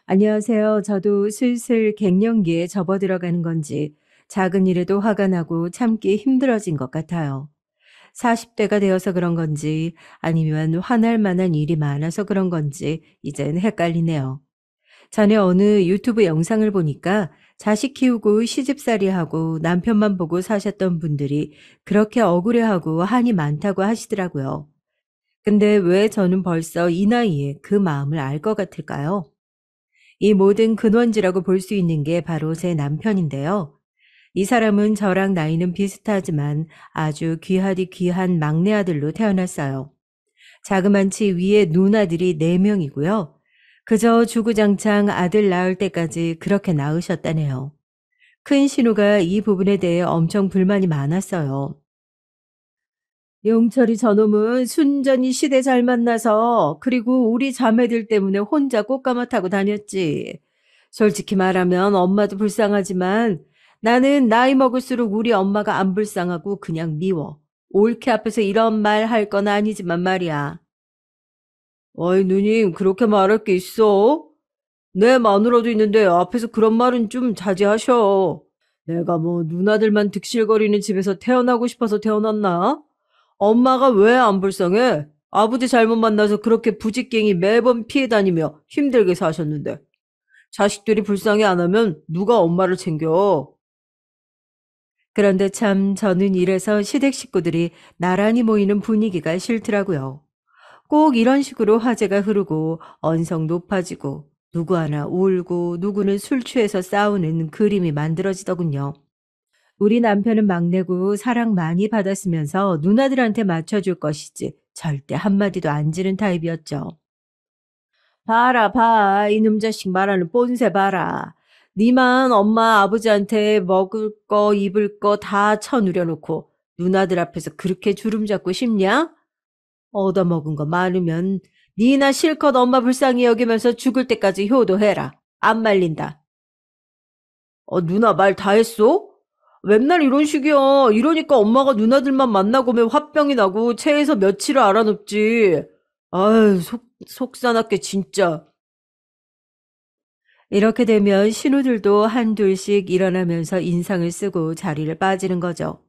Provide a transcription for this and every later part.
안녕하세요. 저도 슬슬 갱년기에 접어들어가는 건지 작은 일에도 화가 나고 참기 힘들어진 것 같아요. 40대가 되어서 그런 건지 아니면 화날 만한 일이 많아서 그런 건지 이젠 헷갈리네요. 전에 어느 유튜브 영상을 보니까 자식 키우고 시집살이하고 남편만 보고 사셨던 분들이 그렇게 억울해하고 한이 많다고 하시더라고요. 근데 왜 저는 벌써 이 나이에 그 마음을 알 것 같을까요? 이 모든 근원지라고 볼 수 있는 게 바로 제 남편인데요. 이 사람은 저랑 나이는 비슷하지만 아주 귀하디 귀한 막내 아들로 태어났어요. 자그만치 위에 누나들이 4명이고요. 그저 주구장창 아들 낳을 때까지 그렇게 낳으셨다네요. 큰 신우가 이 부분에 대해 엄청 불만이 많았어요. 용철이 저놈은 순전히 시대 잘 만나서 그리고 우리 자매들 때문에 혼자 꽃가마 타고 다녔지. 솔직히 말하면 엄마도 불쌍하지만 나는 나이 먹을수록 우리 엄마가 안 불쌍하고 그냥 미워. 옳게 앞에서 이런 말 할 건 아니지만 말이야. 어이 누님 그렇게 말할 게 있어? 내 마누라도 있는데 앞에서 그런 말은 좀 자제하셔. 내가 뭐 누나들만 득실거리는 집에서 태어나고 싶어서 태어났나? 엄마가 왜 안 불쌍해? 아버지 잘못 만나서 그렇게 부직갱이 매번 피해 다니며 힘들게 사셨는데. 자식들이 불쌍해 안 하면 누가 엄마를 챙겨? 그런데 참 저는 이래서 시댁 식구들이 나란히 모이는 분위기가 싫더라고요. 꼭 이런 식으로 화제가 흐르고 언성 높아지고 누구 하나 울고 누구는 술 취해서 싸우는 그림이 만들어지더군요. 우리 남편은 막내고 사랑 많이 받았으면서 누나들한테 맞춰줄 것이지 절대 한마디도 안 지는 타입이었죠. 봐라 봐. 이놈 자식 말하는 뽐새 봐라. 니만 엄마 아버지한테 먹을 거 입을 거 다 쳐누려 놓고 누나들 앞에서 그렇게 주름 잡고 싶냐? 얻어먹은 거 많으면 니나 실컷 엄마 불쌍히 여기면서 죽을 때까지 효도해라. 안 말린다. 누나 말 다 했어? 맨날 이런 식이야. 이러니까 엄마가 누나들만 만나고 오면 화병이 나고 체해서 며칠을 알아눕지. 아유, 속사납게 진짜. 이렇게 되면 신우들도 한둘씩 일어나면서 인상을 쓰고 자리를 빠지는 거죠.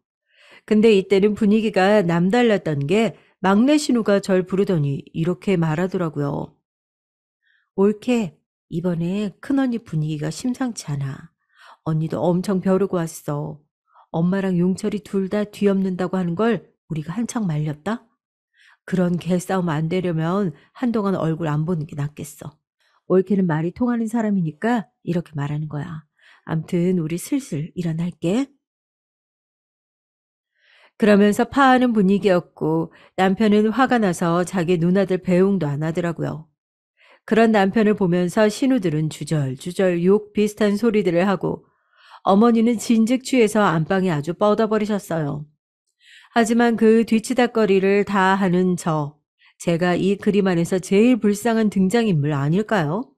근데 이때는 분위기가 남달랐던 게 막내 신우가 절 부르더니 이렇게 말하더라고요. 옳게, 이번에 큰언니 분위기가 심상치 않아. 언니도 엄청 벼르고 왔어. 엄마랑 용철이 둘 다 뒤엎는다고 하는 걸 우리가 한창 말렸다? 그런 개싸움 안 되려면 한동안 얼굴 안 보는 게 낫겠어. 옳게는 말이 통하는 사람이니까 이렇게 말하는 거야. 암튼 우리 슬슬 일어날게. 그러면서 파하는 분위기였고 남편은 화가 나서 자기 누나들 배웅도 안 하더라고요. 그런 남편을 보면서 신우들은 주절주절 욕 비슷한 소리들을 하고 어머니는 진즉 취해서 안방에 아주 뻗어버리셨어요. 하지만 그 뒤치다꺼리를 다 하는 제가 이 그림 안에서 제일 불쌍한 등장인물 아닐까요?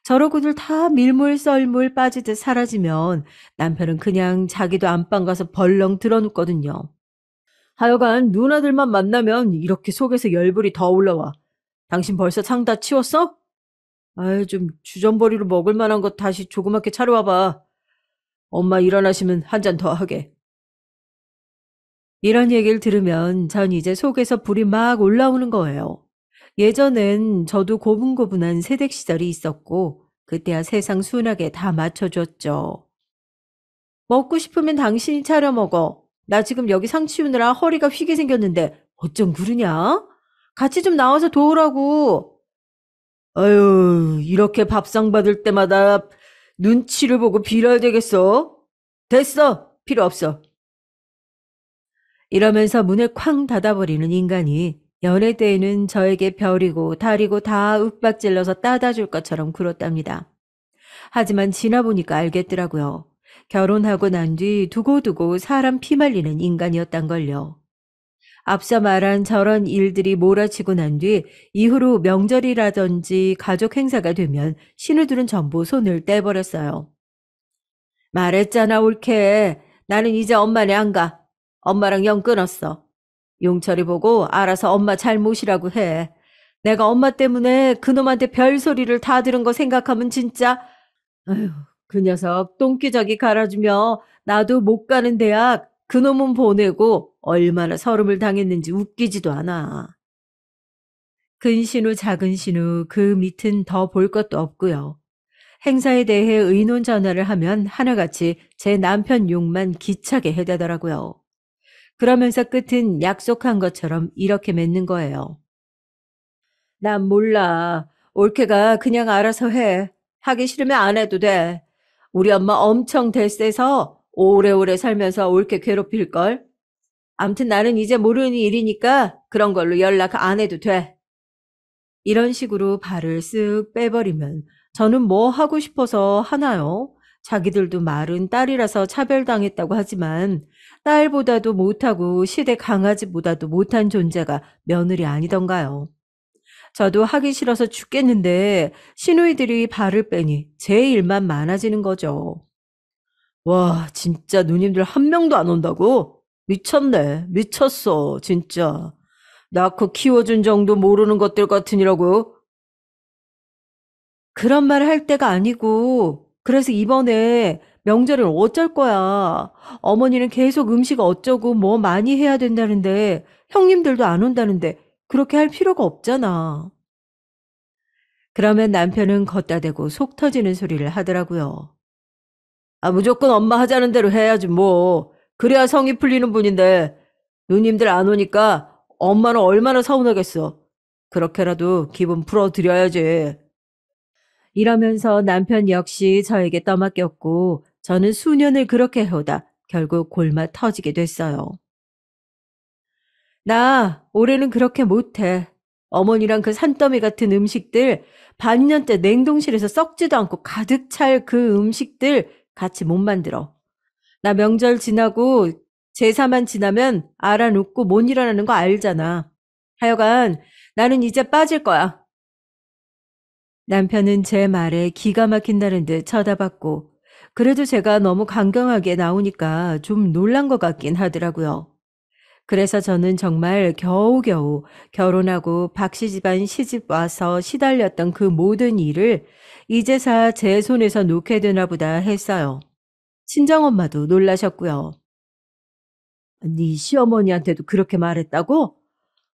저러고들 다 밀물 썰물 빠지듯 사라지면 남편은 그냥 자기도 안방 가서 벌렁 드러눕거든요. 하여간 누나들만 만나면 이렇게 속에서 열불이 더 올라와. 당신 벌써 창 다 치웠어? 아이 좀 주전버리로 먹을 만한 것 다시 조그맣게 차려와봐. 엄마 일어나시면 한 잔 더 하게. 이런 얘기를 들으면 전 이제 속에서 불이 막 올라오는 거예요. 예전엔 저도 고분고분한 새댁 시절이 있었고 그때야 세상 순하게 다 맞춰줬죠. 먹고 싶으면 당신이 차려 먹어. 나 지금 여기 상 치우느라 허리가 휘게 생겼는데 어쩜 그러냐? 같이 좀 나와서 도우라고. 아유, 이렇게 밥상 받을 때마다 눈치를 보고 빌어야 되겠어? 됐어. 필요 없어. 이러면서 문을 쾅 닫아버리는 인간이 연애 때에는 저에게 별이고 달이고 다 윽박질러서 따다 줄 것처럼 굴었답니다. 하지만 지나보니까 알겠더라고요. 결혼하고 난 뒤 두고두고 사람 피말리는 인간이었단 걸요. 앞서 말한 저런 일들이 몰아치고 난 뒤 이후로 명절이라든지 가족 행사가 되면 신우들은 전부 손을 떼버렸어요. 말했잖아 옳게. 나는 이제 엄마네 안 가. 엄마랑 영 끊었어. 용철이 보고 알아서 엄마 잘 모시라고 해. 내가 엄마 때문에 그놈한테 별소리를 다 들은 거 생각하면 진짜 아휴, 그 녀석 똥기저귀 갈아주며 나도 못 가는 대학 그놈은 보내고 얼마나 서름을 당했는지 웃기지도 않아. 큰 신우 작은 신우 그 밑은 더 볼 것도 없고요. 행사에 대해 의논 전화를 하면 하나같이 제 남편 욕만 기차게 해대더라고요. 그러면서 끝은 약속한 것처럼 이렇게 맺는 거예요. 난 몰라. 올케가 그냥 알아서 해. 하기 싫으면 안 해도 돼. 우리 엄마 엄청 대세서 오래오래 살면서 올케 괴롭힐걸. 암튼 나는 이제 모르는 일이니까 그런 걸로 연락 안 해도 돼. 이런 식으로 발을 쓱 빼버리면 저는 뭐 하고 싶어서 하나요? 자기들도 말은 딸이라서 차별당했다고 하지만 딸보다도 못하고 시대 강아지보다도 못한 존재가 며느리 아니던가요? 저도 하기 싫어서 죽겠는데 시누이들이 발을 빼니 제 일만 많아지는 거죠. 와, 진짜 누님들 한 명도 안 온다고? 미쳤네. 미쳤어. 진짜. 낳고 키워준 정도 모르는 것들 같으니라고. 그런 말 할 때가 아니고, 그래서 이번에 명절은 어쩔 거야. 어머니는 계속 음식 어쩌고 뭐 많이 해야 된다는데, 형님들도 안 온다는데, 그렇게 할 필요가 없잖아. 그러면 남편은 걷다 대고 속 터지는 소리를 하더라고요. 아, 무조건 엄마 하자는 대로 해야지 뭐. 그래야 성이 풀리는 분인데, 누님들 안 오니까 엄마는 얼마나 서운하겠어. 그렇게라도 기분 풀어드려야지. 이러면서 남편 역시 저에게 떠맡겼고 저는 수년을 그렇게 해오다 결국 골마 터지게 됐어요. 나 올해는 그렇게 못해. 어머니랑 그 산더미 같은 음식들 반년째 냉동실에서 썩지도 않고 가득 찰 그 음식들 같이 못 만들어. 나 명절 지나고 제사만 지나면 알아 눕고 못 일어나는 거 알잖아. 하여간 나는 이제 빠질 거야. 남편은 제 말에 기가 막힌다는 듯 쳐다봤고, 그래도 제가 너무 강경하게 나오니까 좀 놀란 것 같긴 하더라고요. 그래서 저는 정말 겨우겨우 결혼하고 박씨 집안 시집 와서 시달렸던 그 모든 일을 이제사 제 손에서 놓게 되나 보다 했어요. 친정엄마도 놀라셨고요. 네 시어머니한테도 그렇게 말했다고?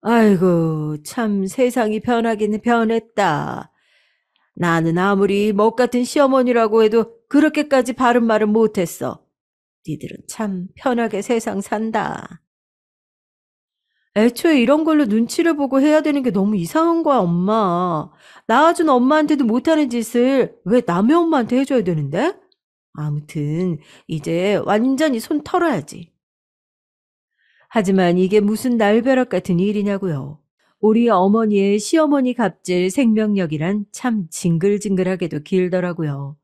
아이고, 참 세상이 변하긴 변했다. 나는 아무리 먹 같은 시어머니라고 해도 그렇게까지 바른 말은 못했어. 니들은 참 편하게 세상 산다. 애초에 이런 걸로 눈치를 보고 해야 되는 게 너무 이상한 거야, 엄마. 낳아준 엄마한테도 못하는 짓을 왜 남의 엄마한테 해줘야 되는데? 아무튼 이제 완전히 손 털어야지. 하지만 이게 무슨 날벼락 같은 일이냐고요. 우리 어머니의 시어머니 갑질 생명력이란 참 징글징글하게도 길더라고요.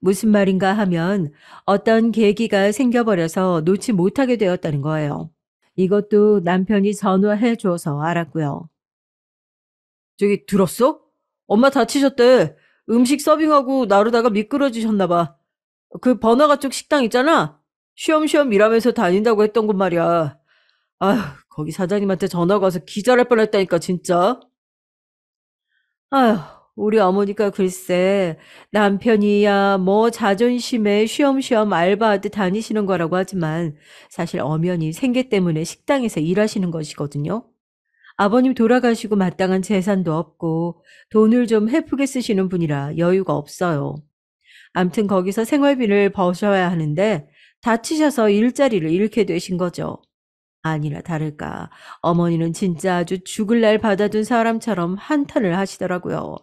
무슨 말인가 하면 어떤 계기가 생겨버려서 놓지 못하게 되었다는 거예요. 이것도 남편이 전화해 줘서 알았고요. 저기 들었어? 엄마 다치셨대. 음식 서빙하고 나르다가 미끄러지셨나 봐. 그 번화가 쪽 식당 있잖아. 쉬엄쉬엄 일하면서 다닌다고 했던 곳 말이야. 아휴, 거기 사장님한테 전화가 와서 기절할 뻔했다니까 진짜. 아휴, 우리 어머니가 글쎄 남편이야 뭐 자존심에 쉬엄쉬엄 알바하듯 다니시는 거라고 하지만 사실 엄연히 생계 때문에 식당에서 일하시는 것이거든요. 아버님 돌아가시고 마땅한 재산도 없고 돈을 좀 헤프게 쓰시는 분이라 여유가 없어요. 암튼 거기서 생활비를 버셔야 하는데 다치셔서 일자리를 잃게 되신 거죠. 아니나 다를까 어머니는 진짜 아주 죽을 날 받아둔 사람처럼 한탄을 하시더라고요.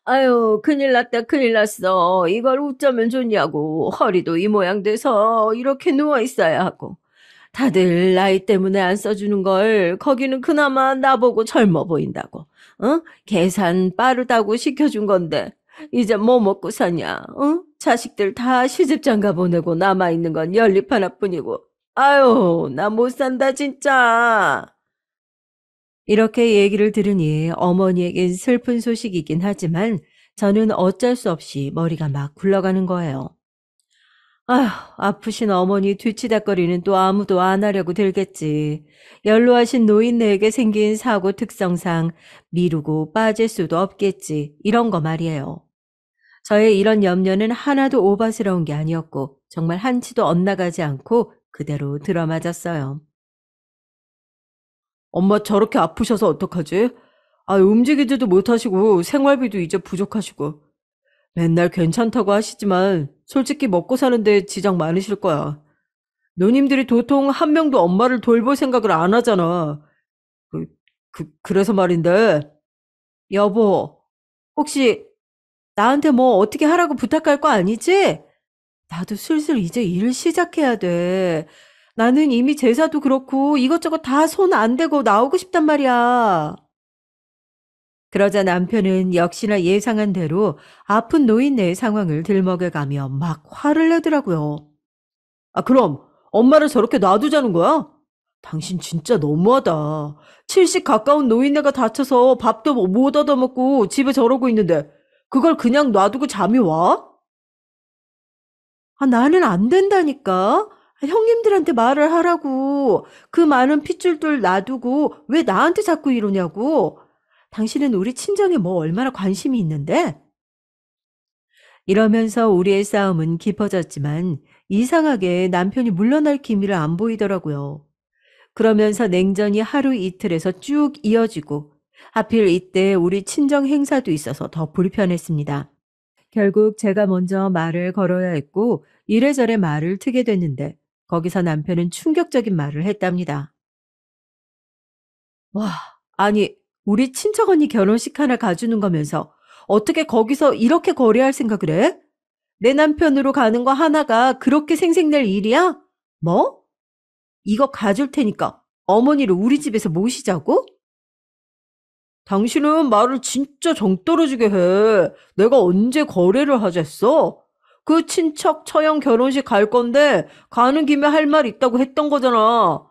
아유, 큰일 났다, 큰일 났어. 이걸 어쩌면 좋냐고. 허리도 이 모양 돼서 이렇게 누워 있어야 하고. 다들 나이 때문에 안 써주는 걸 거기는 그나마 나보고 젊어 보인다고. 어? 계산 빠르다고 시켜준 건데 이제 뭐 먹고 사냐? 어? 자식들 다 시집장가 보내고 남아있는 건 연립 하나뿐이고. 아유, 나 못 산다 진짜. 이렇게 얘기를 들으니 어머니에겐 슬픈 소식이긴 하지만 저는 어쩔 수 없이 머리가 막 굴러가는 거예요. 아휴, 아프신 어머니 뒤치다꺼리는 또 아무도 안 하려고 들겠지. 연로하신 노인네에게 생긴 사고 특성상 미루고 빠질 수도 없겠지. 이런 거 말이에요. 저의 이런 염려는 하나도 오바스러운 게 아니었고 정말 한치도 엇나가지 않고 그대로 들어맞았어요. 엄마 저렇게 아프셔서 어떡하지? 아, 움직이지도 못하시고 생활비도 이제 부족하시고 맨날 괜찮다고 하시지만 솔직히 먹고 사는데 지장 많으실 거야. 누님들이 도통 한 명도 엄마를 돌볼 생각을 안 하잖아. 그, 그래서 말인데, 여보, 혹시 나한테 뭐 어떻게 하라고 부탁할 거 아니지? 나도 슬슬 이제 일 시작해야 돼. 나는 이미 제사도 그렇고 이것저것 다 손 안 대고 나오고 싶단 말이야. 그러자 남편은 역시나 예상한 대로 아픈 노인네의 상황을 들먹여가며 막 화를 내더라고요. 아, 그럼 엄마를 저렇게 놔두자는 거야? 당신 진짜 너무하다. 70 가까운 노인네가 다쳐서 밥도 못 얻어먹고 집에 저러고 있는데 그걸 그냥 놔두고 잠이 와? 아, 나는 안 된다니까. 아, 형님들한테 말을 하라고. 그 많은 핏줄들 놔두고 왜 나한테 자꾸 이러냐고. 당신은 우리 친정에 뭐 얼마나 관심이 있는데? 이러면서 우리의 싸움은 깊어졌지만 이상하게 남편이 물러날 기미를 안 보이더라고요. 그러면서 냉전이 하루 이틀에서 쭉 이어지고 하필 이때 우리 친정 행사도 있어서 더 불편했습니다. 결국 제가 먼저 말을 걸어야 했고 이래저래 말을 트게 됐는데 거기서 남편은 충격적인 말을 했답니다. 와, 아니, 우리 친척 언니 결혼식 하나 가주는 거면서 어떻게 거기서 이렇게 거래할 생각을 해? 내 남편으로 가는 거 하나가 그렇게 생색낼 일이야? 뭐? 이거 가줄 테니까 어머니를 우리 집에서 모시자고? 당신은 말을 진짜 정 떨어지게 해. 내가 언제 거래를 하겠어? 그 친척 처형 결혼식 갈 건데 가는 김에 할 말 있다고 했던 거잖아.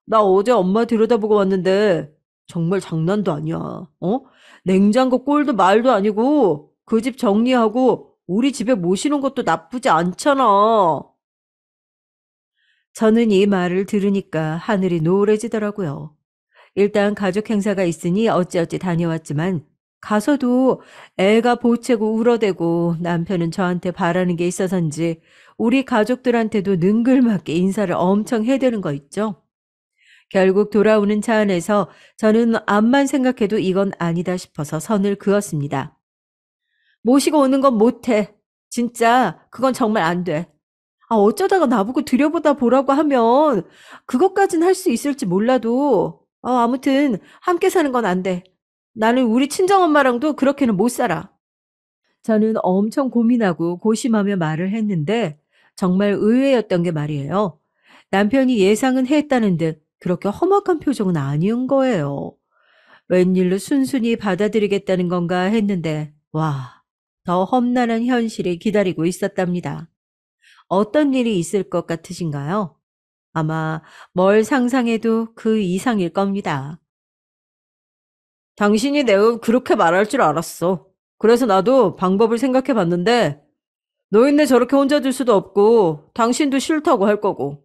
나 어제 엄마 들여다보고 왔는데 정말 장난도 아니야. 어? 냉장고 꼴도 말도 아니고 그 집 정리하고 우리 집에 모시는 것도 나쁘지 않잖아. 저는 이 말을 들으니까 하늘이 노래지더라고요. 일단 가족 행사가 있으니 어찌어찌 다녀왔지만 가서도 애가 보채고 울어대고 남편은 저한테 바라는 게 있어서인지 우리 가족들한테도 능글맞게 인사를 엄청 해대는 거 있죠. 결국 돌아오는 차 안에서 저는 암만 생각해도 이건 아니다 싶어서 선을 그었습니다. 모시고 오는 건 못해. 진짜 그건 정말 안 돼. 아, 어쩌다가 나보고 들여보다 보라고 하면 그것까진 할 수 있을지 몰라도 아무튼 함께 사는 건 안 돼. 나는 우리 친정엄마랑도 그렇게는 못 살아. 저는 엄청 고민하고 고심하며 말을 했는데 정말 의외였던 게 말이에요. 남편이 예상은 했다는 듯 그렇게 험악한 표정은 아니은 거예요. 웬일로 순순히 받아들이겠다는 건가 했는데 와, 더 험난한 현실이 기다리고 있었답니다. 어떤 일이 있을 것 같으신가요? 아마 뭘 상상해도 그 이상일 겁니다. 당신이 내가 그렇게 말할 줄 알았어. 그래서 나도 방법을 생각해 봤는데 노인네 저렇게 혼자 둘 수도 없고 당신도 싫다고 할 거고.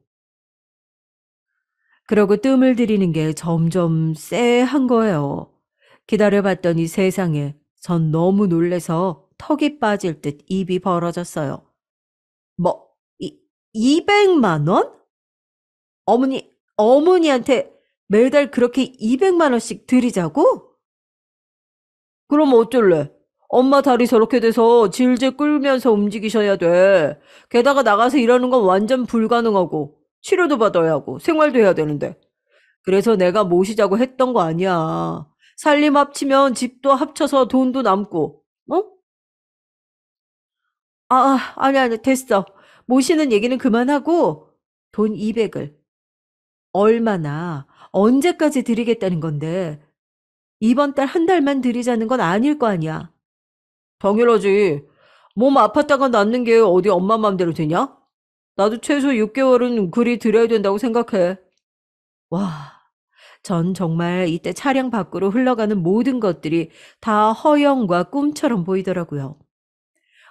그러고 뜸을 들이는 게 점점 쎄한 거예요. 기다려봤더니 세상에 전 너무 놀래서 턱이 빠질 듯 입이 벌어졌어요. 뭐, 200만 원? 어머니한테 매달 그렇게 200만 원씩 드리자고? 그럼 어쩔래? 엄마 다리 저렇게 돼서 질질 끌면서 움직이셔야 돼. 게다가 나가서 일하는 건 완전 불가능하고, 치료도 받아야 하고, 생활도 해야 되는데. 그래서 내가 모시자고 했던 거 아니야. 살림 합치면 집도 합쳐서 돈도 남고, 어? 아니, 됐어. 모시는 얘기는 그만하고, 돈 200을 얼마나, 언제까지 드리겠다는 건데, 이번 달 한 달만 드리자는 건 아닐 거 아니야. 당연하지. 몸 아팠다가 낫는 게 어디 엄마 맘대로 되냐? 나도 최소 6개월은 그리 드려야 된다고 생각해. 와, 전 정말 이때 차량 밖으로 흘러가는 모든 것들이 다 허영과 꿈처럼 보이더라고요.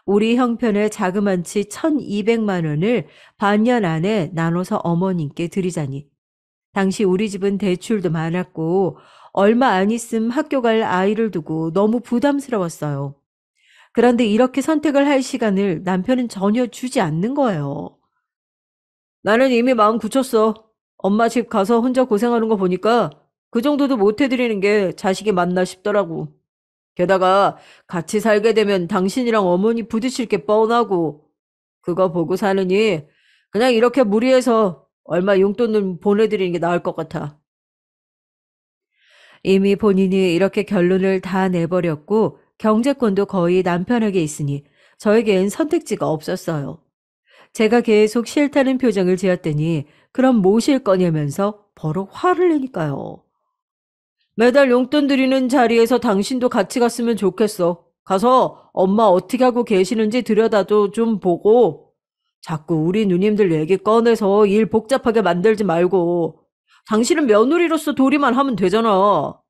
우리 형편에 자그만치 1,200만 원을 반년 안에 나눠서 어머님께 드리자니 당시 우리 집은 대출도 많았고 얼마 안 있음 학교 갈 아이를 두고 너무 부담스러웠어요. 그런데 이렇게 선택을 할 시간을 남편은 전혀 주지 않는 거예요. 나는 이미 마음 굳혔어. 엄마 집 가서 혼자 고생하는 거 보니까 그 정도도 못 해드리는 게 자식이 맞나 싶더라고. 게다가 같이 살게 되면 당신이랑 어머니 부딪힐 게 뻔하고 그거 보고 사느니 그냥 이렇게 무리해서 얼마 용돈을 보내드리는 게 나을 것 같아. 이미 본인이 이렇게 결론을 다 내버렸고 경제권도 거의 남편에게 있으니 저에겐 선택지가 없었어요. 제가 계속 싫다는 표정을 지었더니 그럼 모실 거냐면서 버럭 화를 내니까요. 매달 용돈 드리는 자리에서 당신도 같이 갔으면 좋겠어. 가서 엄마 어떻게 하고 계시는지 들여다도 좀 보고 자꾸 우리 누님들 얘기 꺼내서 일 복잡하게 만들지 말고 당신은 며느리로서 도리만 하면 되잖아.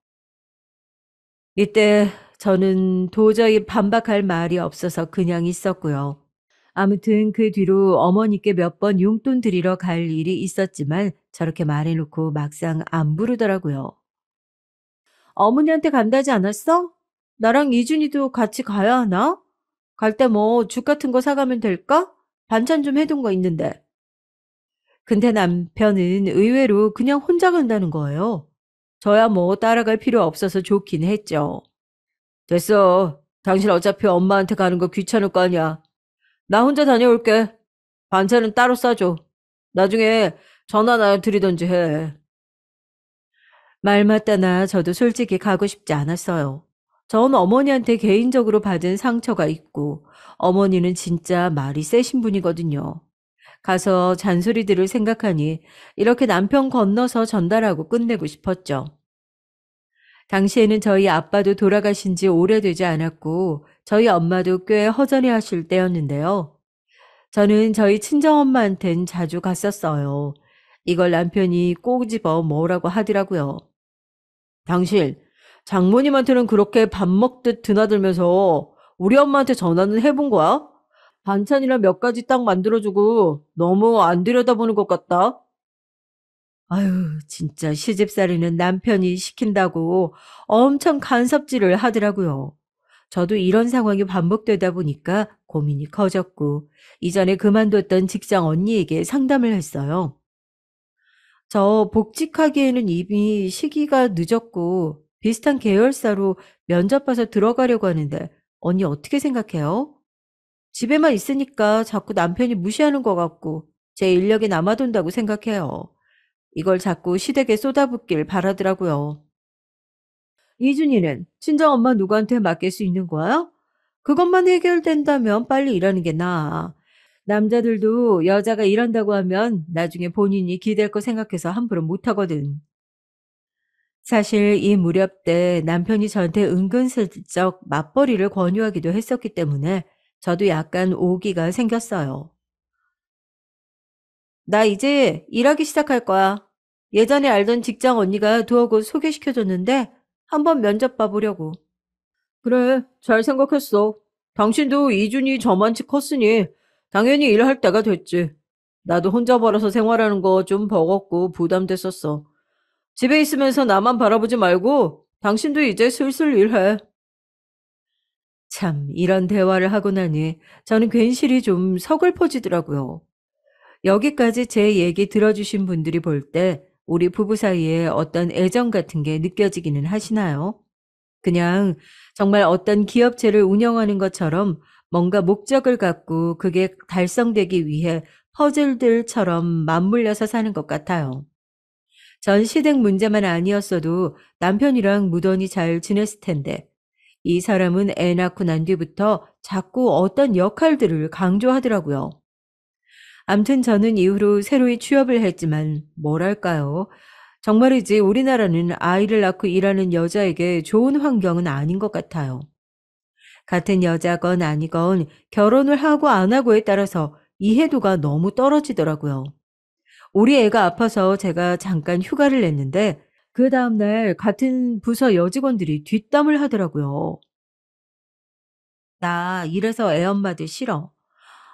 이때 저는 도저히 반박할 말이 없어서 그냥 있었고요. 아무튼 그 뒤로 어머니께 몇 번 용돈 드리러 갈 일이 있었지만 저렇게 말해놓고 막상 안 부르더라고요. 어머니한테 간다지 않았어? 나랑 이준이도 같이 가야 하나? 갈 때 뭐 죽 같은 거 사가면 될까? 반찬 좀 해둔 거 있는데. 근데 남편은 의외로 그냥 혼자 간다는 거예요. 저야 뭐 따라갈 필요 없어서 좋긴 했죠. 됐어. 당신 어차피 엄마한테 가는 거 귀찮을 거 아니야. 나 혼자 다녀올게. 반찬은 따로 싸줘. 나중에 전화나 드리던지 해. 말 맞다나 저도 솔직히 가고 싶지 않았어요. 전 어머니한테 개인적으로 받은 상처가 있고 어머니는 진짜 말이 세신 분이거든요. 가서 잔소리들을 생각하니 이렇게 남편 건너서 전달하고 끝내고 싶었죠. 당시에는 저희 아빠도 돌아가신 지 오래되지 않았고 저희 엄마도 꽤 허전해 하실 때였는데요. 저는 저희 친정엄마한텐 자주 갔었어요. 이걸 남편이 꼬집어 뭐라고 하더라고요. 당신, 장모님한테는 그렇게 밥 먹듯 드나들면서 우리 엄마한테 전화는 해본 거야? 반찬이랑 몇 가지 딱 만들어주고 너무 안 들여다보는 것 같다. 아유, 진짜 시집살이는 남편이 시킨다고 엄청 간섭질을 하더라고요. 저도 이런 상황이 반복되다 보니까 고민이 커졌고, 이전에 그만뒀던 직장 언니에게 상담을 했어요. 저 복직하기에는 이미 시기가 늦었고, 비슷한 계열사로 면접 봐서 들어가려고 하는데, 언니 어떻게 생각해요? 집에만 있으니까 자꾸 남편이 무시하는 것 같고, 제 인력이 남아돈다고 생각해요. 이걸 자꾸 시댁에 쏟아붓길 바라더라고요. 이준이는 친정엄마 누구한테 맡길 수 있는 거야? 그것만 해결된다면 빨리 일하는 게 나아. 남자들도 여자가 일한다고 하면 나중에 본인이 기댈 거 생각해서 함부로 못하거든. 사실 이 무렵 때 남편이 저한테 은근슬쩍 맞벌이를 권유하기도 했었기 때문에 저도 약간 오기가 생겼어요. 나 이제 일하기 시작할 거야. 예전에 알던 직장 언니가 두어 곳 소개시켜줬는데 한번 면접 봐보려고. 그래, 잘 생각했어. 당신도 이준이 저만치 컸으니 당연히 일할 때가 됐지. 나도 혼자 벌어서 생활하는 거 좀 버겁고 부담됐었어. 집에 있으면서 나만 바라보지 말고 당신도 이제 슬슬 일해. 참, 이런 대화를 하고 나니 저는 괜시리 좀 서글퍼지더라고요. 여기까지 제 얘기 들어주신 분들이 볼 때 우리 부부 사이에 어떤 애정 같은 게 느껴지기는 하시나요? 그냥 정말 어떤 기업체를 운영하는 것처럼 뭔가 목적을 갖고 그게 달성되기 위해 퍼즐들처럼 맞물려서 사는 것 같아요. 전 시댁 문제만 아니었어도 남편이랑 무던히 잘 지냈을 텐데 이 사람은 애 낳고 난 뒤부터 자꾸 어떤 역할들을 강조하더라고요. 암튼 저는 이후로 새로이 취업을 했지만 뭐랄까요. 정말이지 우리나라는 아이를 낳고 일하는 여자에게 좋은 환경은 아닌 것 같아요. 같은 여자건 아니건 결혼을 하고 안 하고에 따라서 이해도가 너무 떨어지더라고요. 우리 애가 아파서 제가 잠깐 휴가를 냈는데 그 다음날 같은 부서 여직원들이 뒷담을 하더라고요. 나 이래서 애 엄마들 싫어.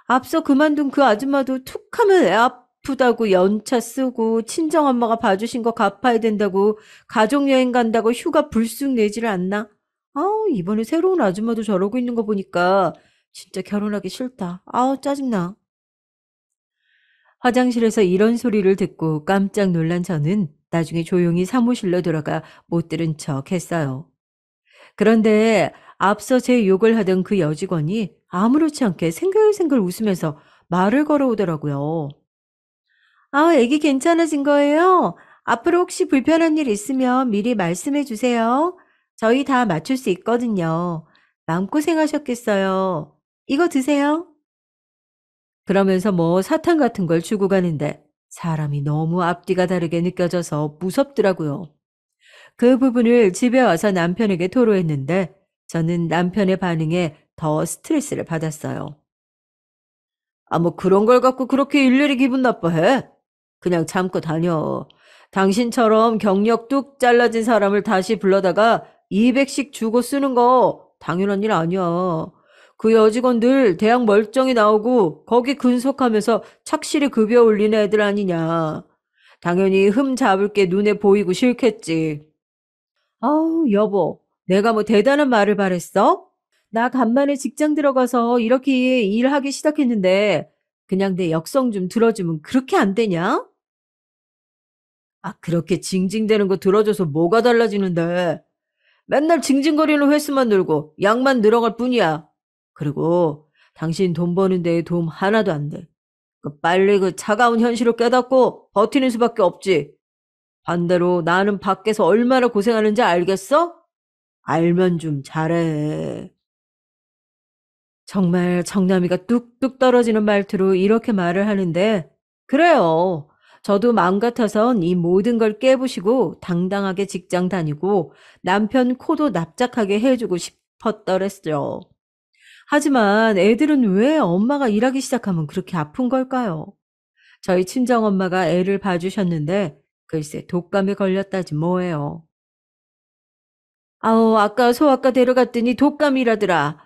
앞서 그만둔 그 아줌마도 툭 하면 애 아프다고 연차 쓰고 친정엄마가 봐주신 거 갚아야 된다고 가족여행 간다고 휴가 불쑥 내지를 않나? 아우, 이번에 새로운 아줌마도 저러고 있는 거 보니까 진짜 결혼하기 싫다. 아우, 짜증나. 화장실에서 이런 소리를 듣고 깜짝 놀란 저는 나중에 조용히 사무실로 들어가 못 들은 척 했어요. 그런데 앞서 제 욕을 하던 그 여직원이 아무렇지 않게 생글생글 웃으면서 말을 걸어오더라고요. 아, 애기 괜찮아진 거예요? 앞으로 혹시 불편한 일 있으면 미리 말씀해 주세요. 저희 다 맞출 수 있거든요. 마음고생하셨겠어요. 이거 드세요. 그러면서 뭐 사탕 같은 걸 주고 가는데 사람이 너무 앞뒤가 다르게 느껴져서 무섭더라고요. 그 부분을 집에 와서 남편에게 토로했는데 저는 남편의 반응에 더 스트레스를 받았어요. 아, 뭐 그런 걸 갖고 그렇게 일일이 기분 나빠해? 그냥 참고 다녀. 당신처럼 경력 뚝 잘라진 사람을 다시 불러다가 200씩 주고 쓰는 거 당연한 일 아니야. 그 여직원들 대학 멀쩡히 나오고 거기 근속하면서 착실히 급여 올리는 애들 아니냐. 당연히 흠 잡을 게 눈에 보이고 싫겠지. 아우, 여보, 내가 뭐 대단한 말을 바랬어? 나 간만에 직장 들어가서 이렇게 일하기 시작했는데 그냥 내 역성 좀 들어주면 그렇게 안 되냐? 아, 그렇게 징징대는 거 들어줘서 뭐가 달라지는데? 맨날 징징거리는 횟수만 늘고 양만 늘어갈 뿐이야. 그리고 당신 돈 버는 데에 도움 하나도 안 돼. 빨리 그 차가운 현실을 깨닫고 버티는 수밖에 없지. 반대로 나는 밖에서 얼마나 고생하는지 알겠어? 알면 좀 잘해. 정말 정남이가 뚝뚝 떨어지는 말투로 이렇게 말을 하는데, 그래요. 저도 마음 같아선 이 모든 걸 깨부시고 당당하게 직장 다니고 남편 코도 납작하게 해주고 싶었더랬죠. 하지만 애들은 왜 엄마가 일하기 시작하면 그렇게 아픈 걸까요? 저희 친정엄마가 애를 봐주셨는데, 글쎄 독감에 걸렸다지 뭐예요. 아우, 아까 소아과 데려갔더니 독감이라더라.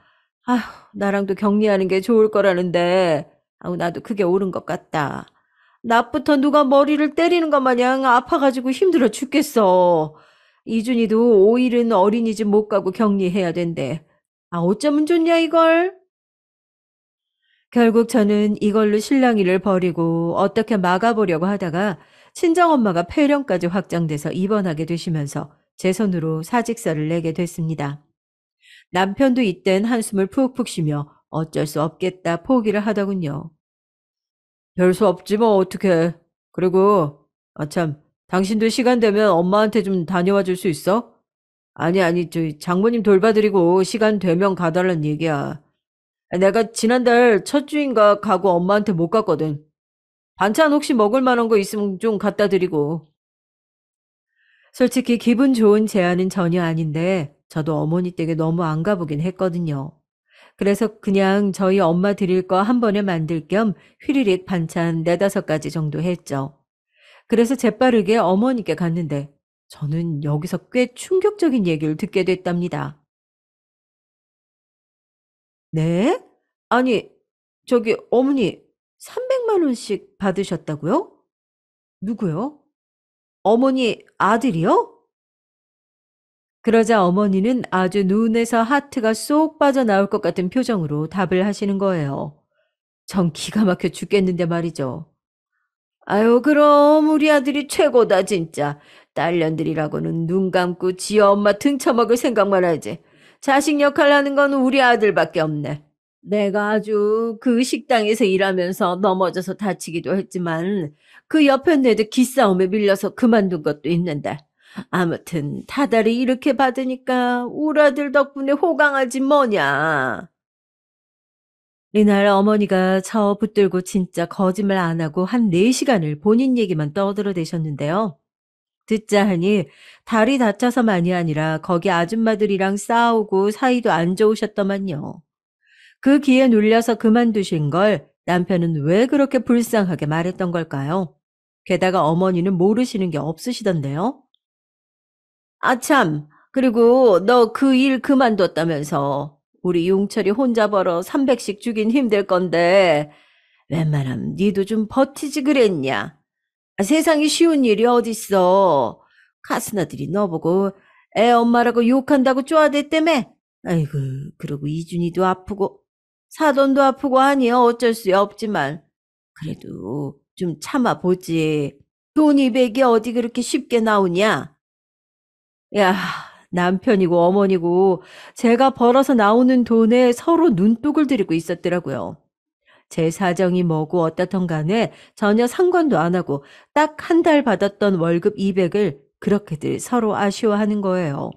아휴, 나랑도 격리하는 게 좋을 거라는데, 아우, 나도 그게 옳은 것 같다. 낮부터 누가 머리를 때리는 것 마냥 아파가지고 힘들어 죽겠어. 이준이도 5일은 어린이집 못 가고 격리해야 된대. 아, 어쩌면 좋냐, 이걸? 결국 저는 이걸로 실랑이를 벌이고 어떻게 막아보려고 하다가 친정엄마가 폐렴까지 확장돼서 입원하게 되시면서 제 손으로 사직서를 내게 됐습니다. 남편도 이땐 한숨을 푹푹 쉬며 어쩔 수 없겠다 포기를 하더군요. 별 수 없지 뭐 어떡해. 그리고 참 당신도 시간 되면 엄마한테 좀 다녀와 줄 수 있어? 아니 저 장모님 돌봐드리고 시간 되면 가달란 얘기야. 내가 지난달 첫 주인가 가고 엄마한테 못 갔거든. 반찬 혹시 먹을 만한 거 있으면 좀 갖다 드리고. 솔직히 기분 좋은 제안은 전혀 아닌데 저도 어머니 댁에 너무 안 가보긴 했거든요. 그래서 그냥 저희 엄마 드릴 거 한 번에 만들 겸 휘리릭 반찬 4~5가지 정도 했죠. 그래서 재빠르게 어머니께 갔는데 저는 여기서 꽤 충격적인 얘기를 듣게 됐답니다. 네? 아니, 저기 어머니 300만 원씩 받으셨다고요? 누구요? 어머니 아들이요? 그러자 어머니는 아주 눈에서 하트가 쏙 빠져나올 것 같은 표정으로 답을 하시는 거예요. 전 기가 막혀 죽겠는데 말이죠. 아유, 그럼 우리 아들이 최고다 진짜. 딸년들이라고는 눈 감고 지 엄마 등쳐먹을 생각만 하지. 자식 역할 하는 건 우리 아들밖에 없네. 내가 아주 그 식당에서 일하면서 넘어져서 다치기도 했지만 그 옆에 내도 기싸움에 밀려서 그만둔 것도 있는데 아무튼 다달이 이렇게 받으니까 우리 아들 덕분에 호강하지 뭐냐. 이날 어머니가 저 붙들고 진짜 거짓말 안 하고 한 4시간을 본인 얘기만 떠들어대셨는데요. 듣자 하니 다리 다쳐서만이 아니라 거기 아줌마들이랑 싸우고 사이도 안 좋으셨더만요. 그 기에 눌려서 그만두신 걸 남편은 왜 그렇게 불쌍하게 말했던 걸까요? 게다가 어머니는 모르시는 게 없으시던데요. 아, 참. 그리고 너 그 일 그만뒀다면서. 우리 용철이 혼자 벌어 300씩 주긴 힘들 건데 웬만하면 니도 좀 버티지 그랬냐? 세상에 쉬운 일이 어딨어. 카스나들이 너보고 애 엄마라고 욕한다고 쪼아댔다며? 아이고, 그러고 이준이도 아프고 사돈도 아프고 하니 어쩔 수 없지만 그래도 좀 참아보지. 돈 200이 어디 그렇게 쉽게 나오냐? 야, 남편이고 어머니고 제가 벌어서 나오는 돈에 서로 눈독을 들이고 있었더라고요. 제 사정이 뭐고 어떻든 간에 전혀 상관도 안 하고 딱 한 달 받았던 월급 200을 그렇게들 서로 아쉬워하는 거예요.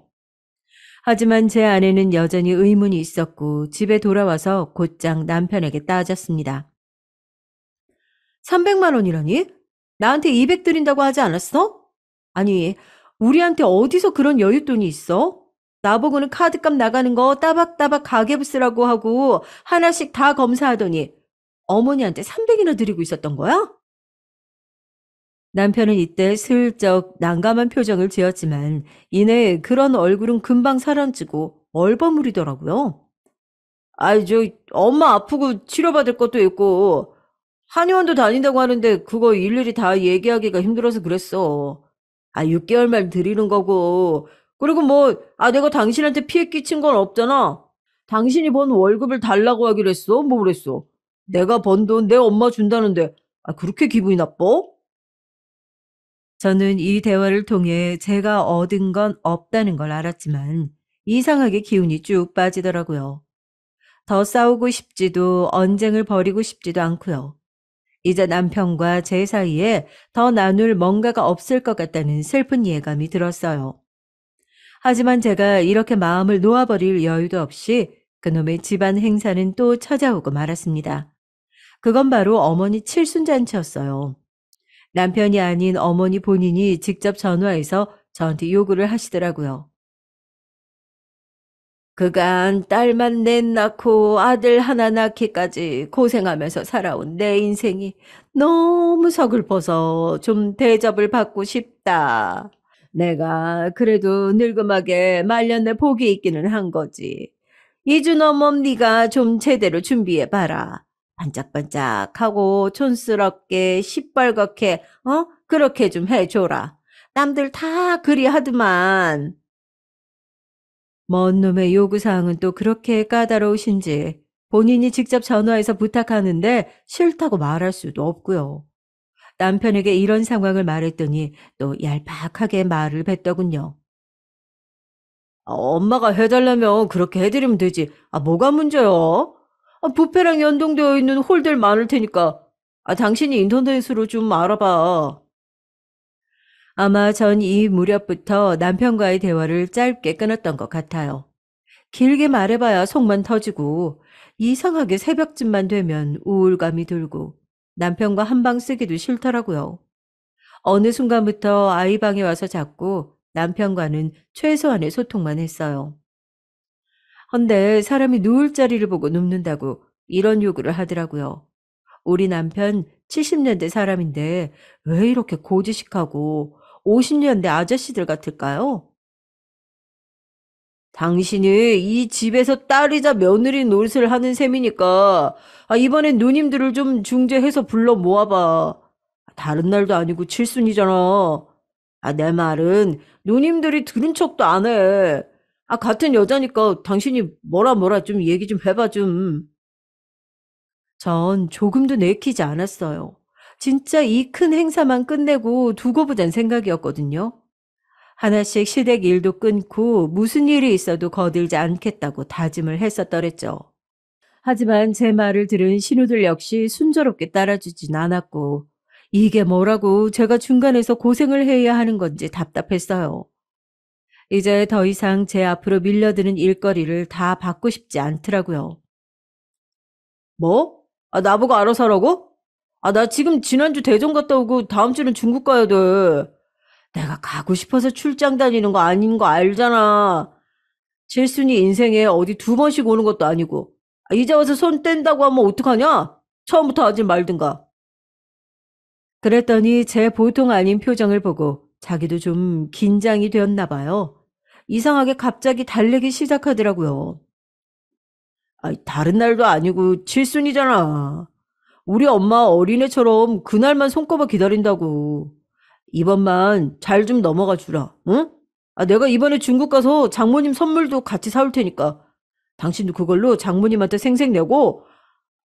하지만 제 아내는 여전히 의문이 있었고 집에 돌아와서 곧장 남편에게 따졌습니다. 300만 원이라니? 나한테 200 드린다고 하지 않았어? 아니, 우리한테 어디서 그런 여윳돈이 있어? 나보고는 카드값 나가는 거 따박따박 가계부 쓰라고 하고 하나씩 다 검사하더니 어머니한테 300이나 드리고 있었던 거야? 남편은 이때 슬쩍 난감한 표정을 지었지만 이내 그런 얼굴은 금방 사라지고 얼버무리더라고요. 아이, 엄마 아프고 치료받을 것도 있고, 한의원도 다닌다고 하는데 그거 일일이 다 얘기하기가 힘들어서 그랬어. 6개월만 드리는 거고. 그리고 뭐, 내가 당신한테 피해 끼친 건 없잖아. 당신이 번 월급을 달라고 하기로 했어? 뭐 그랬어? 내가 번 돈 내 엄마 준다는데, 그렇게 기분이 나빠? 저는 이 대화를 통해 제가 얻은 건 없다는 걸 알았지만 이상하게 기운이 쭉 빠지더라고요. 더 싸우고 싶지도 언쟁을 벌이고 싶지도 않고요. 이제 남편과 제 사이에 더 나눌 뭔가가 없을 것 같다는 슬픈 예감이 들었어요. 하지만 제가 이렇게 마음을 놓아버릴 여유도 없이 그놈의 집안 행사는 또 찾아오고 말았습니다. 그건 바로 어머니 칠순잔치였어요. 남편이 아닌 어머니 본인이 직접 전화해서 저한테 요구를 하시더라고요. 그간 딸만 넷 낳고 아들 하나 낳기까지 고생하면서 살아온 내 인생이 너무 서글퍼서 좀 대접을 받고 싶다. 내가 그래도 늙음하게 말년에 복이 있기는 한 거지. 이주넘엄 네가 좀 제대로 준비해봐라. 반짝반짝하고 촌스럽게 시뻘겋게 그렇게 좀 해줘라. 남들 다 그리 하더만. 먼 놈의 요구사항은 또 그렇게 까다로우신지 본인이 직접 전화해서 부탁하는데 싫다고 말할 수도 없고요. 남편에게 이런 상황을 말했더니 또 얄팍하게 말을 뱉더군요. 엄마가 해달라면 그렇게 해드리면 되지. 뭐가 문제요? 부페랑 연동되어 있는 홀들 많을 테니까. 당신이 인터넷으로 좀 알아봐. 아마 전 이 무렵부터 남편과의 대화를 짧게 끊었던 것 같아요. 길게 말해봐야 속만 터지고 이상하게 새벽쯤만 되면 우울감이 들고 남편과 한방 쓰기도 싫더라고요. 어느 순간부터 아이 방에 와서 자꾸 남편과는 최소한의 소통만 했어요. 헌데 사람이 누울 자리를 보고 눕는다고 이런 요구를 하더라고요. 우리 남편 70년대 사람인데 왜 이렇게 고지식하고 50년대 아저씨들 같을까요? 당신이 이 집에서 딸이자 며느리 노릇을 하는 셈이니까 이번엔 누님들을 좀 중재해서 불러 모아봐. 다른 날도 아니고 칠순이잖아. 내 말은 누님들이 들은 척도 안 해. 같은 여자니까 당신이 뭐라 좀 얘기 좀 해봐 좀. 전 조금도 내키지 않았어요. 진짜 이 큰 행사만 끝내고 두고 보잔 생각이었거든요. 하나씩 시댁 일도 끊고 무슨 일이 있어도 거들지 않겠다고 다짐을 했었더랬죠. 하지만 제 말을 들은 신우들 역시 순조롭게 따라주진 않았고 이게 뭐라고 제가 중간에서 고생을 해야 하는 건지 답답했어요. 이제 더 이상 제 앞으로 밀려드는 일거리를 다 받고 싶지 않더라고요. 뭐? 나보고 알아서 하라고? 나 지금 지난주 대전 갔다 오고 다음 주는 중국 가야 돼. 내가 가고 싶어서 출장 다니는 거 아닌 거 알잖아. 칠순이 인생에 어디 두 번씩 오는 것도 아니고. 이제 와서 손 뗀다고 하면 어떡하냐? 처음부터 하지 말든가. 그랬더니 제 보통 아닌 표정을 보고 자기도 좀 긴장이 되었나 봐요. 이상하게 갑자기 달래기 시작하더라고요. 아이, 다른 날도 아니고 칠순이잖아. 우리 엄마 어린애처럼 그날만 손꼽아 기다린다고. 이번만 잘 좀 넘어가 주라, 응? 아, 내가 이번에 중국 가서 장모님 선물도 같이 사올 테니까. 당신도 그걸로 장모님한테 생색 내고,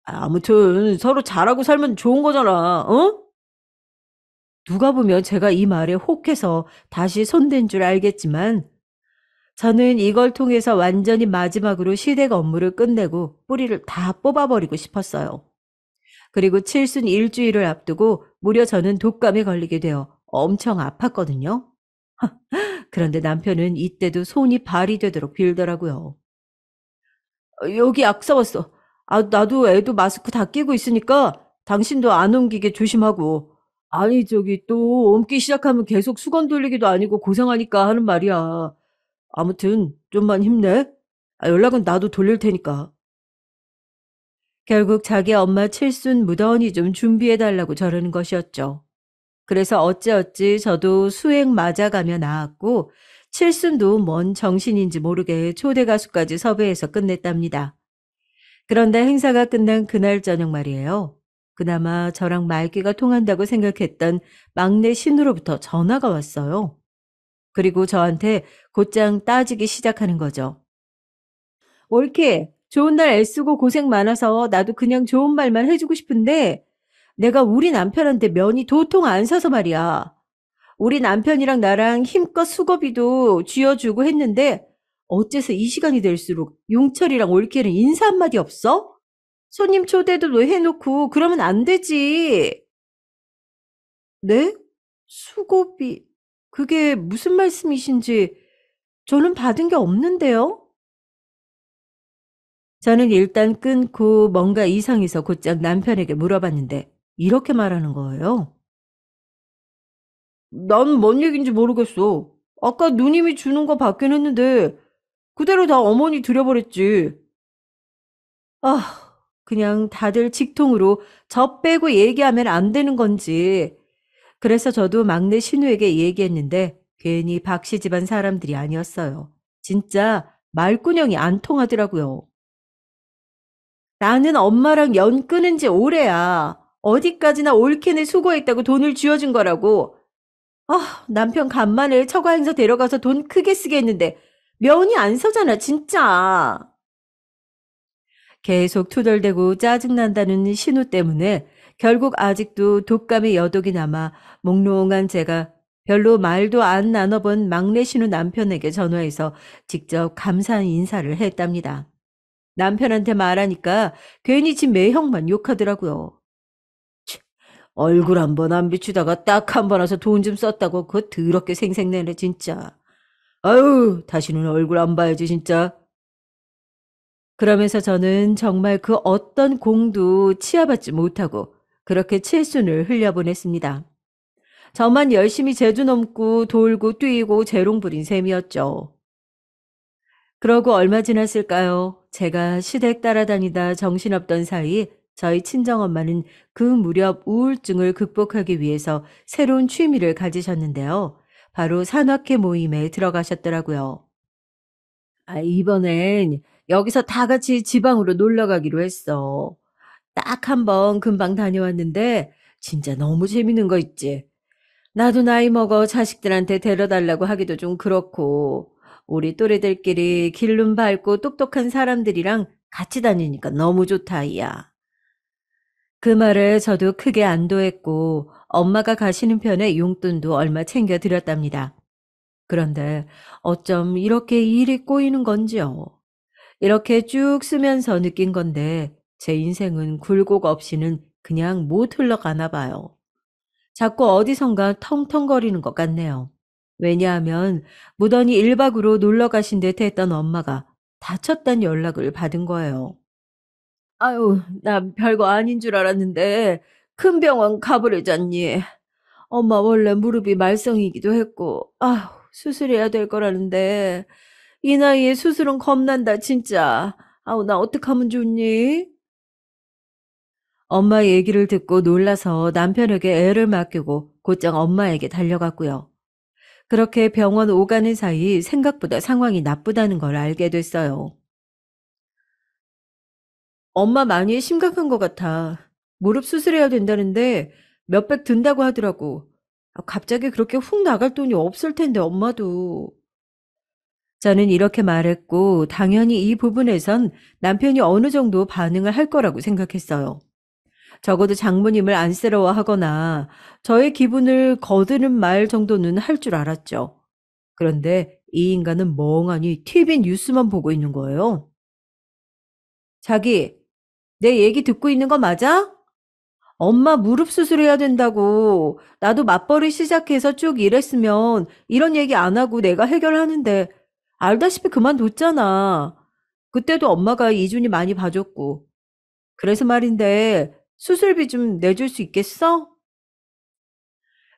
아무튼 서로 잘하고 살면 좋은 거잖아, 어? 누가 보면 제가 이 말에 혹해서 다시 손댄 줄 알겠지만, 저는 이걸 통해서 완전히 마지막으로 시댁 업무를 끝내고 뿌리를 다 뽑아버리고 싶었어요. 그리고 칠순 일주일을 앞두고 무려 저는 독감에 걸리게 되어 엄청 아팠거든요. 그런데 남편은 이때도 손이 발이 되도록 빌더라고요. 여기 약 사왔어. 아, 나도 애도 마스크 다 끼고 있으니까 당신도 안 옮기게 조심하고. 아니, 저기 또 옮기 시작하면 계속 수건 돌리기도 아니고 고생하니까 하는 말이야. 아무튼 좀만 힘내. 연락은 나도 돌릴 테니까. 결국 자기 엄마 칠순 무던히 좀 준비해달라고 저러는 것이었죠. 그래서 어찌어찌 저도 수액 맞아가며 나았고 칠순도 뭔 정신인지 모르게 초대 가수까지 섭외해서 끝냈답니다. 그런데 행사가 끝난 그날 저녁 말이에요. 그나마 저랑 말귀가 통한다고 생각했던 막내 신우로부터 전화가 왔어요. 그리고 저한테 곧장 따지기 시작하는 거죠. 옳게 좋은 날 애쓰고 고생 많아서 나도 그냥 좋은 말만 해주고 싶은데 내가 우리 남편한테 면이 도통 안 서서 말이야. 우리 남편이랑 나랑 힘껏 수고비도 쥐어주고 했는데 어째서 이 시간이 될수록 용철이랑 올케는 인사 한마디 없어? 손님 초대도 해놓고 그러면 안 되지. 네? 수고비. 그게 무슨 말씀이신지 저는 받은 게 없는데요? 저는 일단 끊고 뭔가 이상해서 곧장 남편에게 물어봤는데 이렇게 말하는 거예요. 난 뭔 얘기인지 모르겠어. 아까 누님이 주는 거 받긴 했는데 그대로 다 어머니 드려버렸지. 아, 그냥 다들 직통으로 저 빼고 얘기하면 안 되는 건지. 그래서 저도 막내 신우에게 얘기했는데 괜히 박씨 집안 사람들이 아니었어요. 진짜 말구녕이 안 통하더라고요. 나는 엄마랑 연 끊은 지 오래야. 어디까지나 올케네 수고했다고 돈을 쥐어준 거라고. 아, 남편 간만에 처가 행사 데려가서 돈 크게 쓰게 했는데 면이 안 서잖아, 진짜. 계속 투덜대고 짜증난다는 신우 때문에 결국 아직도 독감의 여독이 남아 몽롱한 제가 별로 말도 안 나눠본 막내 신우 남편에게 전화해서 직접 감사한 인사를 했답니다. 남편한테 말하니까 괜히 지 매형만 욕하더라고요. 얼굴 한 번 안 비추다가 딱 한 번 와서 돈 좀 썼다고 그거 더럽게 생색내네 진짜. 아유, 다시는 얼굴 안 봐야지 진짜. 그러면서 저는 정말 그 어떤 공도 치아받지 못하고 그렇게 칠순을 흘려보냈습니다. 저만 열심히 제주 넘고 돌고 뛰고 재롱 부린 셈이었죠. 그러고 얼마 지났을까요? 제가 시댁 따라다니다 정신없던 사이 저희 친정엄마는 그 무렵 우울증을 극복하기 위해서 새로운 취미를 가지셨는데요. 바로 산악회 모임에 들어가셨더라고요. 아, 이번엔 여기서 다 같이 지방으로 놀러 가기로 했어. 딱 한 번 금방 다녀왔는데 진짜 너무 재밌는 거 있지. 나도 나이 먹어 자식들한테 데려달라고 하기도 좀 그렇고 우리 또래들끼리 길눈 밝고 똑똑한 사람들이랑 같이 다니니까 너무 좋다, 야. 그 말에 저도 크게 안도했고 엄마가 가시는 편에 용돈도 얼마 챙겨 드렸답니다. 그런데 어쩜 이렇게 일이 꼬이는 건지요. 이렇게 쭉 쓰면서 느낀 건데 제 인생은 굴곡 없이는 그냥 못 흘러가나 봐요. 자꾸 어디선가 텅텅거리는 것 같네요. 왜냐하면 무던히 1박으로 놀러 가신 듯 했던 엄마가 다쳤단 연락을 받은 거예요. 아유, 나 별거 아닌 줄 알았는데 큰 병원 가보려잖니. 엄마 원래 무릎이 말썽이기도 했고, 아휴, 수술해야 될 거라는데 이 나이에 수술은 겁난다 진짜. 아우, 나 어떡하면 좋니? 엄마 얘기를 듣고 놀라서 남편에게 애를 맡기고 곧장 엄마에게 달려갔고요. 그렇게 병원 오가는 사이 생각보다 상황이 나쁘다는 걸 알게 됐어요. 엄마 많이 심각한 것 같아. 무릎 수술해야 된다는데 몇백 든다고 하더라고. 갑자기 그렇게 훅 나갈 돈이 없을 텐데 엄마도. 저는 이렇게 말했고 당연히 이 부분에선 남편이 어느 정도 반응을 할 거라고 생각했어요. 적어도 장모님을 안쓰러워하거나 저의 기분을 거드는 말 정도는 할 줄 알았죠. 그런데 이 인간은 멍하니 TV 뉴스만 보고 있는 거예요. 자기, 내 얘기 듣고 있는 거 맞아? 엄마 무릎 수술해야 된다고. 나도 맞벌이 시작해서 쭉 일했으면 이런 얘기 안 하고 내가 해결하는데 알다시피 그만뒀잖아. 그때도 엄마가 이준이 많이 봐줬고. 그래서 말인데 수술비 좀 내줄 수 있겠어?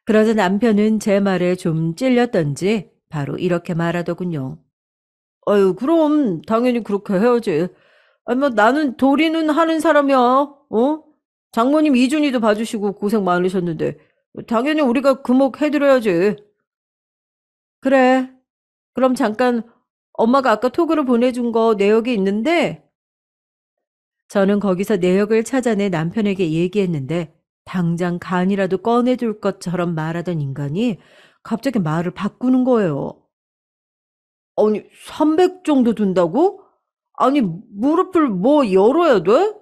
그러자 남편은 제 말에 좀 찔렸던지 바로 이렇게 말하더군요. 아유, 그럼 당연히 그렇게 해야지. 아니, 뭐 나는 도리는 하는 사람이야. 어? 장모님 이준이도 봐주시고 고생 많으셨는데 당연히 우리가 금옥 해드려야지. 그래. 그럼 잠깐 엄마가 아까 톡으로 보내준 거 내역이 있는데 저는 거기서 내역을 찾아내 남편에게 얘기했는데 당장 간이라도 꺼내줄 것처럼 말하던 인간이 갑자기 말을 바꾸는 거예요. 아니, 300 정도 든다고? 아니, 무릎을 뭐 열어야 돼?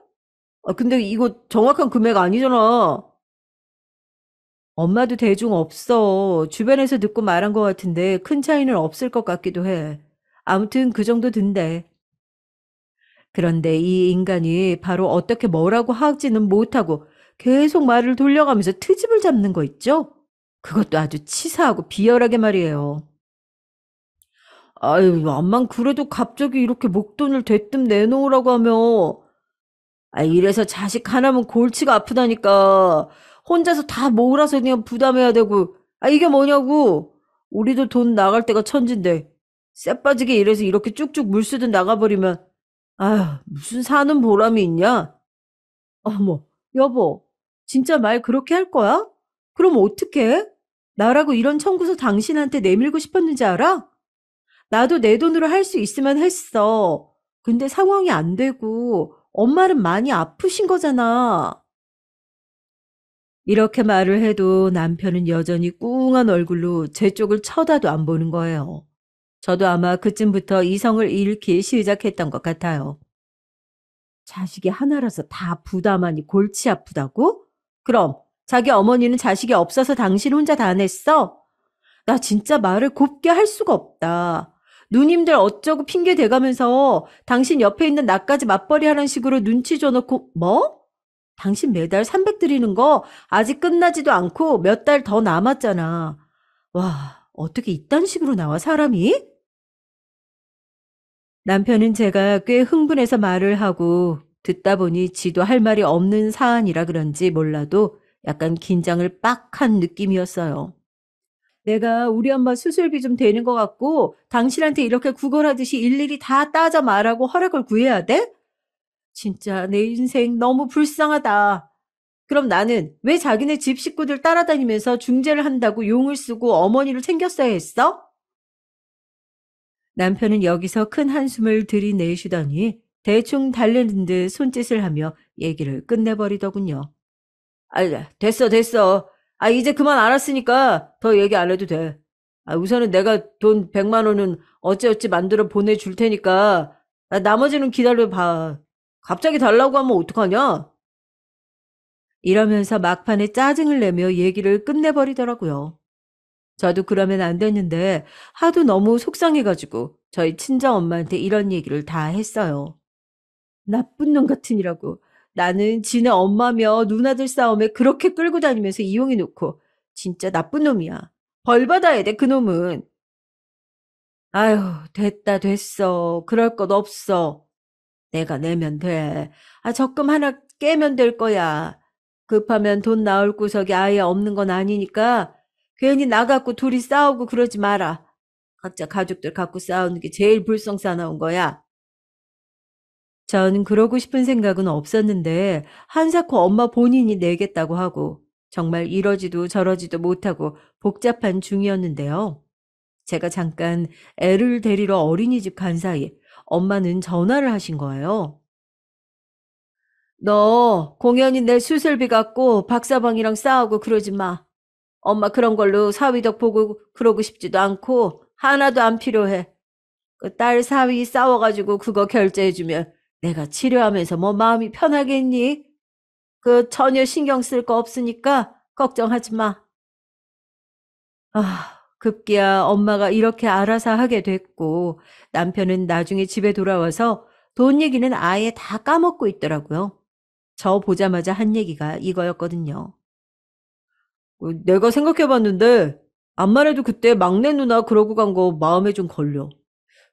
근데 이거 정확한 금액 아니잖아. 엄마도 대중 없어. 주변에서 듣고 말한 것 같은데 큰 차이는 없을 것 같기도 해. 아무튼 그 정도 든대. 그런데 이 인간이 바로 어떻게 뭐라고 하지는 못하고 계속 말을 돌려가면서 트집을 잡는 거 있죠? 그것도 아주 치사하고 비열하게 말이에요. 아유, 암만 그래도 갑자기 이렇게 목돈을 대뜸 내놓으라고 하며, 이래서 자식 하나면 골치가 아프다니까. 혼자서 다 몰아서 그냥 부담해야 되고, 이게 뭐냐고. 우리도 돈 나갈 때가 천진데, 쎄 빠지게 일해서 이렇게 쭉쭉 물쓰듯 나가버리면, 아휴, 무슨 사는 보람이 있냐? 어머, 여보, 진짜 말 그렇게 할 거야? 그럼 어떡해? 나라고 이런 청구서 당신한테 내밀고 싶었는지 알아? 나도 내 돈으로 할 수 있으면 했어. 근데 상황이 안 되고 엄마는 많이 아프신 거잖아. 이렇게 말을 해도 남편은 여전히 꿍한 얼굴로 제 쪽을 쳐다도 안 보는 거예요. 저도 아마 그쯤부터 이성을 잃기 시작했던 것 같아요. 자식이 하나라서 다 부담하니 골치 아프다고? 그럼 자기 어머니는 자식이 없어서 당신 혼자 다 냈어? 나 진짜 말을 곱게 할 수가 없다. 누님들 어쩌고 핑계 대가면서 당신 옆에 있는 나까지 맞벌이 하는 식으로 눈치 줘놓고 뭐? 당신 매달 300 드리는 거 아직 끝나지도 않고 몇 달 더 남았잖아. 와, 어떻게 이딴 식으로 나와 사람이? 남편은 제가 꽤 흥분해서 말을 하고 듣다 보니 지도 할 말이 없는 사안이라 그런지 몰라도 약간 긴장을 빡 한 느낌이었어요. 내가 우리 엄마 수술비 좀 되는 것 같고 당신한테 이렇게 구걸하듯이 일일이 다 따져 말하고 허락을 구해야 돼? 진짜 내 인생 너무 불쌍하다. 그럼 나는 왜 자기네 집 식구들 따라다니면서 중재를 한다고 용을 쓰고 어머니를 챙겼어야 했어? 남편은 여기서 큰 한숨을 들이내쉬더니 대충 달래는 듯 손짓을 하며 얘기를 끝내버리더군요. 됐어, 됐어. 이제 그만 알았으니까 더 얘기 안 해도 돼. 우선은 내가 돈 100만 원은 어찌어찌 만들어 보내줄 테니까 나머지는 기다려봐. 갑자기 달라고 하면 어떡하냐? 이러면서 막판에 짜증을 내며 얘기를 끝내버리더라고요. 저도 그러면 안 됐는데 하도 너무 속상해가지고 저희 친정엄마한테 이런 얘기를 다 했어요. 나쁜 놈 같으니라고. 나는 지네 엄마며 누나들 싸움에 그렇게 끌고 다니면서 이용해 놓고 진짜 나쁜 놈이야. 벌 받아야 돼, 그놈은. 아휴, 됐다, 됐어. 그럴 것 없어. 내가 내면 돼. 적금 하나 깨면 될 거야. 급하면 돈 나올 구석이 아예 없는 건 아니니까 괜히 나 갖고 둘이 싸우고 그러지 마라. 각자 가족들 갖고 싸우는 게 제일 불성사나운 거야. 전 그러고 싶은 생각은 없었는데 한사코 엄마 본인이 내겠다고 하고 정말 이러지도 저러지도 못하고 복잡한 중이었는데요. 제가 잠깐 애를 데리러 어린이집 간 사이 엄마는 전화를 하신 거예요. 너 공연히 내 수술비 갖고 박사방이랑 싸우고 그러지 마. 엄마 그런 걸로 사위덕 보고 그러고 싶지도 않고 하나도 안 필요해. 그 딸 사위 싸워가지고 그거 결제해주면 내가 치료하면서 뭐 마음이 편하겠니? 그 전혀 신경 쓸 거 없으니까 걱정하지 마. 급기야 엄마가 이렇게 알아서 하게 됐고 남편은 나중에 집에 돌아와서 돈 얘기는 아예 다 까먹고 있더라고요. 저 보자마자 한 얘기가 이거였거든요. 내가 생각해봤는데 암만 해도 그때 막내 누나 그러고 간 거 마음에 좀 걸려.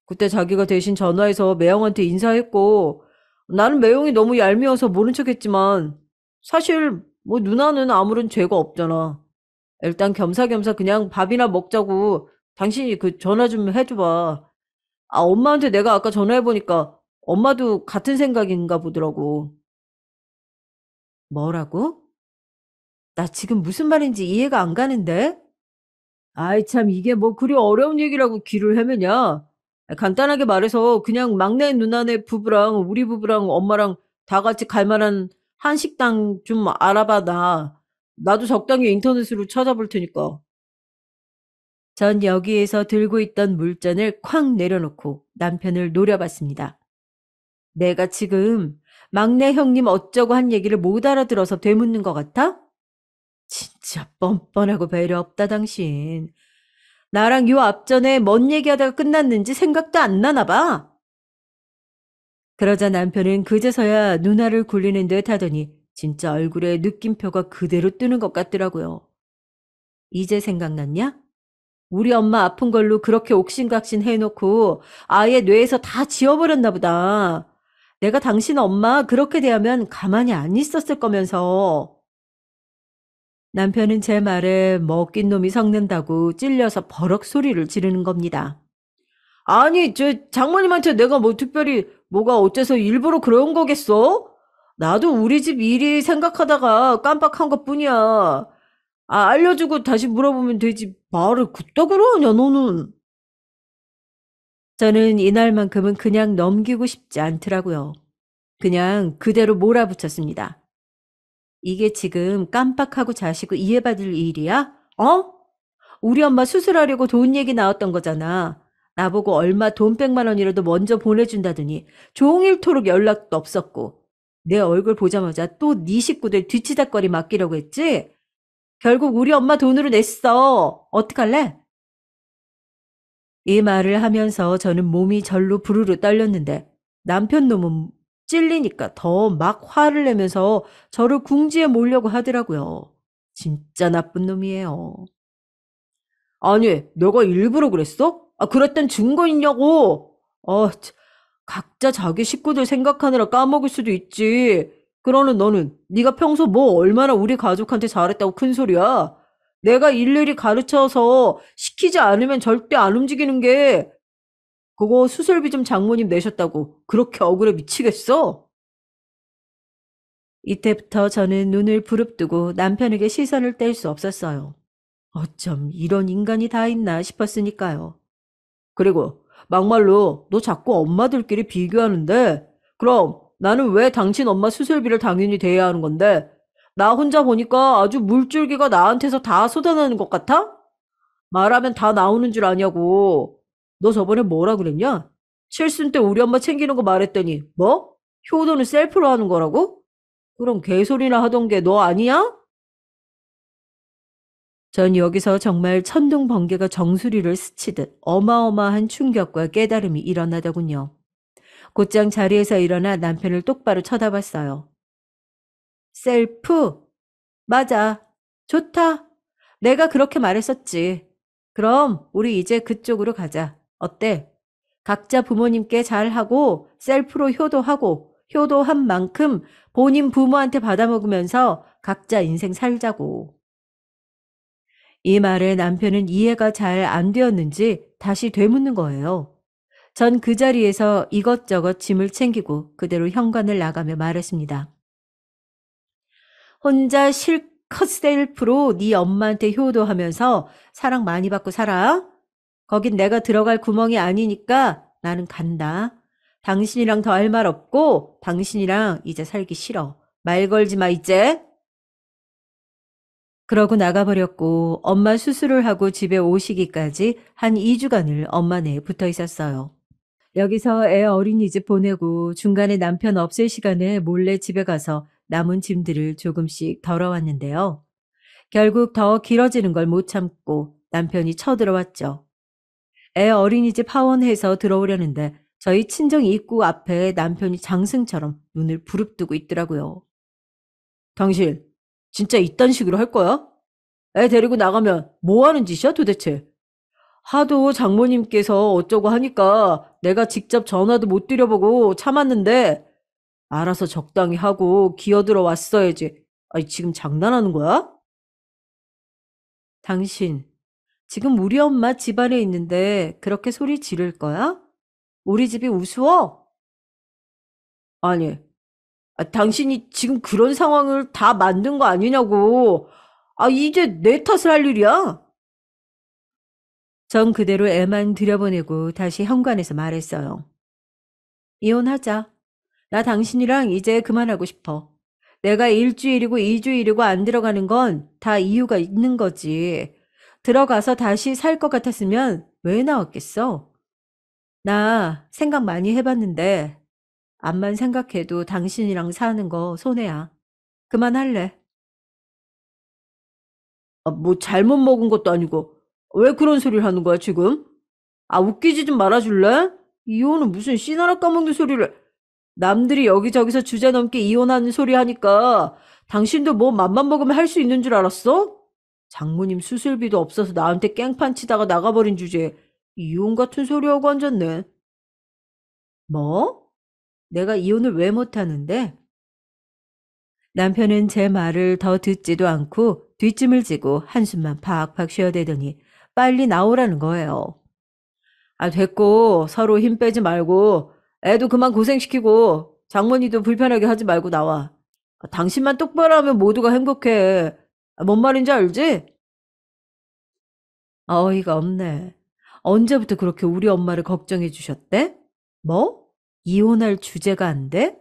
그때 자기가 대신 전화해서 매형한테 인사했고 나는 매형이 너무 얄미워서 모른 척했지만 사실 뭐 누나는 아무런 죄가 없잖아. 일단 겸사겸사 그냥 밥이나 먹자고 당신이 그 전화 좀 해줘봐. 엄마한테 내가 아까 전화해보니까 엄마도 같은 생각인가 보더라고. 뭐라고? 나 지금 무슨 말인지 이해가 안 가는데? 아이 참 이게 뭐 그리 어려운 얘기라고 귀를 헤매냐? 간단하게 말해서 그냥 막내 누나네 부부랑 우리 부부랑 엄마랑 다 같이 갈 만한 한식당 좀 알아봐 놔. 나도 적당히 인터넷으로 찾아볼 테니까. 전 여기에서 들고 있던 물잔을 쾅 내려놓고 남편을 노려봤습니다. 내가 지금 막내 형님 어쩌고 한 얘기를 못 알아들어서 되묻는 것 같아? 진짜 뻔뻔하고 배려 없다 당신. 나랑 요 앞전에 뭔 얘기하다가 끝났는지 생각도 안 나나 봐. 그러자 남편은 그제서야 누나를 굴리는 듯 하더니 진짜 얼굴에 느낌표가 그대로 뜨는 것 같더라고요. 이제 생각났냐? 우리 엄마 아픈 걸로 그렇게 옥신각신 해놓고 아예 뇌에서 다 지워버렸나 보다. 내가 당신 엄마 그렇게 대하면 가만히 안 있었을 거면서. 남편은 제 말에 먹긴 놈이 섞는다고 찔려서 버럭 소리를 지르는 겁니다. 아니, 장모님한테 내가 뭐 특별히 뭐가 어째서 일부러 그런 거겠어? 나도 우리 집 일이 생각하다가 깜빡한 것 뿐이야. 알려주고 다시 물어보면 되지. 말을 그따구로 하냐, 너는. 저는 이날만큼은 그냥 넘기고 싶지 않더라고요. 그냥 그대로 몰아붙였습니다. 이게 지금 깜빡하고 자시고 이해받을 일이야? 어? 우리 엄마 수술하려고 돈 얘기 나왔던 거잖아. 나보고 얼마 돈 100만 원이라도 먼저 보내준다더니 종일토록 연락도 없었고 내 얼굴 보자마자 또 네 식구들 뒤치다꺼리 맡기려고 했지? 결국 우리 엄마 돈으로 냈어. 어떡할래? 이 말을 하면서 저는 몸이 절로 부르르 떨렸는데 남편 놈은 찔리니까 더 막 화를 내면서 저를 궁지에 몰려고 하더라고요. 진짜 나쁜 놈이에요. 아니, 내가 일부러 그랬어? 그랬던 증거 있냐고? 각자 자기 식구들 생각하느라 까먹을 수도 있지. 그러는 너는 네가 평소 뭐 얼마나 우리 가족한테 잘했다고 큰 소리야? 내가 일일이 가르쳐서 시키지 않으면 절대 안 움직이는 게 그거 수술비 좀 장모님 내셨다고 그렇게 억울해 미치겠어? 이때부터 저는 눈을 부릅뜨고 남편에게 시선을 뗄 수 없었어요. 어쩜 이런 인간이 다 있나 싶었으니까요. 그리고 막말로 너 자꾸 엄마들끼리 비교하는데 그럼 나는 왜 당신 엄마 수술비를 당연히 대야 하는 건데 나 혼자 보니까 아주 물줄기가 나한테서 다 쏟아나는 것 같아? 말하면 다 나오는 줄 아냐고. 너 저번에 뭐라 그랬냐? 칠순 때 우리 엄마 챙기는 거 말했더니 뭐? 효도는 셀프로 하는 거라고? 그럼 개소리나 하던 게 너 아니야? 전 여기서 정말 천둥 번개가 정수리를 스치듯 어마어마한 충격과 깨달음이 일어나더군요. 곧장 자리에서 일어나 남편을 똑바로 쳐다봤어요. 셀프? 맞아. 좋다. 내가 그렇게 말했었지. 그럼 우리 이제 그쪽으로 가자. 어때? 각자 부모님께 잘하고 셀프로 효도하고 효도한 만큼 본인 부모한테 받아먹으면서 각자 인생 살자고. 이 말에 남편은 이해가 잘 안 되었는지 다시 되묻는 거예요. 전 그 자리에서 이것저것 짐을 챙기고 그대로 현관을 나가며 말했습니다. 혼자 실컷 셀프로 네 엄마한테 효도하면서 사랑 많이 받고 살아. 거긴 내가 들어갈 구멍이 아니니까 나는 간다. 당신이랑 더 할 말 없고 당신이랑 이제 살기 싫어. 말 걸지 마, 이제. 그러고 나가버렸고 엄마 수술을 하고 집에 오시기까지 한 2주간을 엄마네에 붙어 있었어요. 여기서 애 어린이집 보내고 중간에 남편 없을 시간에 몰래 집에 가서 남은 짐들을 조금씩 덜어왔는데요. 결국 더 길어지는 걸 못 참고 남편이 쳐들어왔죠. 애 어린이집 하원해서 들어오려는데 저희 친정 입구 앞에 남편이 장승처럼 눈을 부릅뜨고 있더라고요. 당신 진짜 이딴 식으로 할 거야? 애 데리고 나가면 뭐 하는 짓이야 도대체? 하도 장모님께서 어쩌고 하니까 내가 직접 전화도 못 드려보고 참았는데 알아서 적당히 하고 기어들어 왔어야지. 아니, 지금 장난하는 거야? 당신, 지금 우리 엄마 집안에 있는데 그렇게 소리 지를 거야? 우리 집이 우스워? 아니, 당신이 지금 그런 상황을 다 만든 거 아니냐고. 이제 내 탓을 할 일이야? 전 그대로 애만 들여보내고 다시 현관에서 말했어요. 이혼하자. 나 당신이랑 이제 그만하고 싶어. 내가 일주일이고 이주일이고 안 들어가는 건 다 이유가 있는 거지. 들어가서 다시 살 것 같았으면 왜 나왔겠어? 나 생각 많이 해봤는데 암만 생각해도 당신이랑 사는 거 손해야. 그만할래. 뭐 잘못 먹은 것도 아니고 왜 그런 소리를 하는 거야 지금? 웃기지 좀 말아줄래? 이혼은 무슨 씨나라 까먹는 소리를. 남들이 여기저기서 주제넘게 이혼하는 소리 하니까 당신도 뭐 맘만 먹으면 할 수 있는 줄 알았어? 장모님 수술비도 없어서 나한테 깽판 치다가 나가버린 주제에 이혼 같은 소리하고 앉았네. 뭐? 내가 이혼을 왜 못하는데? 남편은 제 말을 더 듣지도 않고 뒷짐을 지고 한숨만 팍팍 쉬어대더니 빨리 나오라는 거예요. 됐고 서로 힘 빼지 말고 애도 그만 고생시키고 장모님도 불편하게 하지 말고 나와. 당신만 똑바로 하면 모두가 행복해. 뭔 말인지 알지? 어이가 없네. 언제부터 그렇게 우리 엄마를 걱정해 주셨대? 뭐? 이혼할 주제가 안 돼?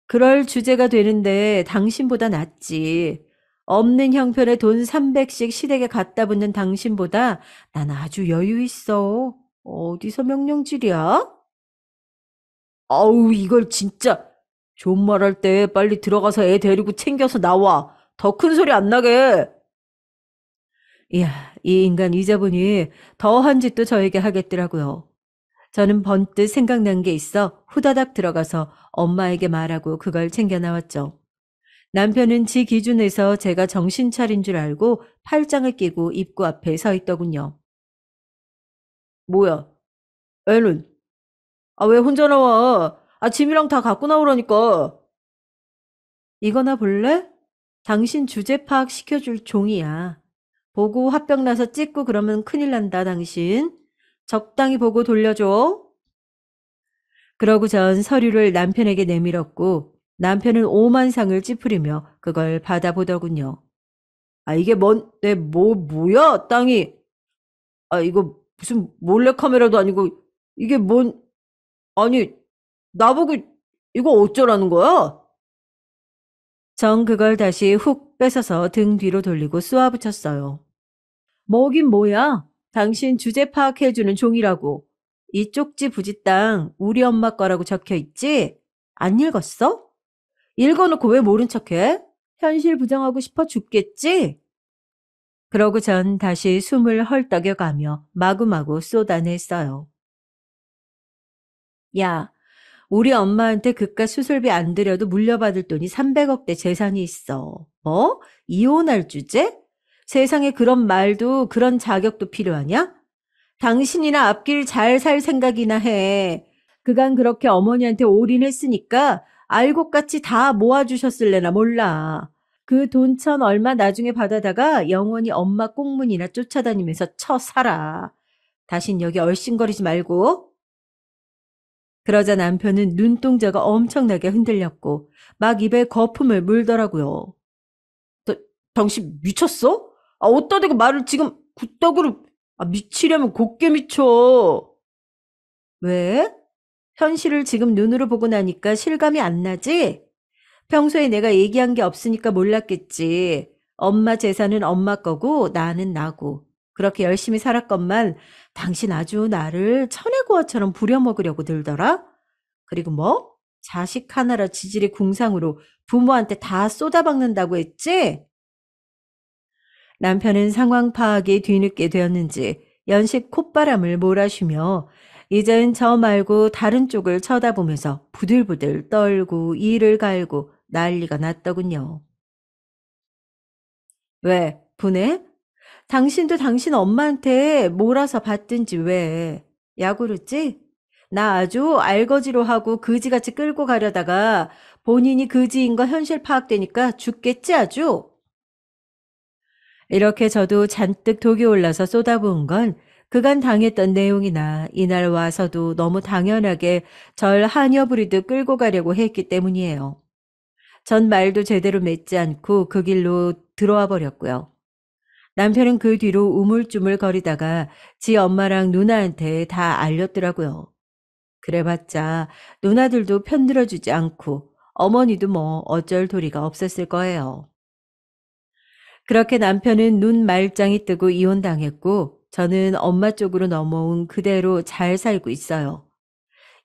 그럴 주제가 되는데 당신보다 낫지. 없는 형편에 돈 300씩 시댁에 갖다 붙는 당신보다 난 아주 여유 있어. 어디서 명령질이야? 이걸 진짜. 존말할 때 빨리 들어가서 애 데리고 챙겨서 나와. 더 큰 소리 안 나게. 이야, 이 인간 이자분이 더한 짓도 저에게 하겠더라고요. 저는 번뜩 생각난 게 있어 후다닥 들어가서 엄마에게 말하고 그걸 챙겨 나왔죠. 남편은 지 기준에서 제가 정신 차린 줄 알고 팔짱을 끼고 입구 앞에 서 있더군요. 뭐야, 애는? 왜 혼자 나와? 짐이랑 다 갖고 나오라니까. 이거나 볼래? 당신 주제 파악 시켜줄 종이야. 보고 화병 나서 찍고 그러면 큰일 난다, 당신. 적당히 보고 돌려줘. 그러고 전 서류를 남편에게 내밀었고 남편은 오만상을 찌푸리며 그걸 받아보더군요. 이게 뭐야, 땅이. 이거 무슨 몰래카메라도 아니고 이게 아니, 나보고 이거 어쩌라는 거야? 전 그걸 다시 훅 뺏어서 등 뒤로 돌리고 쏘아붙였어요. 뭐긴 뭐야? 당신 주제 파악해주는 종이라고. 이 쪽지 부지 땅 우리 엄마 거라고 적혀 있지? 안 읽었어? 읽어놓고 왜 모른 척해? 현실 부정하고 싶어 죽겠지? 그러고 전 다시 숨을 헐떡여가며 마구마구 쏟아냈어요. 야, 우리 엄마한테 그깟 수술비 안 들여도 물려받을 돈이 300억대 재산이 있어. 뭐? 이혼할 주제? 세상에 그런 말도 그런 자격도 필요하냐? 당신이나 앞길 잘 살 생각이나 해. 그간 그렇게 어머니한테 올인했으니까 알곡같이 다 모아주셨을래나 몰라. 그 돈 천 얼마 나중에 받아다가 영원히 엄마 꽁문이나 쫓아다니면서 쳐 살아. 다신 여기 얼씬거리지 말고. 그러자 남편은 눈동자가 엄청나게 흔들렸고 막 입에 거품을 물더라고요. 다, 당신 미쳤어? 어디다 대고 말을 지금 굿떡으로. 미치려면 곱게 미쳐. 왜? 현실을 지금 눈으로 보고 나니까 실감이 안 나지? 평소에 내가 얘기한 게 없으니까 몰랐겠지. 엄마 재산은 엄마 거고 나는 나고. 그렇게 열심히 살았건만 당신 아주 나를 천혜고아처럼 부려먹으려고 들더라? 그리고 뭐? 자식 하나라 지질의 궁상으로 부모한테 다 쏟아박는다고 했지? 남편은 상황 파악이 뒤늦게 되었는지 연식 콧바람을 몰아쉬며 이젠 저 말고 다른 쪽을 쳐다보면서 부들부들 떨고 이를 갈고 난리가 났더군요. 왜? 분해? 당신도 당신 엄마한테 몰아서 받든지 왜? 야구르지? 나 아주 알거지로 하고 그지같이 끌고 가려다가 본인이 그지인 거 현실 파악되니까 죽겠지 아주? 이렇게 저도 잔뜩 독이 올라서 쏟아부은 건 그간 당했던 내용이나 이날 와서도 너무 당연하게 절 하녀 부리듯 끌고 가려고 했기 때문이에요. 전 말도 제대로 맺지 않고 그 길로 들어와 버렸고요. 남편은 그 뒤로 우물쭈물 거리다가 지 엄마랑 누나한테 다 알렸더라고요. 그래봤자 누나들도 편들어주지 않고 어머니도 뭐 어쩔 도리가 없었을 거예요. 그렇게 남편은 눈 말짱이 뜨고 이혼당했고 저는 엄마 쪽으로 넘어온 그대로 잘 살고 있어요.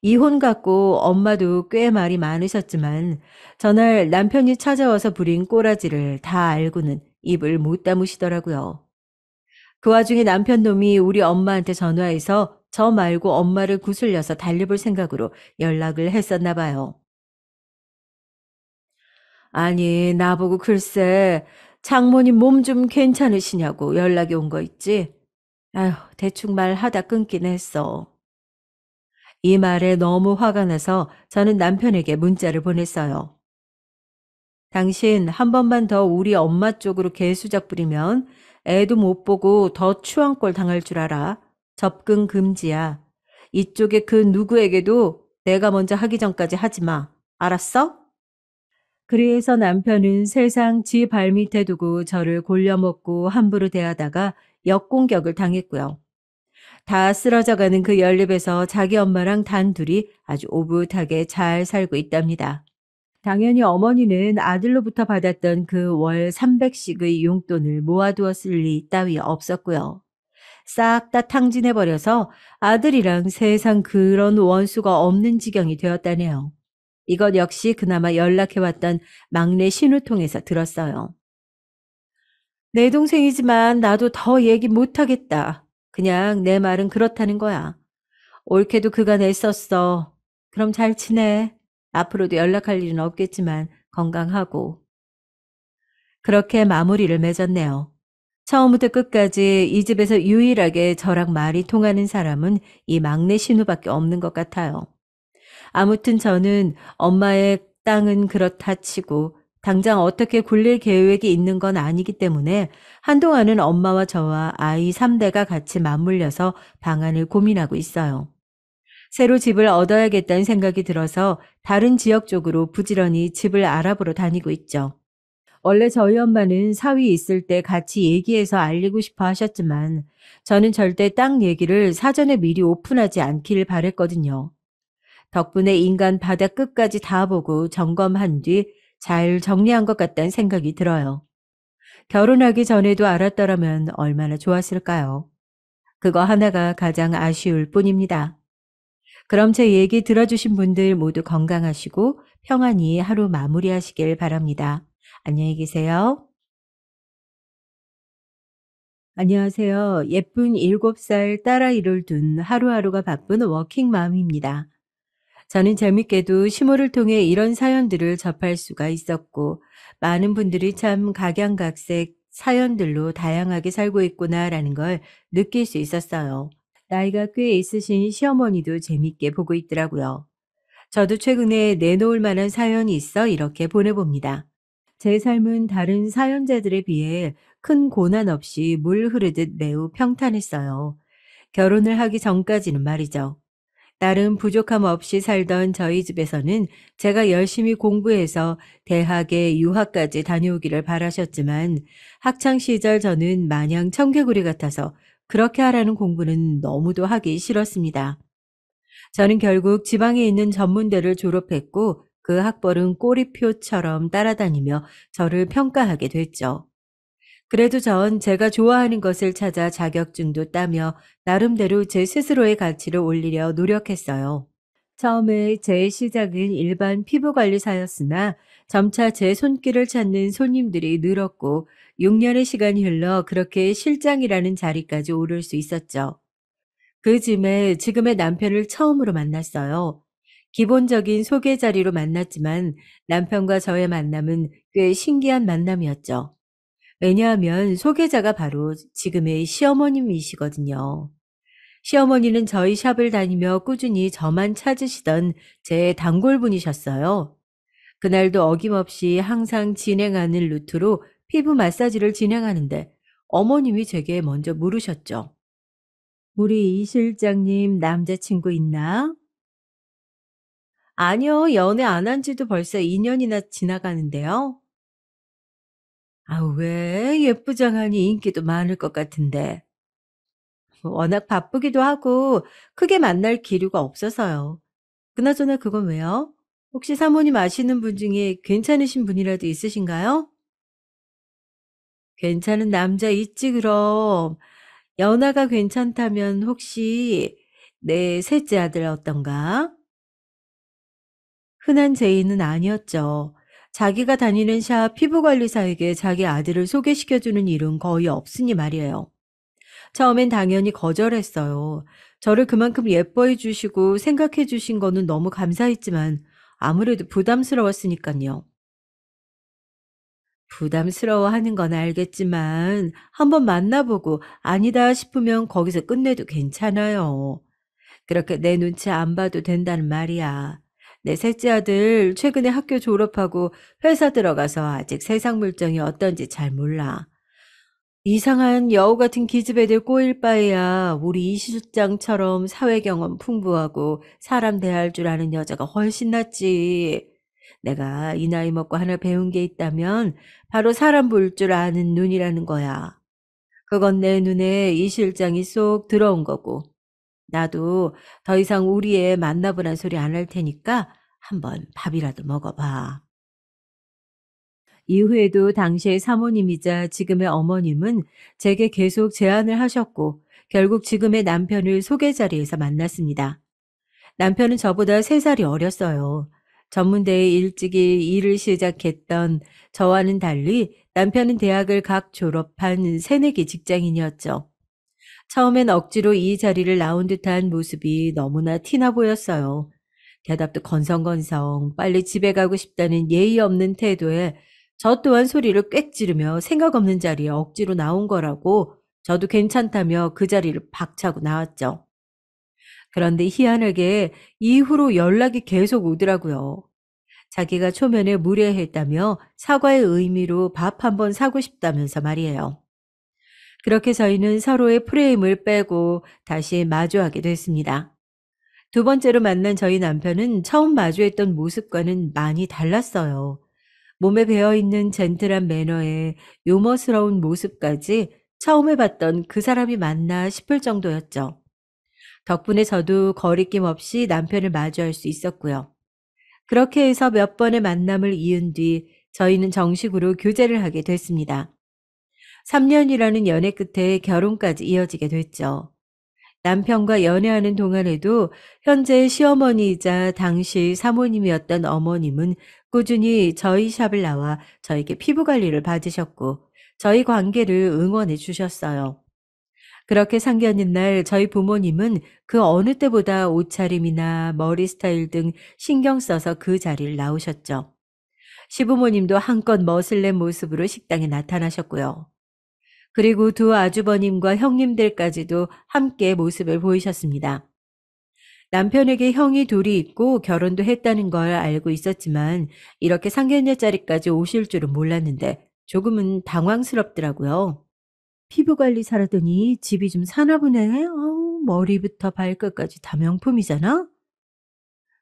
이혼 갖고 엄마도 꽤 말이 많으셨지만 전날 남편이 찾아와서 부린 꼬라지를 다 알고는 입을 못 다무시더라고요. 그 와중에 남편 놈이 우리 엄마한테 전화해서 저 말고 엄마를 구슬려서 달려볼 생각으로 연락을 했었나 봐요. 아니, 나보고 글쎄, 장모님 몸 좀 괜찮으시냐고 연락이 온 거 있지? 아휴, 대충 말하다 끊긴 했어. 이 말에 너무 화가 나서 저는 남편에게 문자를 보냈어요. 당신 한 번만 더 우리 엄마 쪽으로 개수작 부리면 애도 못 보고 더 추한 꼴 당할 줄 알아. 접근 금지야. 이쪽에 그 누구에게도 내가 먼저 하기 전까지 하지 마. 알았어? 그래서 남편은 세상 지 발밑에 두고 저를 골려먹고 함부로 대하다가 역공격을 당했고요. 다 쓰러져가는 그 연립에서 자기 엄마랑 단둘이 아주 오붓하게 잘 살고 있답니다. 당연히 어머니는 아들로부터 받았던 그 월 300씩의 용돈을 모아두었을 리 따위 없었고요. 싹 다 탕진해버려서 아들이랑 세상 그런 원수가 없는 지경이 되었다네요. 이것 역시 그나마 연락해왔던 막내 신우 통해서 들었어요. 내 동생이지만 나도 더 얘기 못하겠다. 그냥 내 말은 그렇다는 거야. 옳게도 그간 애썼어. 그럼 잘 지내. 앞으로도 연락할 일은 없겠지만 건강하고. 그렇게 마무리를 맺었네요. 처음부터 끝까지 이 집에서 유일하게 저랑 말이 통하는 사람은 이 막내 신우밖에 없는 것 같아요. 아무튼 저는 엄마의 땅은 그렇다 치고 당장 어떻게 굴릴 계획이 있는 건 아니기 때문에 한동안은 엄마와 저와 아이 3대가 같이 맞물려서 방안을 고민하고 있어요. 새로 집을 얻어야겠다는 생각이 들어서 다른 지역 쪽으로 부지런히 집을 알아보러 다니고 있죠. 원래 저희 엄마는 사위 있을 때 같이 얘기해서 알리고 싶어 하셨지만 저는 절대 땅 얘기를 사전에 미리 오픈하지 않기를 바랬거든요. 덕분에 인간 바닥 끝까지 다 보고 점검한 뒤 잘 정리한 것 같다는 생각이 들어요. 결혼하기 전에도 알았더라면 얼마나 좋았을까요? 그거 하나가 가장 아쉬울 뿐입니다. 그럼 제 얘기 들어주신 분들 모두 건강하시고 평안히 하루 마무리하시길 바랍니다. 안녕히 계세요. 안녕하세요. 예쁜 7살 딸아이를 둔 하루하루가 바쁜 워킹맘입니다. 저는 재밌게도 시모를 통해 이런 사연들을 접할 수가 있었고, 많은 분들이 참 각양각색 사연들로 다양하게 살고 있구나라는 걸 느낄 수 있었어요. 나이가 꽤 있으신 시어머니도 재밌게 보고 있더라고요. 저도 최근에 내놓을 만한 사연이 있어 이렇게 보내봅니다. 제 삶은 다른 사연자들에 비해 큰 고난 없이 물 흐르듯 매우 평탄했어요. 결혼을 하기 전까지는 말이죠. 나름 부족함 없이 살던 저희 집에서는 제가 열심히 공부해서 대학에 유학까지 다녀오기를 바라셨지만 학창 시절 저는 마냥 청개구리 같아서 그렇게 하라는 공부는 너무도 하기 싫었습니다. 저는 결국 지방에 있는 전문대를 졸업했고 그 학벌은 꼬리표처럼 따라다니며 저를 평가하게 됐죠. 그래도 전 제가 좋아하는 것을 찾아 자격증도 따며 나름대로 제 스스로의 가치를 올리려 노력했어요. 처음에 제 시작은 일반 피부관리사였으나 점차 제 손길을 찾는 손님들이 늘었고 6년의 시간이 흘러 그렇게 실장이라는 자리까지 오를 수 있었죠. 그 즈음에 지금의 남편을 처음으로 만났어요. 기본적인 소개 자리로 만났지만 남편과 저의 만남은 꽤 신기한 만남이었죠. 왜냐하면 소개자가 바로 지금의 시어머님이시거든요. 시어머니는 저희 샵을 다니며 꾸준히 저만 찾으시던 제 단골분이셨어요. 그날도 어김없이 항상 진행하는 루트로 피부 마사지를 진행하는데 어머님이 제게 먼저 물으셨죠. 우리 이 실장님 남자친구 있나? 아니요, 연애 안 한 지도 벌써 2년이나 지나가는데요. 아, 왜? 예쁘장하니 인기도 많을 것 같은데. 워낙 바쁘기도 하고 크게 만날 기류가 없어서요. 그나저나 그건 왜요? 혹시 사모님 아시는 분 중에 괜찮으신 분이라도 있으신가요? 괜찮은 남자 있지 그럼. 연하가 괜찮다면 혹시 내 셋째 아들 어떤가? 흔한 제의는 아니었죠. 자기가 다니는 샵 피부관리사에게 자기 아들을 소개시켜주는 일은 거의 없으니 말이에요. 처음엔 당연히 거절했어요. 저를 그만큼 예뻐해 주시고 생각해 주신 거는 너무 감사했지만 아무래도 부담스러웠으니깐요. 부담스러워하는 건 알겠지만 한번 만나보고 아니다 싶으면 거기서 끝내도 괜찮아요. 그렇게 내 눈치 안 봐도 된다는 말이야. 내 셋째 아들 최근에 학교 졸업하고 회사 들어가서 아직 세상 물정이 어떤지 잘 몰라. 이상한 여우 같은 기집애들 꼬일 바에야 우리 이 실장처럼 사회 경험 풍부하고 사람 대할 줄 아는 여자가 훨씬 낫지. 내가 이 나이 먹고 하나 배운 게 있다면 바로 사람 볼 줄 아는 눈이라는 거야. 그건 내 눈에 이 실장이 쏙 들어온 거고. 나도 더 이상 우리 애 만나보란 소리 안 할 테니까 한번 밥이라도 먹어봐. 이후에도 당시의 사모님이자 지금의 어머님은 제게 계속 제안을 하셨고 결국 지금의 남편을 소개 자리에서 만났습니다. 남편은 저보다 3살이 어렸어요. 전문대에 일찍이 일을 시작했던 저와는 달리 남편은 대학을 각 졸업한 새내기 직장인이었죠. 처음엔 억지로 이 자리를 나온 듯한 모습이 너무나 티나 보였어요. 대답도 건성건성 빨리 집에 가고 싶다는 예의 없는 태도에 저 또한 소리를 꽥 지르며 생각 없는 자리에 억지로 나온 거라고 저도 괜찮다며 그 자리를 박차고 나왔죠. 그런데 희한하게 이후로 연락이 계속 오더라고요. 자기가 초면에 무례했다며 사과의 의미로 밥 한번 사고 싶다면서 말이에요. 그렇게 저희는 서로의 프레임을 빼고 다시 마주하게 됐습니다. 두 번째로 만난 저희 남편은 처음 마주했던 모습과는 많이 달랐어요. 몸에 배어있는 젠틀한 매너에 유머스러운 모습까지 처음에 봤던 그 사람이 맞나 싶을 정도였죠. 덕분에 저도 거리낌 없이 남편을 마주할 수 있었고요. 그렇게 해서 몇 번의 만남을 이은 뒤 저희는 정식으로 교제를 하게 됐습니다. 3년이라는 연애 끝에 결혼까지 이어지게 됐죠. 남편과 연애하는 동안에도 현재 시어머니이자 당시 사모님이었던 어머님은 꾸준히 저희 샵을 나와 저에게 피부 관리를 받으셨고 저희 관계를 응원해 주셨어요. 그렇게 상견인 날 저희 부모님은 그 어느 때보다 옷차림이나 머리 스타일 등 신경 써서 그 자리를 나오셨죠. 시부모님도 한껏 멋을 낸 모습으로 식당에 나타나셨고요. 그리고 두 아주버님과 형님들까지도 함께 모습을 보이셨습니다. 남편에게 형이 둘이 있고 결혼도 했다는 걸 알고 있었지만 이렇게 상견례 자리까지 오실 줄은 몰랐는데 조금은 당황스럽더라고요. 피부 관리 잘하더니 집이 좀 사나 보네. 머리부터 발끝까지 다 명품이잖아.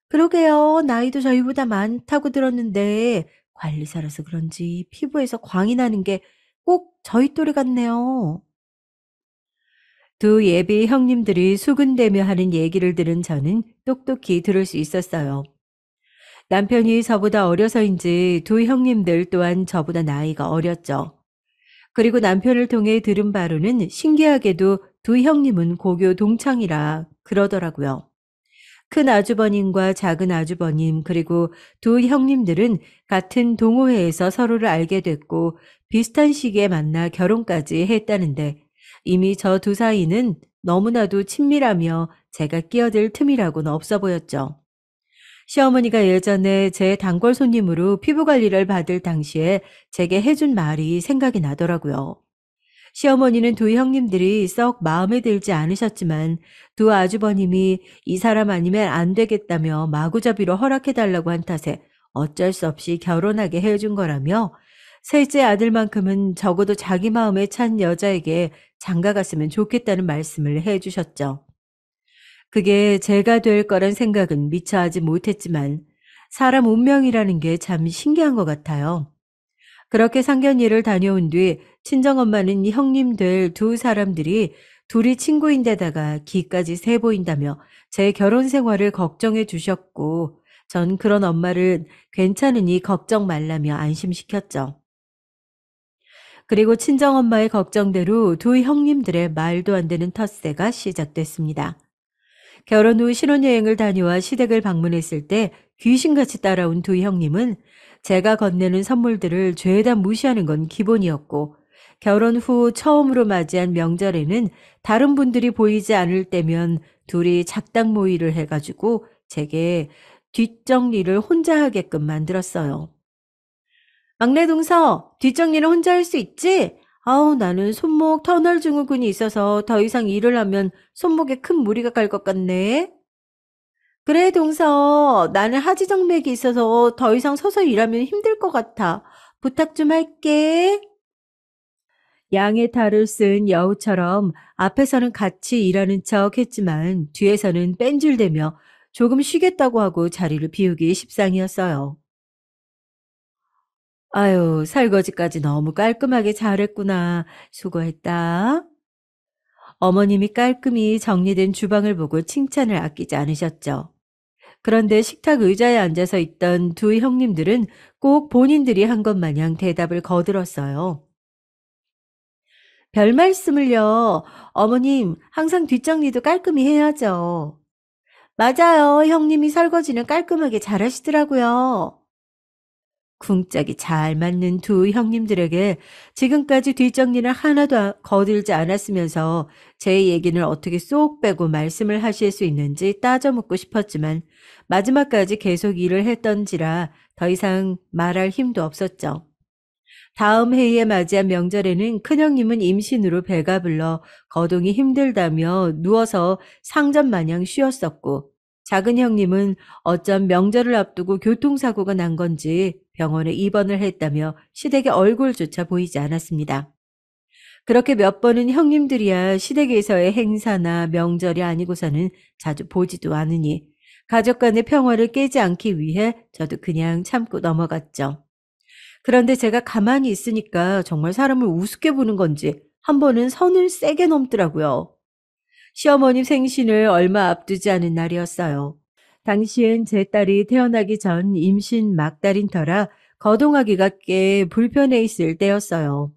그러게요. 나이도 저희보다 많다고 들었는데 관리사라서 그런지 피부에서 광이 나는 게 꼭 저희 또래 같네요. 두 예비 형님들이 수군대며 하는 얘기를 들은 저는 똑똑히 들을 수 있었어요. 남편이 저보다 어려서인지 두 형님들 또한 저보다 나이가 어렸죠. 그리고 남편을 통해 들은 바로는 신기하게도 두 형님은 고교 동창이라 그러더라고요. 큰 아주버님과 작은 아주버님 그리고 두 형님들은 같은 동호회에서 서로를 알게 됐고 비슷한 시기에 만나 결혼까지 했다는데 이미 저 두 사이는 너무나도 친밀하며 제가 끼어들 틈이라고는 없어 보였죠. 시어머니가 예전에 제 단골 손님으로 피부 관리를 받을 당시에 제게 해준 말이 생각이 나더라고요. 시어머니는 두 형님들이 썩 마음에 들지 않으셨지만 두 아주버님이 이 사람 아니면 안 되겠다며 마구잡이로 허락해달라고 한 탓에 어쩔 수 없이 결혼하게 해준 거라며 셋째 아들만큼은 적어도 자기 마음에 찬 여자에게 장가갔으면 좋겠다는 말씀을 해주셨죠. 그게 제가 될 거란 생각은 미처 하지 못했지만 사람 운명이라는 게 참 신기한 것 같아요. 그렇게 상견례를 다녀온 뒤 친정엄마는 형님들 두 사람들이 둘이 친구인데다가 기까지 세 보인다며 제 결혼 생활을 걱정해 주셨고 전 그런 엄마를 괜찮으니 걱정 말라며 안심시켰죠. 그리고 친정엄마의 걱정대로 두 형님들의 말도 안 되는 텃세가 시작됐습니다. 결혼 후 신혼여행을 다녀와 시댁을 방문했을 때 귀신같이 따라온 두 형님은 제가 건네는 선물들을 죄다 무시하는 건 기본이었고 결혼 후 처음으로 맞이한 명절에는 다른 분들이 보이지 않을 때면 둘이 작당 모의를 해가지고 제게 뒷정리를 혼자 하게끔 만들었어요. 막내 동서, 뒷정리는 혼자 할 수 있지? 아우, 나는 손목 터널 증후군이 있어서 더 이상 일을 하면 손목에 큰 무리가 갈 것 같네. 그래, 동서. 나는 하지정맥이 있어서 더 이상 서서 일하면 힘들 것 같아. 부탁 좀 할게. 양의 탈을 쓴 여우처럼 앞에서는 같이 일하는 척 했지만 뒤에서는 뺀질대며 조금 쉬겠다고 하고 자리를 비우기 십상이었어요. 아유, 설거지까지 너무 깔끔하게 잘했구나. 수고했다. 어머님이 깔끔히 정리된 주방을 보고 칭찬을 아끼지 않으셨죠. 그런데 식탁 의자에 앉아서 있던 두 형님들은 꼭 본인들이 한 것 마냥 대답을 거들었어요. 별 말씀을요. 어머님, 항상 뒷정리도 깔끔히 해야죠. 맞아요. 형님이 설거지는 깔끔하게 잘하시더라고요. 궁짝이 잘 맞는 두 형님들에게 지금까지 뒷정리를 하나도 거들지 않았으면서 제 얘기는 어떻게 쏙 빼고 말씀을 하실 수 있는지 따져 묻고 싶었지만 마지막까지 계속 일을 했던지라 더 이상 말할 힘도 없었죠. 다음 해에 맞이한 명절에는 큰형님은 임신으로 배가 불러 거동이 힘들다며 누워서 상전 마냥 쉬었었고 작은 형님은 어쩜 명절을 앞두고 교통사고가 난 건지 병원에 입원을 했다며 시댁의 얼굴조차 보이지 않았습니다. 그렇게 몇 번은 형님들이야 시댁에서의 행사나 명절이 아니고서는 자주 보지도 않으니 가족 간의 평화를 깨지 않기 위해 저도 그냥 참고 넘어갔죠. 그런데 제가 가만히 있으니까 정말 사람을 우습게 보는 건지 한 번은 선을 세게 넘더라고요. 시어머님 생신을 얼마 앞두지 않은 날이었어요. 당시엔 제 딸이 태어나기 전 임신 막달인 터라 거동하기가 꽤 불편해 있을 때였어요.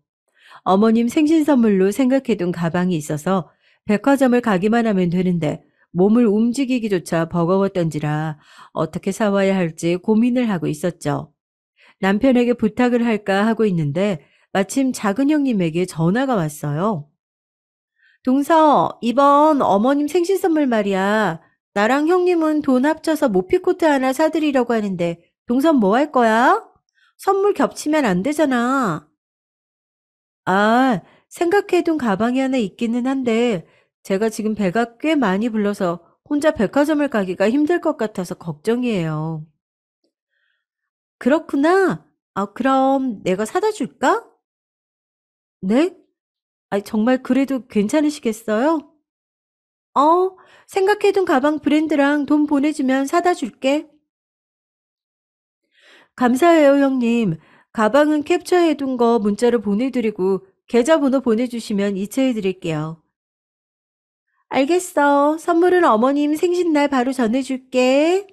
어머님 생신 선물로 생각해둔 가방이 있어서 백화점을 가기만 하면 되는데 몸을 움직이기조차 버거웠던지라 어떻게 사와야 할지 고민을 하고 있었죠. 남편에게 부탁을 할까 하고 있는데 마침 작은 형님에게 전화가 왔어요. 동서, 이번 어머님 생신 선물 말이야. 나랑 형님은 돈 합쳐서 모피코트 하나 사드리려고 하는데 동선 뭐 할 거야? 선물 겹치면 안 되잖아. 아, 생각해둔 가방이 하나 있기는 한데 제가 지금 배가 꽤 많이 불러서 혼자 백화점을 가기가 힘들 것 같아서 걱정이에요. 그렇구나. 아, 그럼 내가 사다 줄까? 네? 아, 정말 그래도 괜찮으시겠어요? 어, 생각해둔 가방 브랜드랑 돈 보내주면 사다 줄게. 감사해요, 형님. 가방은 캡처해둔 거 문자로 보내드리고 계좌번호 보내주시면 이체해드릴게요. 알겠어. 선물은 어머님 생신날 바로 전해줄게.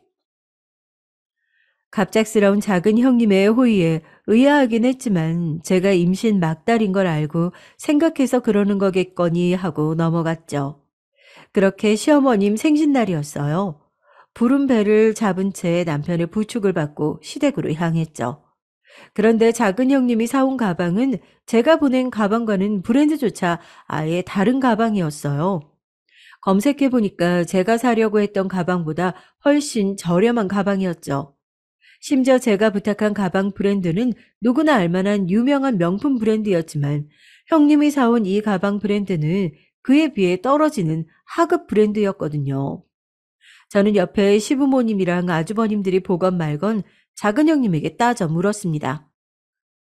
갑작스러운 작은 형님의 호의에 의아하긴 했지만 제가 임신 막달인 걸 알고 생각해서 그러는 거겠거니 하고 넘어갔죠. 그렇게 시어머님 생신날이었어요. 부른 배를 잡은 채 남편의 부축을 받고 시댁으로 향했죠. 그런데 작은 형님이 사온 가방은 제가 보낸 가방과는 브랜드조차 아예 다른 가방이었어요. 검색해 보니까 제가 사려고 했던 가방보다 훨씬 저렴한 가방이었죠. 심지어 제가 부탁한 가방 브랜드는 누구나 알만한 유명한 명품 브랜드였지만 형님이 사온 이 가방 브랜드는 그에 비해 떨어지는 하급 브랜드였거든요. 저는 옆에 시부모님이랑 아주버님들이 보건 말건 작은 형님에게 따져 물었습니다.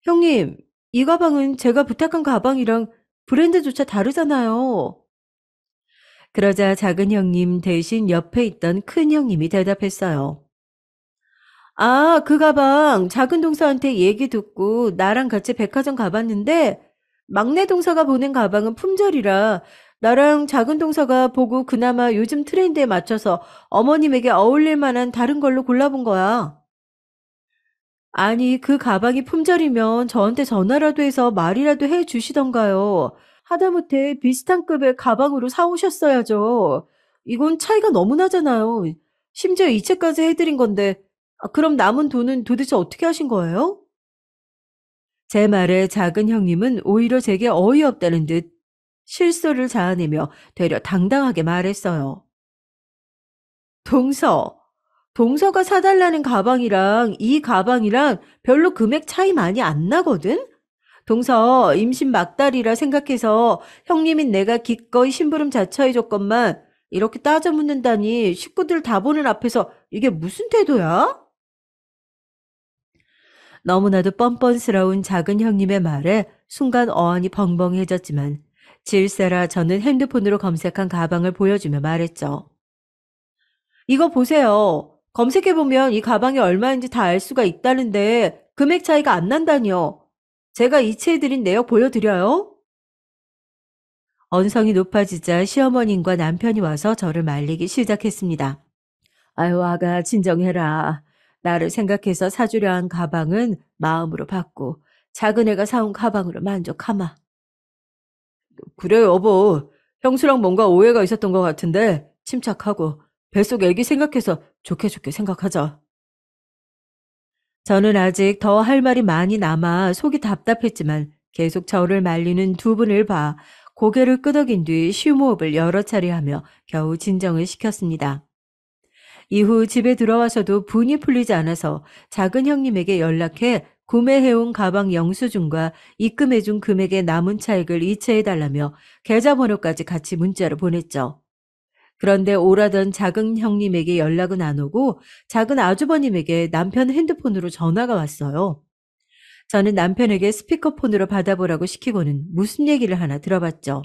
형님, 이 가방은 제가 부탁한 가방이랑 브랜드조차 다르잖아요. 그러자 작은 형님 대신 옆에 있던 큰 형님이 대답했어요. 아, 그 가방 작은 동서한테 얘기 듣고 나랑 같이 백화점 가봤는데 막내 동서가 보낸 가방은 품절이라 나랑 작은 동서가 보고 그나마 요즘 트렌드에 맞춰서 어머님에게 어울릴 만한 다른 걸로 골라본 거야. 아니, 그 가방이 품절이면 저한테 전화라도 해서 말이라도 해 주시던가요. 하다못해 비슷한 급의 가방으로 사오셨어야죠. 이건 차이가 너무 나잖아요. 심지어 이체까지 해드린 건데, 그럼 남은 돈은 도대체 어떻게 하신 거예요? 제 말에 작은 형님은 오히려 제게 어이없다는 듯 실소를 자아내며 되려 당당하게 말했어요. 동서, 동서가 사달라는 가방이랑 이 가방이랑 별로 금액 차이 많이 안 나거든? 동서 임신 막달이라 생각해서 형님인 내가 기꺼이 심부름 자처해줬건만 이렇게 따져 묻는다니 식구들 다 보는 앞에서 이게 무슨 태도야? 너무나도 뻔뻔스러운 작은 형님의 말에 순간 어안이 벙벙해졌지만 질세라 저는 핸드폰으로 검색한 가방을 보여주며 말했죠. 이거 보세요. 검색해보면 이 가방이 얼마인지 다 알 수가 있다는데 금액 차이가 안 난다니요. 제가 이체해드린 내역 보여드려요? 언성이 높아지자 시어머님과 남편이 와서 저를 말리기 시작했습니다. 아유, 아가, 진정해라. 나를 생각해서 사주려 한 가방은 마음으로 받고 작은 애가 사온 가방으로 만족하마. 그래, 여보. 형수랑 뭔가 오해가 있었던 것 같은데 침착하고 뱃속 애기 생각해서 좋게 좋게 생각하자. 저는 아직 더 할 말이 많이 남아 속이 답답했지만 계속 저를 말리는 두 분을 봐 고개를 끄덕인 뒤 심호흡을 여러 차례 하며 겨우 진정을 시켰습니다. 이후 집에 들어와서도 분이 풀리지 않아서 작은 형님에게 연락해 구매해온 가방 영수증과 입금해준 금액의 남은 차액을 이체해달라며 계좌번호까지 같이 문자로 보냈죠. 그런데 오라던 작은 형님에게 연락은 안 오고 작은 아주버님에게 남편 핸드폰으로 전화가 왔어요. 저는 남편에게 스피커폰으로 받아보라고 시키고는 무슨 얘기를 하나 들어봤죠.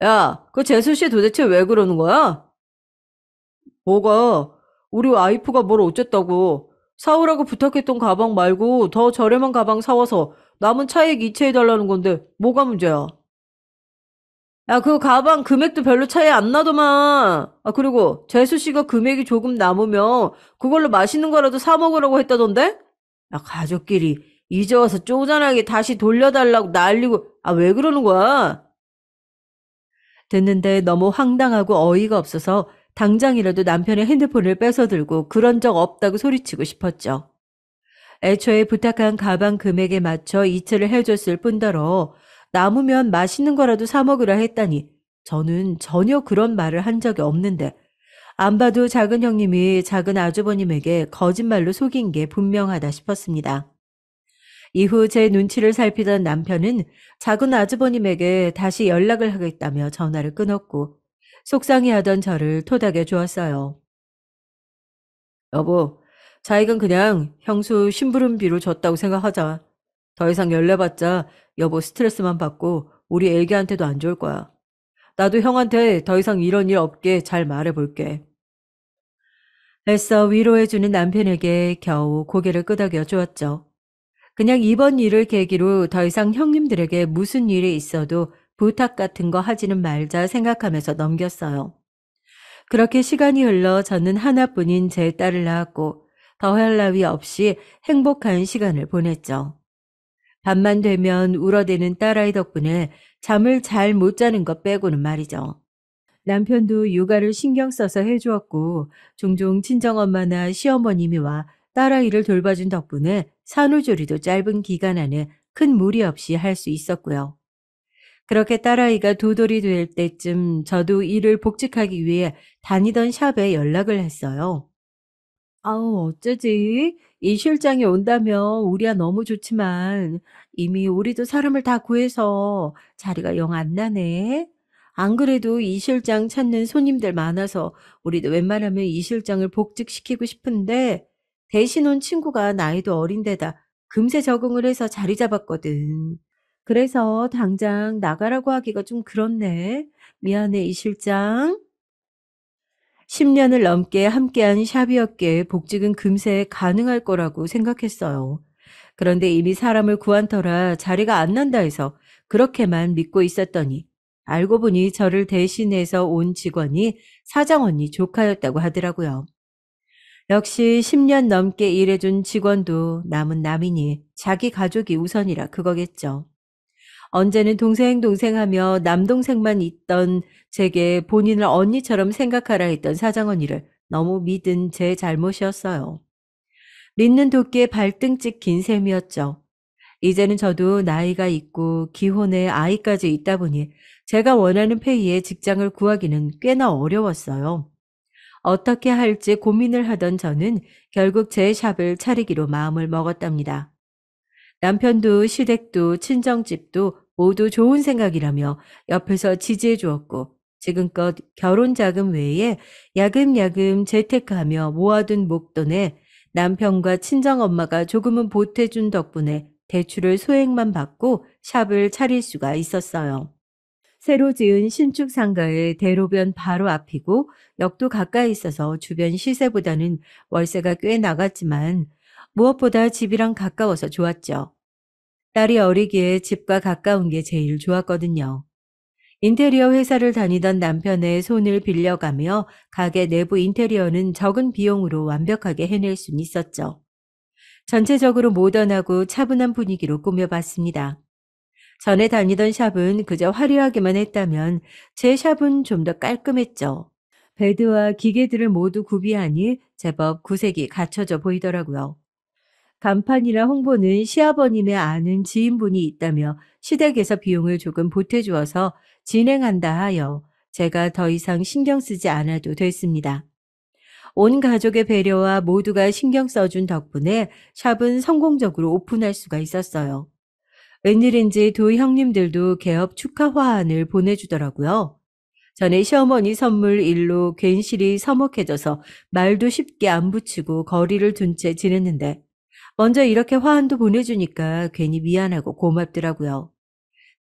야, 그 재수 씨 도대체 왜 그러는 거야? 뭐가? 우리 와이프가 뭘 어쨌다고. 사오라고 부탁했던 가방 말고 더 저렴한 가방 사와서 남은 차액 이체해달라는 건데 뭐가 문제야? 야, 그 가방 금액도 별로 차이 안 나더만. 아, 그리고 재수 씨가 금액이 조금 남으면 그걸로 맛있는 거라도 사 먹으라고 했다던데? 야, 가족끼리 이제 와서 쪼잔하게 다시 돌려달라고 난리고. 아, 왜 그러는 거야? 듣는데 너무 황당하고 어이가 없어서 당장이라도 남편의 핸드폰을 뺏어들고 그런 적 없다고 소리치고 싶었죠. 애초에 부탁한 가방 금액에 맞춰 이체를 해줬을 뿐더러 남으면 맛있는 거라도 사 먹으라 했다니 저는 전혀 그런 말을 한 적이 없는데 안 봐도 작은 형님이 작은 아주버님에게 거짓말로 속인 게 분명하다 싶었습니다. 이후 제 눈치를 살피던 남편은 작은 아주버님에게 다시 연락을 하겠다며 전화를 끊었고 속상해하던 저를 토닥여 주었어요. 여보, 자익은 그냥 형수 심부름비로 줬다고 생각하자. 더 이상 연락봤자 여보 스트레스만 받고 우리 애기한테도 안 좋을 거야. 나도 형한테 더 이상 이런 일 없게 잘 말해볼게. 애써 위로해주는 남편에게 겨우 고개를 끄덕여 주었죠. 그냥 이번 일을 계기로 더 이상 형님들에게 무슨 일이 있어도 부탁 같은 거 하지는 말자 생각하면서 넘겼어요. 그렇게 시간이 흘러 저는 하나뿐인 제 딸을 낳았고 더할 나위 없이 행복한 시간을 보냈죠. 밤만 되면 울어대는 딸아이 덕분에 잠을 잘 못 자는 것 빼고는 말이죠. 남편도 육아를 신경 써서 해주었고 종종 친정엄마나 시어머님이 와 딸아이를 돌봐준 덕분에 산후조리도 짧은 기간 안에 큰 무리 없이 할 수 있었고요. 그렇게 딸아이가 두 돌이 될 때쯤 저도 일을 복직하기 위해 다니던 샵에 연락을 했어요. 아우, 어쩌지? 이 실장이 온다면 우리야 너무 좋지만 이미 우리도 사람을 다 구해서 자리가 영 안 나네. 안 그래도 이 실장 찾는 손님들 많아서 우리도 웬만하면 이 실장을 복직시키고 싶은데 대신 온 친구가 나이도 어린데다 금세 적응을 해서 자리 잡았거든. 그래서 당장 나가라고 하기가 좀 그렇네. 미안해, 이 실장. 10년을 넘게 함께한 샵이었기에 복직은 금세 가능할 거라고 생각했어요. 그런데 이미 사람을 구한 터라 자리가 안 난다 해서 그렇게만 믿고 있었더니 알고 보니 저를 대신해서 온 직원이 사장 언니 조카였다고 하더라고요. 역시 10년 넘게 일해준 직원도 남은 남이니 자기 가족이 우선이라 그거겠죠. 언제는 동생 동생 하며 남동생만 있던 제게 본인을 언니처럼 생각하라 했던 사장 언니를 너무 믿은 제 잘못이었어요. 믿는 도끼에 발등 찍힌 셈이었죠. 이제는 저도 나이가 있고 기혼에 아이까지 있다 보니 제가 원하는 페이에 직장을 구하기는 꽤나 어려웠어요. 어떻게 할지 고민을 하던 저는 결국 제 샵을 차리기로 마음을 먹었답니다. 남편도 시댁도 친정집도 모두 좋은 생각이라며 옆에서 지지해 주었고 지금껏 결혼 자금 외에 야금야금 재테크하며 모아둔 목돈에 남편과 친정엄마가 조금은 보태준 덕분에 대출을 소액만 받고 샵을 차릴 수가 있었어요. 새로 지은 신축 상가의 대로변 바로 앞이고 역도 가까이 있어서 주변 시세보다는 월세가 꽤 나갔지만 무엇보다 집이랑 가까워서 좋았죠. 딸이 어리기에 집과 가까운 게 제일 좋았거든요. 인테리어 회사를 다니던 남편의 손을 빌려가며 가게 내부 인테리어는 적은 비용으로 완벽하게 해낼 순 있었죠. 전체적으로 모던하고 차분한 분위기로 꾸며봤습니다. 전에 다니던 샵은 그저 화려하기만 했다면 제 샵은 좀 더 깔끔했죠. 베드와 기계들을 모두 구비하니 제법 구색이 갖춰져 보이더라고요. 간판이나 홍보는 시아버님의 아는 지인분이 있다며 시댁에서 비용을 조금 보태주어서 진행한다 하여 제가 더 이상 신경 쓰지 않아도 됐습니다. 온 가족의 배려와 모두가 신경 써준 덕분에 샵은 성공적으로 오픈할 수가 있었어요. 웬일인지 두 형님들도 개업 축하 화환을 보내주더라고요. 전에 시어머니 선물 일로 괜시리 서먹해져서 말도 쉽게 안 붙이고 거리를 둔 채 지냈는데 먼저 이렇게 화환도 보내주니까 괜히 미안하고 고맙더라고요.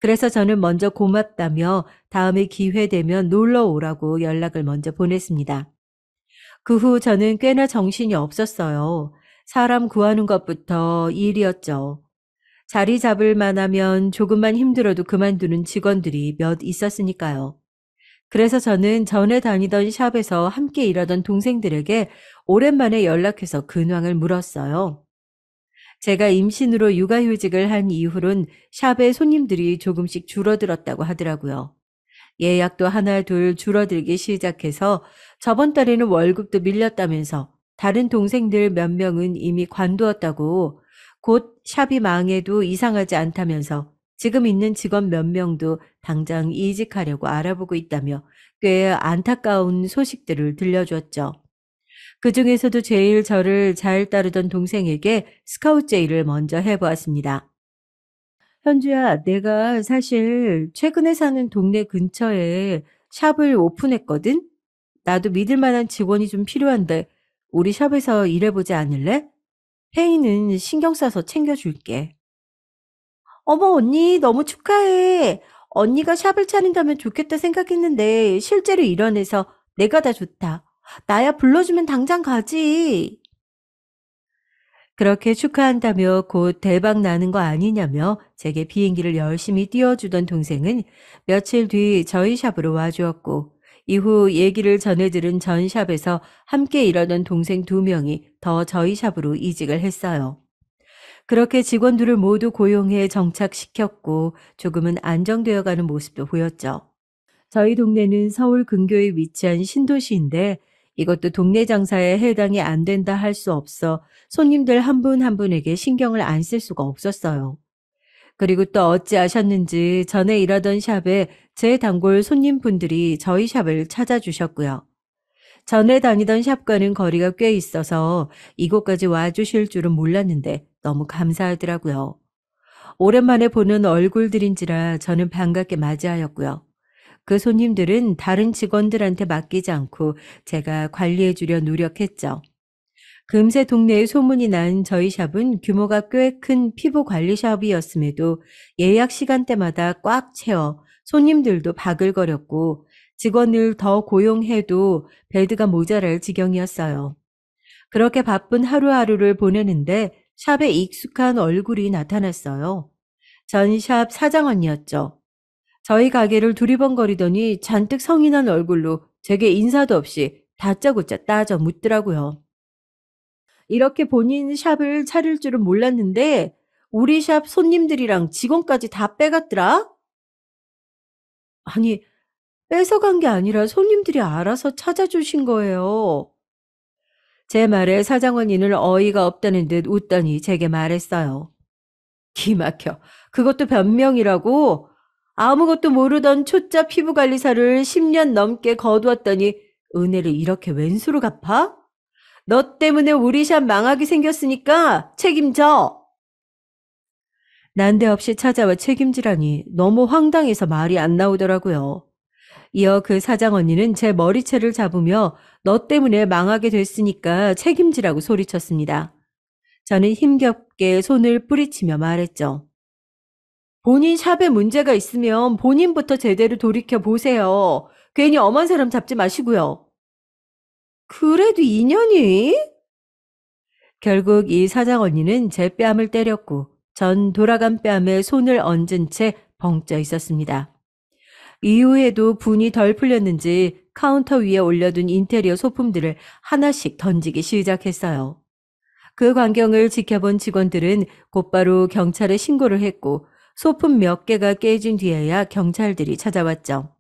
그래서 저는 먼저 고맙다며 다음에 기회 되면 놀러 오라고 연락을 먼저 보냈습니다. 그 후 저는 꽤나 정신이 없었어요. 사람 구하는 것부터 일이었죠. 자리 잡을 만하면 조금만 힘들어도 그만두는 직원들이 몇 있었으니까요. 그래서 저는 전에 다니던 샵에서 함께 일하던 동생들에게 오랜만에 연락해서 근황을 물었어요. 제가 임신으로 육아휴직을 한 이후론 샵에 손님들이 조금씩 줄어들었다고 하더라고요. 예약도 하나 둘 줄어들기 시작해서 저번 달에는 월급도 밀렸다면서 다른 동생들 몇 명은 이미 관두었다고 곧 샵이 망해도 이상하지 않다면서 지금 있는 직원 몇 명도 당장 이직하려고 알아보고 있다며 꽤 안타까운 소식들을 들려줬죠. 그중에서도 제일 저를 잘 따르던 동생에게 스카우트 제의를 먼저 해보았습니다. 현주야, 내가 사실 최근에 사는 동네 근처에 샵을 오픈했거든? 나도 믿을 만한 직원이 좀 필요한데 우리 샵에서 일해보지 않을래? 페이는 신경 써서 챙겨줄게. 어머, 언니, 너무 축하해. 언니가 샵을 차린다면 좋겠다 생각했는데 실제로 일어나서 내가 다 좋다. 나야 불러주면 당장 가지. 그렇게 축하한다며 곧 대박 나는 거 아니냐며 제게 비행기를 열심히 띄워주던 동생은 며칠 뒤 저희 샵으로 와주었고, 이후 얘기를 전해들은 전 샵에서 함께 일하던 동생 2명이 더 저희 샵으로 이직을 했어요. 그렇게 직원들을 모두 고용해 정착시켰고 조금은 안정되어 가는 모습도 보였죠. 저희 동네는 서울 근교에 위치한 신도시인데 이것도 동네 장사에 해당이 안 된다 할 수 없어 손님들 한 분 한 분에게 신경을 안 쓸 수가 없었어요. 그리고 또 어찌아셨는지 전에 일하던 샵에 제 단골 손님분들이 저희 샵을 찾아주셨고요. 전에 다니던 샵과는 거리가 꽤 있어서 이곳까지 와주실 줄은 몰랐는데 너무 감사하더라고요. 오랜만에 보는 얼굴들인지라 저는 반갑게 맞이하였고요. 그 손님들은 다른 직원들한테 맡기지 않고 제가 관리해 주려 노력했죠. 금세 동네에 소문이 난 저희 샵은 규모가 꽤 큰 피부 관리 샵이었음에도 예약 시간대마다 꽉 채워 손님들도 바글거렸고 직원을 더 고용해도 베드가 모자랄 지경이었어요. 그렇게 바쁜 하루하루를 보내는데 샵에 익숙한 얼굴이 나타났어요. 전 샵 사장 언니였죠. 저희 가게를 두리번거리더니 잔뜩 성이 난 얼굴로 제게 인사도 없이 다짜고짜 따져 묻더라고요. 이렇게 본인 샵을 차릴 줄은 몰랐는데 우리 샵 손님들이랑 직원까지 다 빼갔더라? 아니, 뺏어간 게 아니라 손님들이 알아서 찾아주신 거예요. 제 말에 사장 언니는 어이가 없다는 듯 웃더니 제게 말했어요. 기막혀. 그것도 변명이라고? 아무것도 모르던 초짜 피부관리사를 10년 넘게 거두었더니 은혜를 이렇게 웬수로 갚아? 너 때문에 우리 샵 망하게 생겼으니까 책임져. 난데없이 찾아와 책임지라니 너무 황당해서 말이 안 나오더라고요. 이어 그 사장 언니는 제 머리채를 잡으며 너 때문에 망하게 됐으니까 책임지라고 소리쳤습니다. 저는 힘겹게 손을 뿌리치며 말했죠. 본인 샵에 문제가 있으면 본인부터 제대로 돌이켜 보세요. 괜히 엄한 사람 잡지 마시고요. 그래도 인연이? 결국 이 사장 언니는 제 뺨을 때렸고 전 돌아간 뺨에 손을 얹은 채 벙쪄 있었습니다. 이후에도 분이 덜 풀렸는지 카운터 위에 올려둔 인테리어 소품들을 하나씩 던지기 시작했어요. 그 광경을 지켜본 직원들은 곧바로 경찰에 신고를 했고 소품 몇 개가 깨진 뒤에야 경찰들이 찾아왔죠.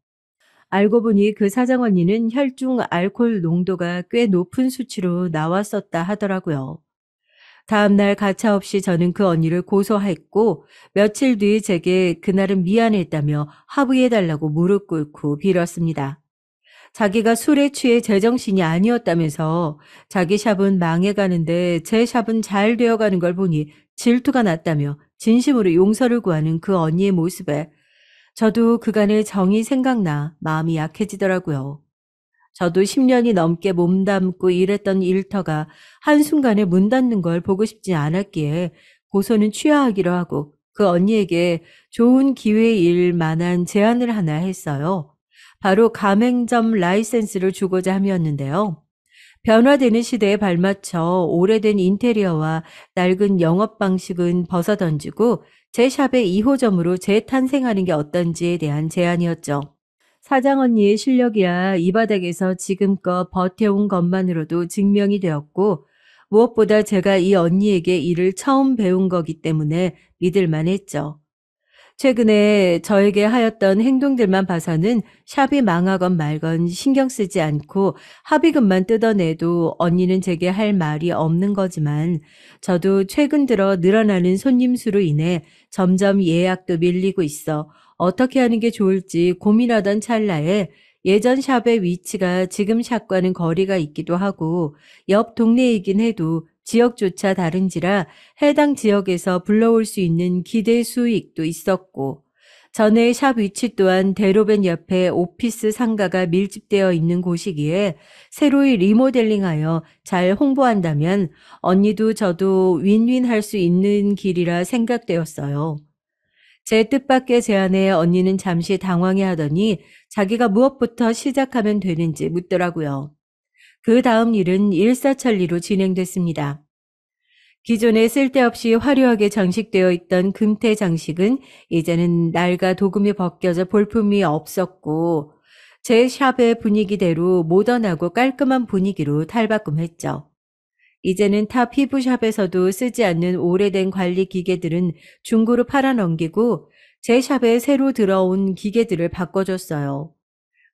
알고 보니 그 사장 언니는 혈중 알코올 농도가 꽤 높은 수치로 나왔었다 하더라고요. 다음날 가차없이 저는 그 언니를 고소했고 며칠 뒤 제게 그날은 미안했다며 화부해달라고 무릎 꿇고 빌었습니다. 자기가 술에 취해 제정신이 아니었다면서 자기 샵은 망해가는데 제 샵은 잘 되어가는 걸 보니 질투가 났다며 진심으로 용서를 구하는 그 언니의 모습에 저도 그간의 정이 생각나 마음이 약해지더라고요. 저도 10년이 넘게 몸담고 일했던 일터가 한순간에 문 닫는 걸 보고 싶지 않았기에 고소는 취하하기로 하고 그 언니에게 좋은 기회일 만한 제안을 하나 했어요. 바로 가맹점 라이센스를 주고자 함이었는데요. 변화되는 시대에 발맞춰 오래된 인테리어와 낡은 영업 방식은 벗어던지고 제 샵의 2호점으로 재탄생하는 게 어떤지에 대한 제안이었죠. 사장 언니의 실력이야 이 바닥에서 지금껏 버텨온 것만으로도 증명이 되었고 무엇보다 제가 이 언니에게 일을 처음 배운 거기 때문에 믿을만 했죠. 최근에 저에게 하였던 행동들만 봐서는 샵이 망하건 말건 신경 쓰지 않고 합의금만 뜯어내도 언니는 제게 할 말이 없는 거지만 저도 최근 들어 늘어나는 손님 수로 인해 점점 예약도 밀리고 있어 어떻게 하는 게 좋을지 고민하던 찰나에 예전 샵의 위치가 지금 샵과는 거리가 있기도 하고 옆 동네이긴 해도 지역조차 다른지라 해당 지역에서 불러올 수 있는 기대 수익도 있었고 전에 샵 위치 또한 대로변 옆에 오피스 상가가 밀집되어 있는 곳이기에 새로이 리모델링하여 잘 홍보한다면 언니도 저도 윈윈할 수 있는 길이라 생각되었어요. 제 뜻밖의 제안에 언니는 잠시 당황해하더니 자기가 무엇부터 시작하면 되는지 묻더라고요. 그 다음 일은 일사천리로 진행됐습니다. 기존에 쓸데없이 화려하게 장식되어 있던 금태 장식은 이제는 낡아 도금이 벗겨져 볼품이 없었고, 제 샵의 분위기대로 모던하고 깔끔한 분위기로 탈바꿈했죠. 이제는 타 피부샵에서도 쓰지 않는 오래된 관리 기계들은 중고로 팔아넘기고 제 샵에 새로 들어온 기계들을 바꿔줬어요.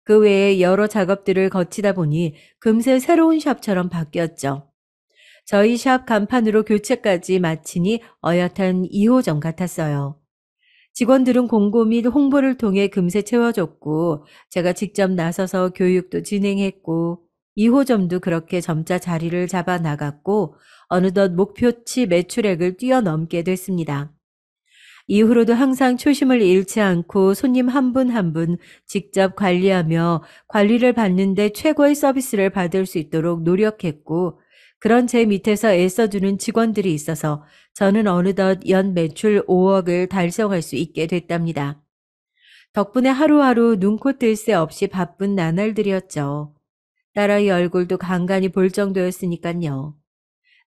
그 외에 여러 작업들을 거치다 보니 금세 새로운 샵처럼 바뀌었죠. 저희 샵 간판으로 교체까지 마치니 어엿한 2호점 같았어요. 직원들은 공고 및 홍보를 통해 금세 채워줬고, 제가 직접 나서서 교육도 진행했고, 2호점도 그렇게 점차 자리를 잡아 나갔고, 어느덧 목표치 매출액을 뛰어넘게 됐습니다. 이후로도 항상 초심을 잃지 않고 손님 한 분 한 분 직접 관리하며 관리를 받는데 최고의 서비스를 받을 수 있도록 노력했고, 그런 제 밑에서 애써주는 직원들이 있어서 저는 어느덧 연 매출 5억을 달성할 수 있게 됐답니다. 덕분에 하루하루 눈코 뜰 새 없이 바쁜 나날들이었죠. 딸아이 얼굴도 간간히 볼 정도였으니까요.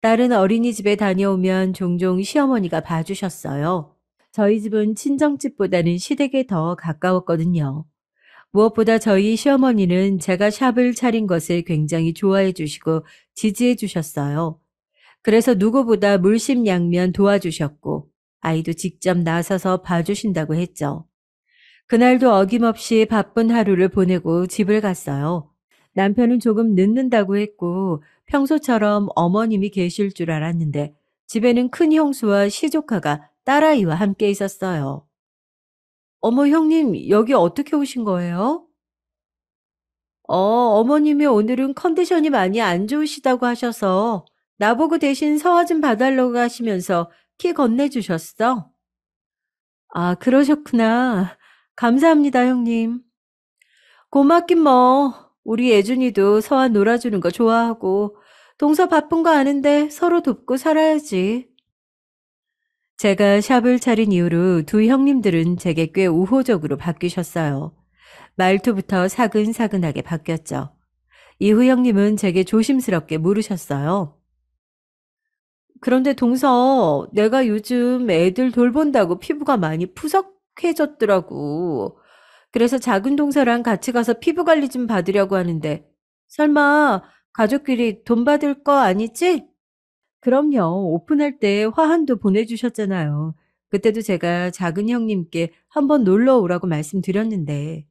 딸은 어린이집에 다녀오면 종종 시어머니가 봐주셨어요. 저희 집은 친정집보다는 시댁에 더 가까웠거든요. 무엇보다 저희 시어머니는 제가 샵을 차린 것을 굉장히 좋아해 주시고 지지해 주셨어요. 그래서 누구보다 물심양면 도와주셨고, 아이도 직접 나서서 봐주신다고 했죠. 그날도 어김없이 바쁜 하루를 보내고 집을 갔어요. 남편은 조금 늦는다고 했고, 평소처럼 어머님이 계실 줄 알았는데, 집에는 큰 형수와 시조카가 딸아이와 함께 있었어요. 어머, 형님, 여기 어떻게 오신 거예요? 어머님이 오늘은 컨디션이 많이 안 좋으시다고 하셔서 나보고 대신 서화 좀 봐달라고 하시면서 키 건네주셨어. 아, 그러셨구나. 감사합니다, 형님. 고맙긴 뭐. 우리 예준이도 서화 놀아주는 거 좋아하고 동서 바쁜 거 아는데 서로 돕고 살아야지. 제가 샵을 차린 이후로 두 형님들은 제게 꽤 우호적으로 바뀌셨어요. 말투부터 사근사근하게 바뀌었죠. 이후 형님은 제게 조심스럽게 물으셨어요. 그런데 동서, 내가 요즘 애들 돌본다고 피부가 많이 푸석해졌더라고. 그래서 작은 동서랑 같이 가서 피부 관리 좀 받으려고 하는데, 설마 가족끼리 돈 받을 거 아니지? 그럼요. 오픈할 때 화환도 보내주셨잖아요. 그때도 제가 작은 형님께 한번 놀러 오라고 말씀드렸는데,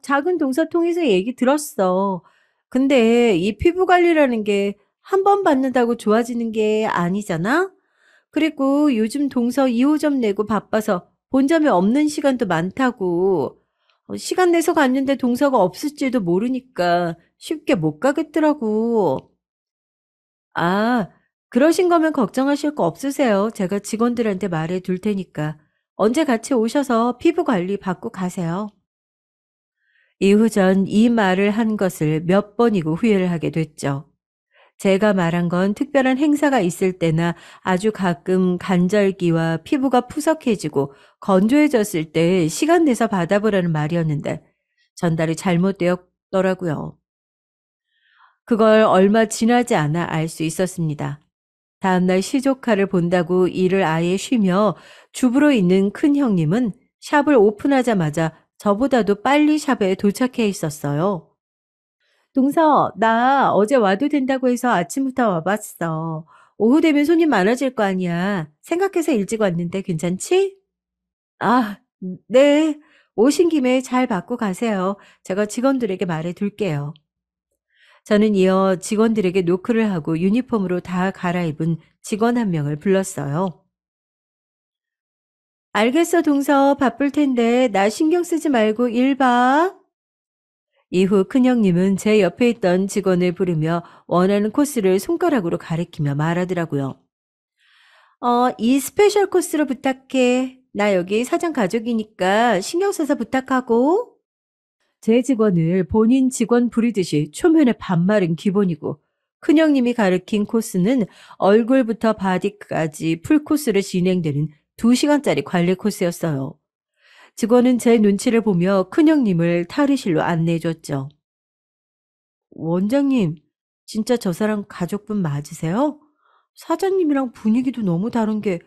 작은 동서 통해서 얘기 들었어. 근데 이 피부 관리라는 게 한 번 받는다고 좋아지는 게 아니잖아? 그리고 요즘 동서 2호점 내고 바빠서 본점에 없는 시간도 많다고. 시간 내서 갔는데 동서가 없을지도 모르니까 쉽게 못 가겠더라고. 아, 그러신 거면 걱정하실 거 없으세요. 제가 직원들한테 말해 둘 테니까. 언제 같이 오셔서 피부 관리 받고 가세요. 이후 전 이 말을 한 것을 몇 번이고 후회를 하게 됐죠. 제가 말한 건 특별한 행사가 있을 때나 아주 가끔 간절기와 피부가 푸석해지고 건조해졌을 때 시간 내서 받아보라는 말이었는데 전달이 잘못되었더라고요. 그걸 얼마 지나지 않아 알 수 있었습니다. 다음날 시조카를 본다고 일을 아예 쉬며 주부로 있는 큰 형님은 샵을 오픈하자마자 저보다도 빨리 샵에 도착해 있었어요. 동서, 나 어제 와도 된다고 해서 아침부터 와봤어. 오후 되면 손님 많아질 거 아니야. 생각해서 일찍 왔는데 괜찮지? 아, 네. 오신 김에 잘 받고 가세요. 제가 직원들에게 말해 둘게요. 저는 이어 직원들에게 노크를 하고 유니폼으로 다 갈아입은 직원 한 명을 불렀어요. 알겠어, 동서. 바쁠 텐데 나 신경 쓰지 말고 일 봐. 이후 큰형님은 제 옆에 있던 직원을 부르며 원하는 코스를 손가락으로 가리키며 말하더라고요. 이 스페셜 코스로 부탁해. 나 여기 사장 가족이니까 신경 써서 부탁하고. 제 직원을 본인 직원 부리듯이 초면에 반말은 기본이고 큰형님이 가르친 코스는 얼굴부터 바디까지 풀코스로 진행되는 2시간짜리 관리 코스였어요. 직원은 제 눈치를 보며 큰형님을 탈의실로 안내해줬죠. 원장님, 진짜 저 사람 가족분 맞으세요? 사장님이랑 분위기도 너무 다른 게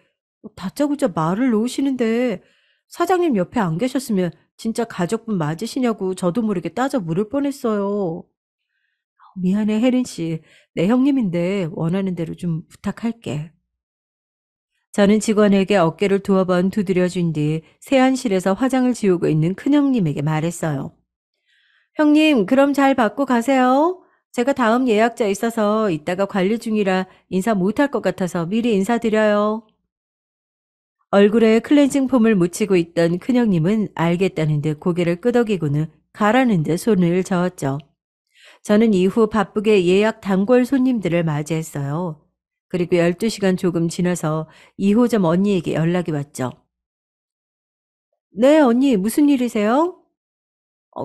다짜고짜 말을 놓으시는데 사장님 옆에 안 계셨으면 진짜 가족분 맞으시냐고 저도 모르게 따져 물을 뻔했어요. 미안해, 혜린 씨. 내 형님인데 원하는 대로 좀 부탁할게. 저는 직원에게 어깨를 두어 번 두드려준 뒤 세안실에서 화장을 지우고 있는 큰형님에게 말했어요. 형님, 그럼 잘 받고 가세요. 제가 다음 예약자 있어서 이따가 관리 중이라 인사 못할 것 같아서 미리 인사드려요. 얼굴에 클렌징 폼을 묻히고 있던 큰형님은 알겠다는 듯 고개를 끄덕이고는 가라는 듯 손을 저었죠. 저는 이후 바쁘게 예약 단골 손님들을 맞이했어요. 그리고 12시간 조금 지나서 2호점 언니에게 연락이 왔죠. 네, 언니, 무슨 일이세요?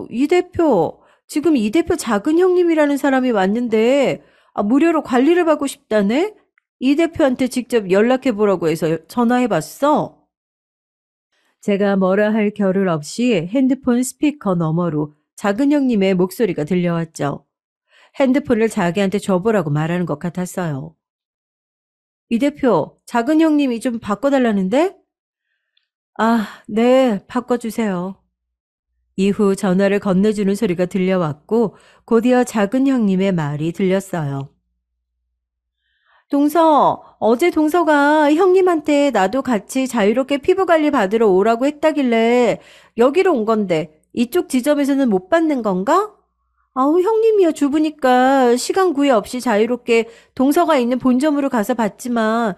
이 대표, 지금 이 대표 작은 형님이라는 사람이 왔는데, 무료로 관리를 받고 싶다네? 이 대표한테 직접 연락해 보라고 해서 전화해 봤어. 제가 뭐라 할 겨를 없이 핸드폰 스피커 너머로 작은 형님의 목소리가 들려왔죠. 핸드폰을 자기한테 줘보라고 말하는 것 같았어요. 이 대표, 작은 형님이 좀 바꿔달라는데? 네, 바꿔주세요. 이후 전화를 건네주는 소리가 들려왔고 곧이어 작은 형님의 말이 들렸어요. 어제 동서가 형님한테 나도 같이 자유롭게 피부관리 받으러 오라고 했다길래 여기로 온 건데 이쪽 지점에서는 못 받는 건가? 아우, 형님이야 주부니까 시간 구애 없이 자유롭게 동서가 있는 본점으로 가서 받지만,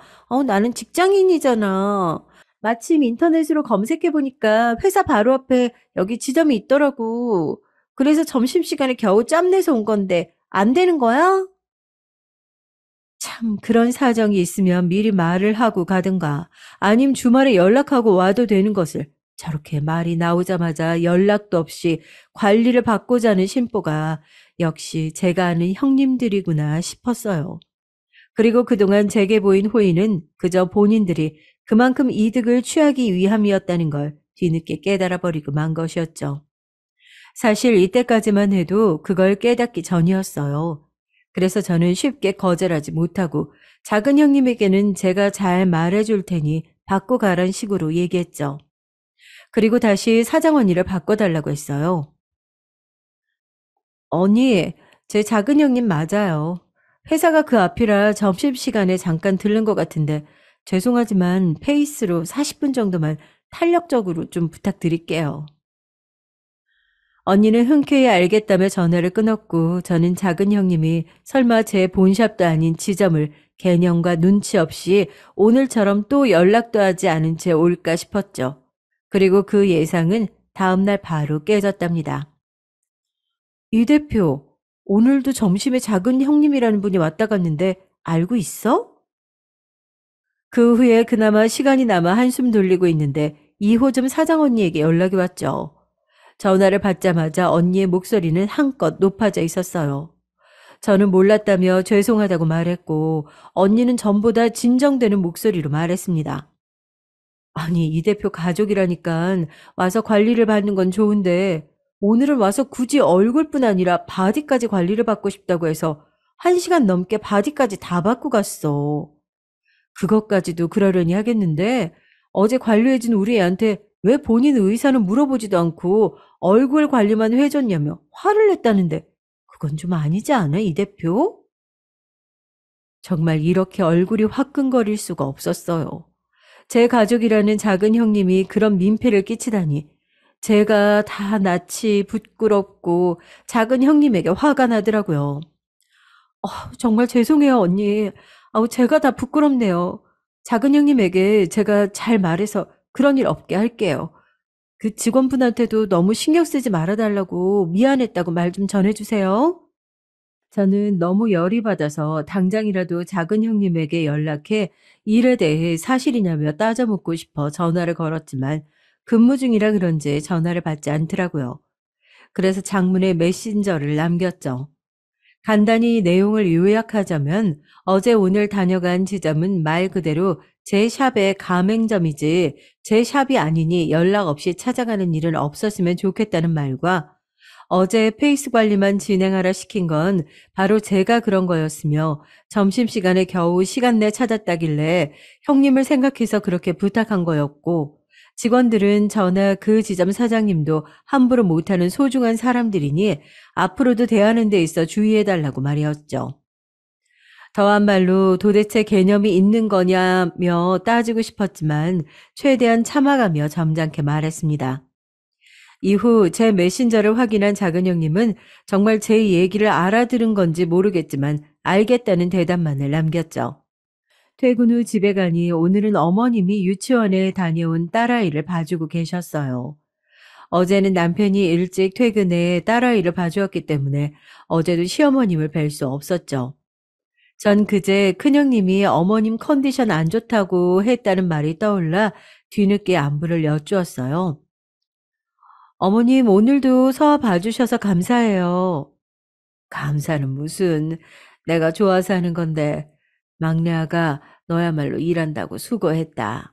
나는 직장인이잖아. 마침 인터넷으로 검색해보니까 회사 바로 앞에 여기 지점이 있더라고. 그래서 점심시간에 겨우 짬내서 온 건데, 안 되는 거야? 참, 그런 사정이 있으면 미리 말을 하고 가든가, 아님 주말에 연락하고 와도 되는 것을 저렇게 말이 나오자마자 연락도 없이 관리를 받고자 하는 심보가 역시 제가 아는 형님들이구나 싶었어요. 그리고 그동안 제게 보인 호의는 그저 본인들이 그만큼 이득을 취하기 위함이었다는 걸 뒤늦게 깨달아 버리고 만 것이었죠. 사실 이때까지만 해도 그걸 깨닫기 전이었어요. 그래서 저는 쉽게 거절하지 못하고 작은 형님에게는 제가 잘 말해줄 테니 받고 가란 식으로 얘기했죠. 그리고 다시 사장 언니를 바꿔달라고 했어요. 언니, 제 작은 형님 맞아요. 회사가 그 앞이라 점심시간에 잠깐 들른 것 같은데 죄송하지만 페이스로 40분 정도만 탄력적으로 좀 부탁드릴게요. 언니는 흔쾌히 알겠다며 전화를 끊었고 저는 작은 형님이 설마 제 본샵도 아닌 지점을 개념과 눈치 없이 오늘처럼 또 연락도 하지 않은 채 올까 싶었죠. 그리고 그 예상은 다음날 바로 깨졌답니다. 이 대표, 오늘도 점심에 작은 형님이라는 분이 왔다 갔는데 알고 있어? 그 후에 그나마 시간이 남아 한숨 돌리고 있는데 2호점 사장 언니에게 연락이 왔죠. 전화를 받자마자 언니의 목소리는 한껏 높아져 있었어요. 저는 몰랐다며 죄송하다고 말했고 언니는 전보다 진정되는 목소리로 말했습니다. 아니, 이 대표 가족이라니까 와서 관리를 받는 건 좋은데 오늘은 와서 굳이 얼굴뿐 아니라 바디까지 관리를 받고 싶다고 해서 1시간 넘게 바디까지 다 받고 갔어. 그것까지도 그러려니 하겠는데 어제 관리해준 우리 애한테 왜 본인 의사는 물어보지도 않고 얼굴 관리만 해줬냐며 화를 냈다는데 그건 좀 아니지 않아, 이 대표? 정말 이렇게 얼굴이 화끈거릴 수가 없었어요. 제 가족이라는 작은 형님이 그런 민폐를 끼치다니 제가 다 낯이 부끄럽고 작은 형님에게 화가 나더라고요. 정말 죄송해요, 언니. 제가 다 부끄럽네요. 작은 형님에게 제가 잘 말해서 그런 일 없게 할게요. 그 직원분한테도 너무 신경 쓰지 말아달라고 미안했다고 말 좀 전해주세요. 저는 너무 열이 받아서 당장이라도 작은 형님에게 연락해 일에 대해 사실이냐며 따져 묻고 싶어 전화를 걸었지만 근무 중이라 그런지 전화를 받지 않더라고요. 그래서 장문의 메신저를 남겼죠. 간단히 내용을 요약하자면 어제 오늘 다녀간 지점은 말 그대로 제 샵의 가맹점이지 제 샵이 아니니 연락 없이 찾아가는 일은 없었으면 좋겠다는 말과 어제 페이스 관리만 진행하라 시킨 건 바로 제가 그런 거였으며 점심시간에 겨우 시간 내 찾았다길래 형님을 생각해서 그렇게 부탁한 거였고 직원들은 저나 그 지점 사장님도 함부로 못하는 소중한 사람들이니 앞으로도 대하는 데 있어 주의해달라고 말이었죠. 더한 말로 도대체 개념이 있는 거냐며 따지고 싶었지만 최대한 참아가며 점잖게 말했습니다. 이후 제 메신저를 확인한 작은 형님은 정말 제 얘기를 알아들은 건지 모르겠지만 알겠다는 대답만을 남겼죠. 퇴근 후 집에 가니 오늘은 어머님이 유치원에 다녀온 딸아이를 봐주고 계셨어요. 어제는 남편이 일찍 퇴근해 딸아이를 봐주었기 때문에 어제도 시어머님을 뵐 수 없었죠. 전 그제 큰형님이 어머님 컨디션 안 좋다고 했다는 말이 떠올라 뒤늦게 안부를 여쭈었어요. 어머님 오늘도 서와 봐주셔서 감사해요. 감사는 무슨, 내가 좋아서 하는 건데. 막내 아가 너야말로 일한다고 수고했다.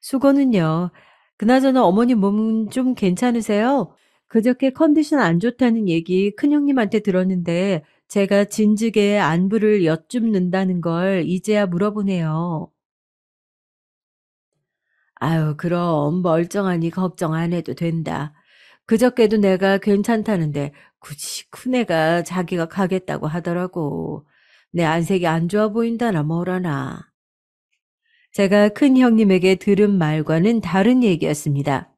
수고는요. 그나저나 어머님 몸은 좀 괜찮으세요? 그저께 컨디션 안 좋다는 얘기 큰형님한테 들었는데 제가 진즉에 안부를 여쭙는다는 걸 이제야 물어보네요. 아유, 그럼 멀쩡하니 걱정 안 해도 된다. 그저께도 내가 괜찮다는데 굳이 큰애가 자기가 가겠다고 하더라고. 내 안색이 안 좋아 보인다나 뭐라나. 제가 큰 형님에게 들은 말과는 다른 얘기였습니다.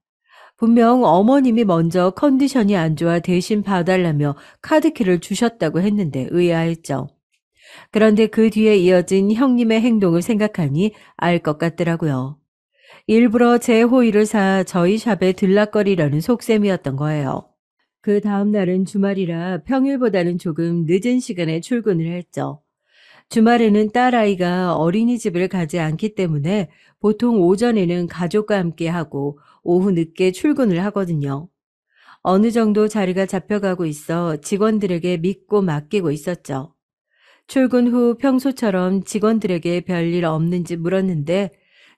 분명 어머님이 먼저 컨디션이 안 좋아 대신 봐달라며 카드키를 주셨다고 했는데 의아했죠. 그런데 그 뒤에 이어진 형님의 행동을 생각하니 알 것 같더라고요. 일부러 제 호의를 사 저희 샵에 들락거리려는 속셈이었던 거예요. 그 다음 날은 주말이라 평일보다는 조금 늦은 시간에 출근을 했죠. 주말에는 딸아이가 어린이집을 가지 않기 때문에 보통 오전에는 가족과 함께 하고 오후 늦게 출근을 하거든요. 어느 정도 자리가 잡혀가고 있어 직원들에게 믿고 맡기고 있었죠. 출근 후 평소처럼 직원들에게 별일 없는지 물었는데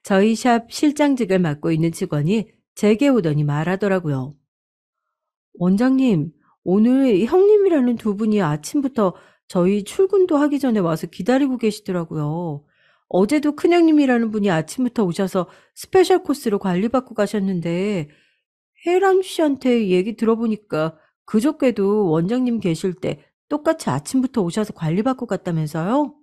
저희 샵 실장직을 맡고 있는 직원이 제게 오더니 말하더라고요. 원장님, 오늘 형님이라는 두 분이 아침부터 저희 출근도 하기 전에 와서 기다리고 계시더라고요. 어제도 큰형님이라는 분이 아침부터 오셔서 스페셜 코스로 관리받고 가셨는데 혜란 씨한테 얘기 들어보니까 그저께도 원장님 계실 때 똑같이 아침부터 오셔서 관리받고 갔다면서요?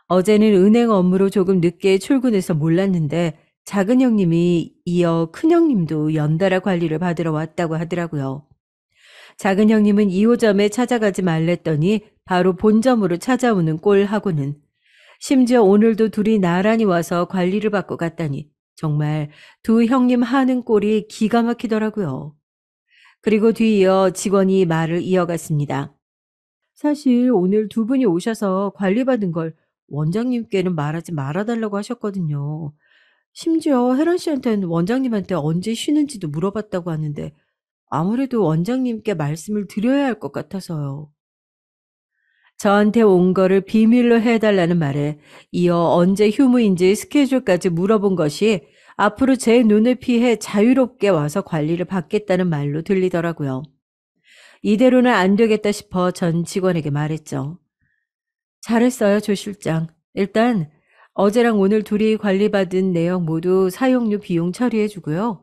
어제는 은행 업무로 조금 늦게 출근해서 몰랐는데 작은 형님이 이어 큰 형님도 연달아 관리를 받으러 왔다고 하더라고요. 작은 형님은 2호점에 찾아가지 말랬더니 바로 본점으로 찾아오는 꼴하고는 심지어 오늘도 둘이 나란히 와서 관리를 받고 갔다니 정말 두 형님 하는 꼴이 기가 막히더라고요. 그리고 뒤이어 직원이 말을 이어갔습니다. 사실 오늘 두 분이 오셔서 관리받은 걸 원장님께는 말하지 말아달라고 하셨거든요. 심지어 혜란 씨한테는 원장님한테 언제 쉬는지도 물어봤다고 하는데 아무래도 원장님께 말씀을 드려야 할 것 같아서요. 저한테 온 거를 비밀로 해달라는 말에 이어 언제 휴무인지 스케줄까지 물어본 것이 앞으로 제 눈을 피해 자유롭게 와서 관리를 받겠다는 말로 들리더라고요. 이대로는 안 되겠다 싶어 전 직원에게 말했죠. 잘했어요, 조 실장. 일단 어제랑 오늘 둘이 관리받은 내역 모두 사용료 비용 처리해주고요.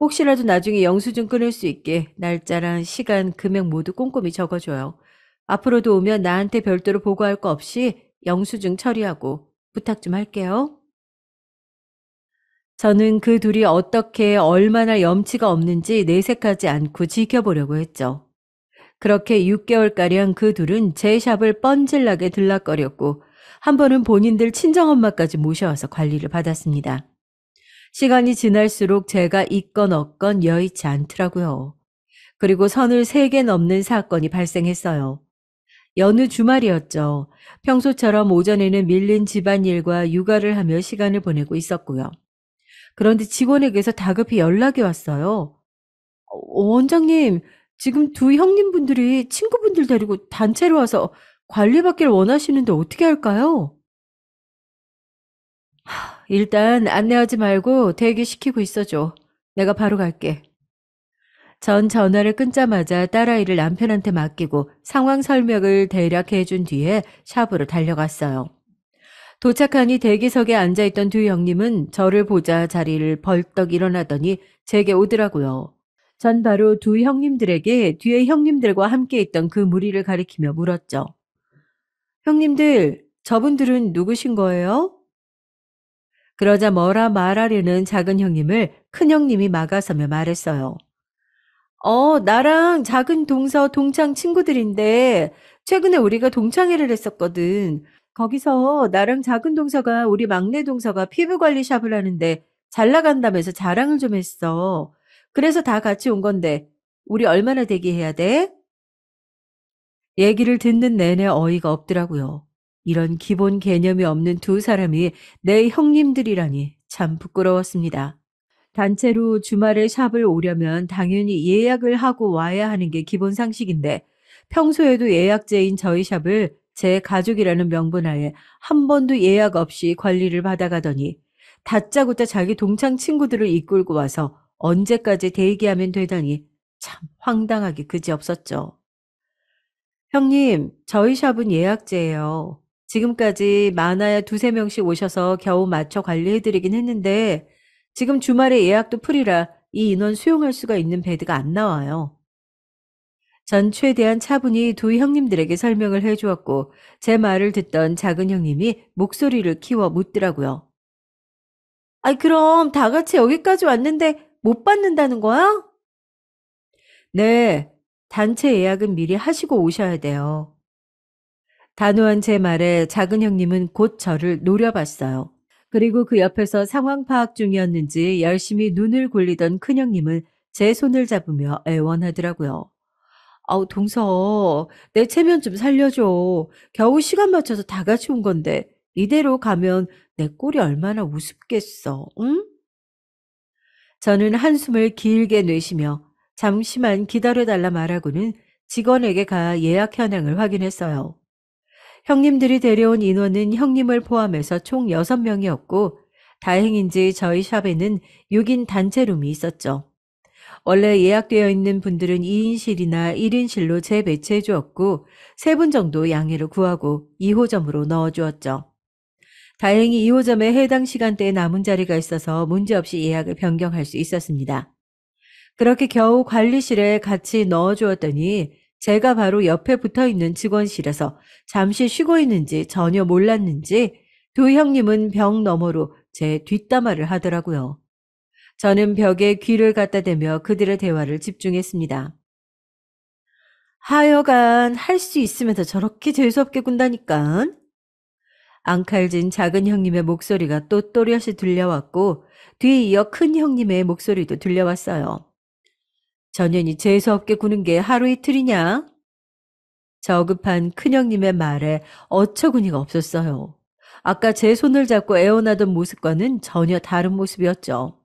혹시라도 나중에 영수증 끊을 수 있게 날짜랑 시간, 금액 모두 꼼꼼히 적어줘요. 앞으로도 오면 나한테 별도로 보고할 거 없이 영수증 처리하고 부탁 좀 할게요. 저는 그 둘이 어떻게 얼마나 염치가 없는지 내색하지 않고 지켜보려고 했죠. 그렇게 6개월가량 그 둘은 제 샵을 뻔질나게 들락거렸고 한 번은 본인들 친정엄마까지 모셔와서 관리를 받았습니다. 시간이 지날수록 제가 있건 없건 여의치 않더라고요. 그리고 선을 3개 넘는 사건이 발생했어요. 여느 주말이었죠. 평소처럼 오전에는 밀린 집안일과 육아를 하며 시간을 보내고 있었고요. 그런데 직원에게서 다급히 연락이 왔어요. 원장님, 지금 두 형님분들이 친구분들 데리고 단체로 와서 관리받기를 원하시는데 어떻게 할까요? 일단 안내하지 말고 대기시키고 있어줘. 내가 바로 갈게. 전 전화를 끊자마자 딸아이를 남편한테 맡기고 상황 설명을 대략 해준 뒤에 샵으로 달려갔어요. 도착하니 대기석에 앉아있던 두 형님은 저를 보자 자리를 벌떡 일어나더니 제게 오더라고요. 전 바로 두 형님들에게 뒤에 형님들과 함께 있던 그 무리를 가리키며 물었죠. 형님들, 저분들은 누구신 거예요? 그러자 뭐라 말하려는 작은 형님을 큰 형님이 막아서며 말했어요. 나랑 작은 동서 동창 친구들인데 최근에 우리가 동창회를 했었거든. 거기서 나랑 작은 동서가 우리 막내 동서가 피부 관리 샵을 하는데 잘 나간다면서 자랑을 좀 했어. 그래서 다 같이 온 건데 우리 얼마나 대기해야 돼? 얘기를 듣는 내내 어이가 없더라고요. 이런 기본 개념이 없는 두 사람이 내 형님들이라니 참 부끄러웠습니다. 단체로 주말에 샵을 오려면 당연히 예약을 하고 와야 하는 게 기본 상식인데 평소에도 예약제인 저희 샵을 제 가족이라는 명분하에 한 번도 예약 없이 관리를 받아가더니 다짜고짜 자기 동창 친구들을 이끌고 와서 언제까지 대기하면 되더니 참 황당하기 그지없었죠. 형님, 저희 샵은 예약제예요. 지금까지 많아야 두세 명씩 오셔서 겨우 맞춰 관리해드리긴 했는데 지금 주말에 예약도 풀이라 이 인원 수용할 수가 있는 베드가 안 나와요. 전 최대한 차분히 두 형님들에게 설명을 해주었고 제 말을 듣던 작은 형님이 목소리를 키워 묻더라고요. 아이, 그럼 다 같이 여기까지 왔는데 못 받는다는 거야? 네, 단체 예약은 미리 하시고 오셔야 돼요. 단호한 제 말에 작은 형님은 곧 저를 노려봤어요. 그리고 그 옆에서 상황 파악 중이었는지 열심히 눈을 굴리던 큰형님은 제 손을 잡으며 애원하더라고요. 아우, 동서, 내 체면 좀 살려줘. 겨우 시간 맞춰서 다 같이 온 건데, 이대로 가면 내 꼴이 얼마나 우습겠어, 응? 저는 한숨을 길게 내쉬며 잠시만 기다려달라 말하고는 직원에게 가 예약 현황을 확인했어요. 형님들이 데려온 인원은 형님을 포함해서 총 6명이었고 다행인지 저희 샵에는 6인 단체룸이 있었죠. 원래 예약되어 있는 분들은 2인실이나 1인실로 재배치해 주었고 3분 정도 양해를 구하고 2호점으로 넣어 주었죠. 다행히 2호점에 해당 시간대에 남은 자리가 있어서 문제없이 예약을 변경할 수 있었습니다. 그렇게 겨우 관리실에 같이 넣어 주었더니 제가 바로 옆에 붙어 있는 직원실에서 잠시 쉬고 있는지 전혀 몰랐는지 두 형님은 벽 너머로 제 뒷담화를 하더라고요. 저는 벽에 귀를 갖다 대며 그들의 대화를 집중했습니다. 하여간 할 수 있으면서 저렇게 재수없게 군다니까. 앙칼진 작은 형님의 목소리가 또 또렷이 들려왔고 뒤에 이어 큰 형님의 목소리도 들려왔어요. 전현이 재수없게 구는 게 하루 이틀이냐? 저급한 큰형님의 말에 어처구니가 없었어요. 아까 제 손을 잡고 애원하던 모습과는 전혀 다른 모습이었죠.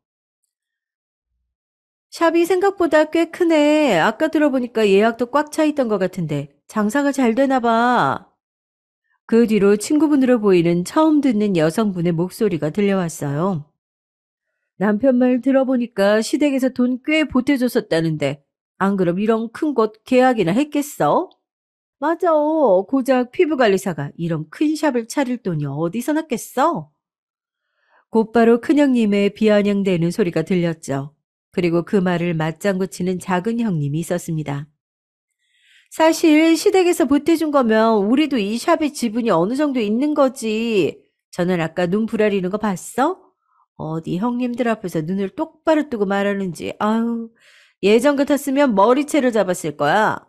샵이 생각보다 꽤 크네. 아까 들어보니까 예약도 꽉 차 있던 것 같은데 장사가 잘 되나 봐. 그 뒤로 친구분으로 보이는 처음 듣는 여성분의 목소리가 들려왔어요. 남편 말 들어보니까 시댁에서 돈 꽤 보태줬었다는데 안 그럼 이런 큰 곳 계약이나 했겠어? 맞아. 고작 피부관리사가 이런 큰 샵을 차릴 돈이 어디서 났겠어? 곧바로 큰형님의 비아냥대는 소리가 들렸죠. 그리고 그 말을 맞장구 치는 작은 형님이 있었습니다. 사실 시댁에서 보태준 거면 우리도 이 샵에 지분이 어느 정도 있는 거지. 저는 아까 눈 부라리는 거 봤어? 어디 형님들 앞에서 눈을 똑바로 뜨고 말하는지. 아유, 예전 같았으면 머리채를 잡았을 거야.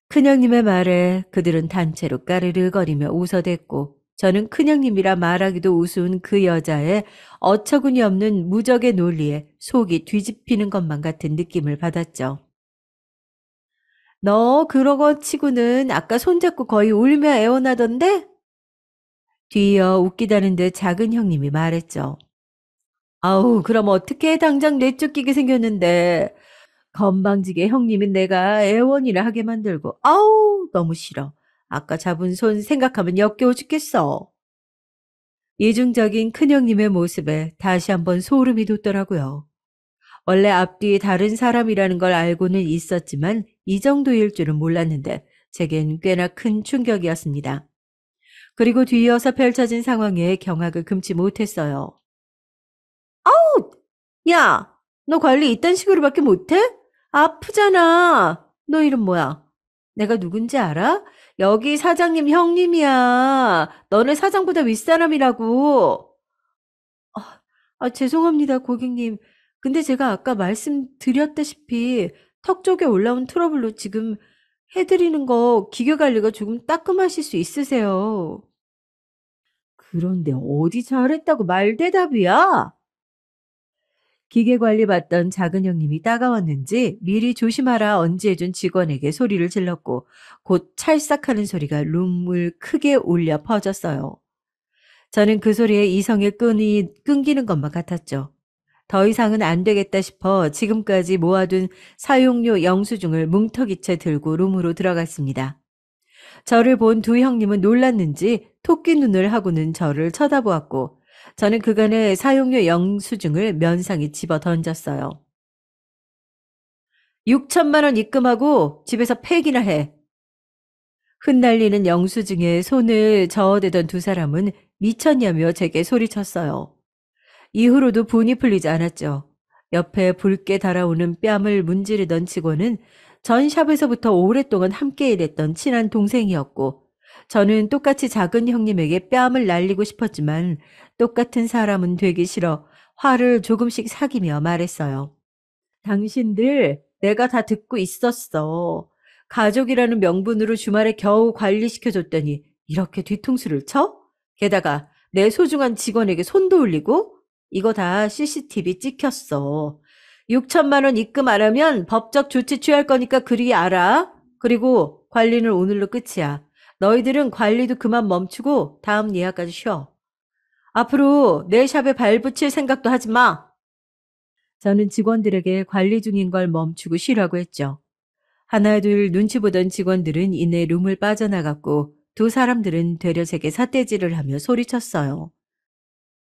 큰형님의 말에 그들은 단체로 까르르거리며 웃어댔고 저는 큰형님이라 말하기도 우스운 그 여자의 어처구니 없는 무적의 논리에 속이 뒤집히는 것만 같은 느낌을 받았죠. 너 그러고 치고는 아까 손잡고 거의 울며 애원하던데? 뒤이어 웃기다는 듯 작은 형님이 말했죠. 아우, 그럼 어떻게 당장 내쫓기게 생겼는데. 건방지게 형님인 내가 애원이라 하게 만들고 아우 너무 싫어. 아까 잡은 손 생각하면 역겨워 죽겠어. 이중적인 큰형님의 모습에 다시 한번 소름이 돋더라고요. 원래 앞뒤 다른 사람이라는 걸 알고는 있었지만 이 정도일 줄은 몰랐는데 제겐 꽤나 큰 충격이었습니다. 그리고 뒤이어서 펼쳐진 상황에 경악을 금치 못했어요. 야, 너 관리 이딴 식으로밖에 못해? 아프잖아. 너 이름 뭐야? 내가 누군지 알아? 여기 사장님 형님이야. 너네 사장보다 윗사람이라고. 죄송합니다, 고객님. 근데 제가 아까 말씀드렸다시피 턱 쪽에 올라온 트러블로 지금 해드리는 거 기계 관리가 조금 따끔하실 수 있으세요. 그런데 어디 잘했다고 말대답이야? 기계 관리 받던 작은 형님이 따가웠는지 미리 조심하라 언지해준 직원에게 소리를 질렀고 곧 찰싹하는 소리가 룸을 크게 울려 퍼졌어요. 저는 그 소리에 이성의 끈이 끊기는 것만 같았죠. 더 이상은 안 되겠다 싶어 지금까지 모아둔 사용료 영수증을 뭉텅이채 들고 룸으로 들어갔습니다. 저를 본 두 형님은 놀랐는지 토끼 눈을 하고는 저를 쳐다보았고 저는 그간의 사용료 영수증을 면상에 집어 던졌어요. 6천만 원 입금하고 집에서 폐기나 해. 흩날리는 영수증에 손을 저어대던 두 사람은 미쳤냐며 제게 소리쳤어요. 이후로도 분이 풀리지 않았죠. 옆에 붉게 달아오는 뺨을 문지르던 직원은 전 샵에서부터 오랫동안 함께 일했던 친한 동생이었고 저는 똑같이 작은 형님에게 뺨을 날리고 싶었지만 똑같은 사람은 되기 싫어 화를 조금씩 사귀며 말했어요. 당신들 내가 다 듣고 있었어. 가족이라는 명분으로 주말에 겨우 관리시켜줬더니 이렇게 뒤통수를 쳐? 게다가 내 소중한 직원에게 손도 올리고? 이거 다 CCTV 찍혔어. 6천만 원 입금 안 하면 법적 조치 취할 거니까 그리 알아. 그리고 관리는 오늘로 끝이야. 너희들은 관리도 그만 멈추고 다음 예약까지 쉬어. 앞으로 내 샵에 발붙일 생각도 하지 마. 저는 직원들에게 관리 중인 걸 멈추고 쉬라고 했죠. 하나 둘 눈치 보던 직원들은 이내 룸을 빠져나갔고 두 사람들은 되려 제게 삿대질을 하며 소리쳤어요.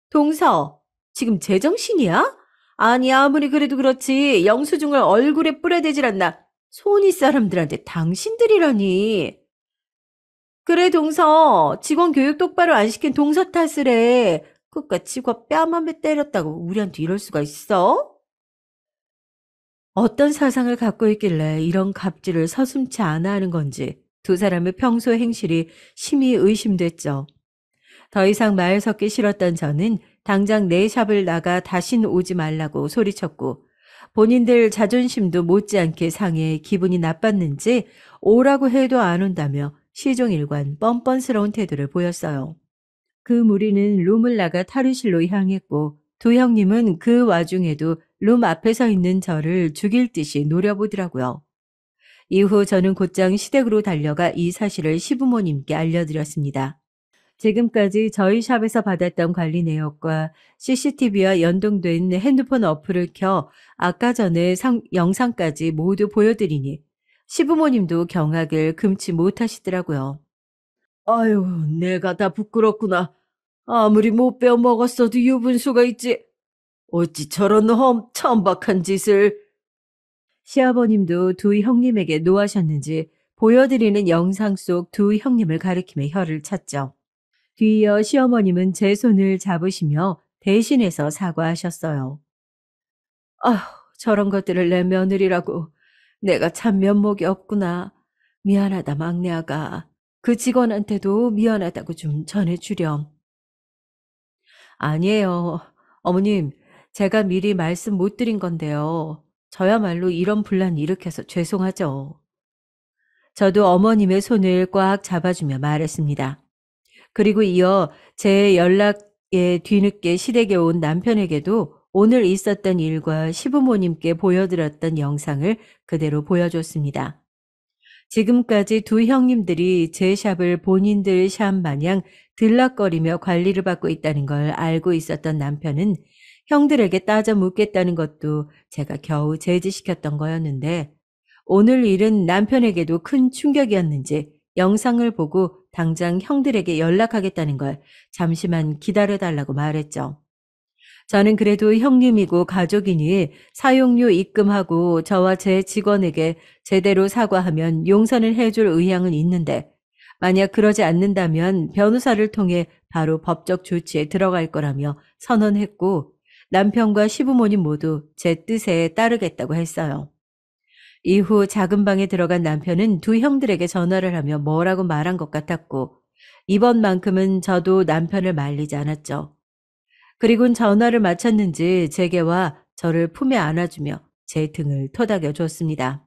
동서, 지금 제정신이야? 아니 아무리 그래도 그렇지 영수증을 얼굴에 뿌려대질 않나. 손이 사람들한테 당신들이라니. 그래 동서, 직원 교육 똑바로 안 시킨 동서 탓을 해. 그깟 직원 뺨 한 대 때렸다고 우리한테 이럴 수가 있어? 어떤 사상을 갖고 있길래 이런 갑질을 서슴지 않아 하는 건지 두 사람의 평소 행실이 심히 의심됐죠. 더 이상 말 섞기 싫었던 저는 당장 내 샵을 나가 다신 오지 말라고 소리쳤고 본인들 자존심도 못지않게 상해 기분이 나빴는지 오라고 해도 안 온다며 시종일관 뻔뻔스러운 태도를 보였어요. 그 무리는 룸을 나가 탈의실로 향했고 두 형님은 그 와중에도 룸 앞에 서 있는 저를 죽일 듯이 노려보더라고요. 이후 저는 곧장 시댁으로 달려가 이 사실을 시부모님께 알려드렸습니다. 지금까지 저희 샵에서 받았던 관리 내역과 CCTV와 연동된 핸드폰 어플을 켜 아까 전에 영상까지 모두 보여드리니 시부모님도 경악을 금치 못하시더라고요. 아유, 내가 다 부끄럽구나. 아무리 못 배워 먹었어도 유분수가 있지. 어찌 저런 천박한 짓을. 시아버님도 두 형님에게 노하셨는지 보여드리는 영상 속 두 형님을 가리키며 혀를 찼죠. 뒤이어 시어머님은 제 손을 잡으시며 대신해서 사과하셨어요. 아휴, 저런 것들을 내 며느리라고. 내가 참 면목이 없구나. 미안하다, 막내 아가. 그 직원한테도 미안하다고 좀 전해주렴. 아니에요. 어머님, 제가 미리 말씀 못 드린 건데요. 저야말로 이런 분란 일으켜서 죄송하죠. 저도 어머님의 손을 꽉 잡아주며 말했습니다. 그리고 이어 제 연락에 뒤늦게 시댁에 온 남편에게도 오늘 있었던 일과 시부모님께 보여드렸던 영상을 그대로 보여줬습니다. 지금까지 두 형님들이 제 샵을 본인들 샵 마냥 들락거리며 관리를 받고 있다는 걸 알고 있었던 남편은 형들에게 따져 묻겠다는 것도 제가 겨우 제지시켰던 거였는데 오늘 일은 남편에게도 큰 충격이었는지 영상을 보고 당장 형들에게 연락하겠다는 걸 잠시만 기다려달라고 말했죠. 저는 그래도 형님이고 가족이니 사용료 입금하고 저와 제 직원에게 제대로 사과하면 용서는 해줄 의향은 있는데 만약 그러지 않는다면 변호사를 통해 바로 법적 조치에 들어갈 거라며 선언했고 남편과 시부모님 모두 제 뜻에 따르겠다고 했어요. 이후 작은 방에 들어간 남편은 두 형들에게 전화를 하며 뭐라고 말한 것 같았고 이번만큼은 저도 남편을 말리지 않았죠. 그리곤 전화를 마쳤는지 제게와 저를 품에 안아주며 제 등을 토닥여 줬습니다.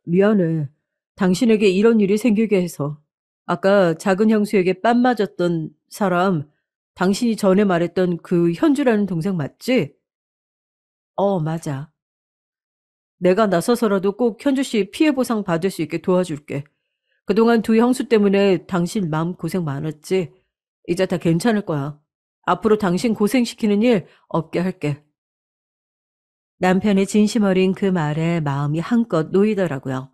미안해. 당신에게 이런 일이 생기게 해서. 아까 작은 형수에게 뺨 맞았던 사람, 당신이 전에 말했던 그 현주라는 동생 맞지? 맞아. 내가 나서서라도 꼭 현주 씨 피해 보상 받을 수 있게 도와줄게. 그동안 두 형수 때문에 당신 마음 고생 많았지? 이제 다 괜찮을 거야. 앞으로 당신 고생시키는 일 없게 할게. 남편의 진심 어린 그 말에 마음이 한껏 놓이더라고요.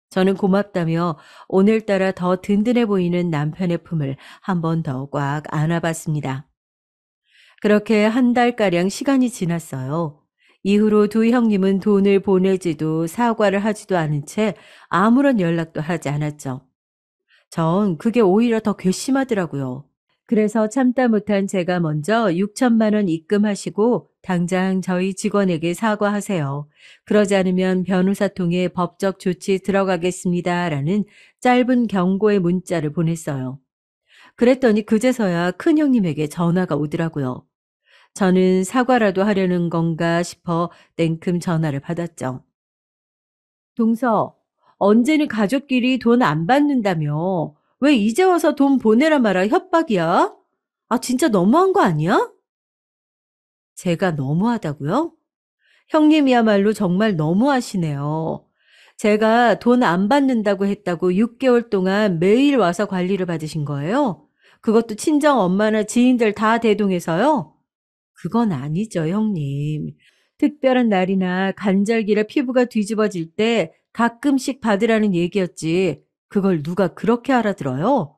저는 고맙다며 오늘따라 더 든든해 보이는 남편의 품을 한 번 더 꽉 안아봤습니다. 그렇게 한 달가량 시간이 지났어요. 이후로 두 형님은 돈을 보내지도 사과를 하지도 않은 채 아무런 연락도 하지 않았죠. 전 그게 오히려 더 괘씸하더라고요. 그래서 참다 못한 제가 먼저 6천만 원 입금하시고 당장 저희 직원에게 사과하세요. 그러지 않으면 변호사 통해 법적 조치 들어가겠습니다라는 짧은 경고의 문자를 보냈어요. 그랬더니 그제서야 큰형님에게 전화가 오더라고요. 저는 사과라도 하려는 건가 싶어 냉큼 전화를 받았죠. 동서, 언제는 가족끼리 돈 안 받는다며? 왜 이제 와서 돈 보내라 마라 협박이야? 아, 진짜 너무한 거 아니야? 제가 너무하다고요? 형님이야말로 정말 너무하시네요. 제가 돈 안 받는다고 했다고 6개월 동안 매일 와서 관리를 받으신 거예요? 그것도 친정 엄마나 지인들 다 대동해서요? 그건 아니죠, 형님. 특별한 날이나 간절기라 피부가 뒤집어질 때 가끔씩 받으라는 얘기였지. 그걸 누가 그렇게 알아들어요?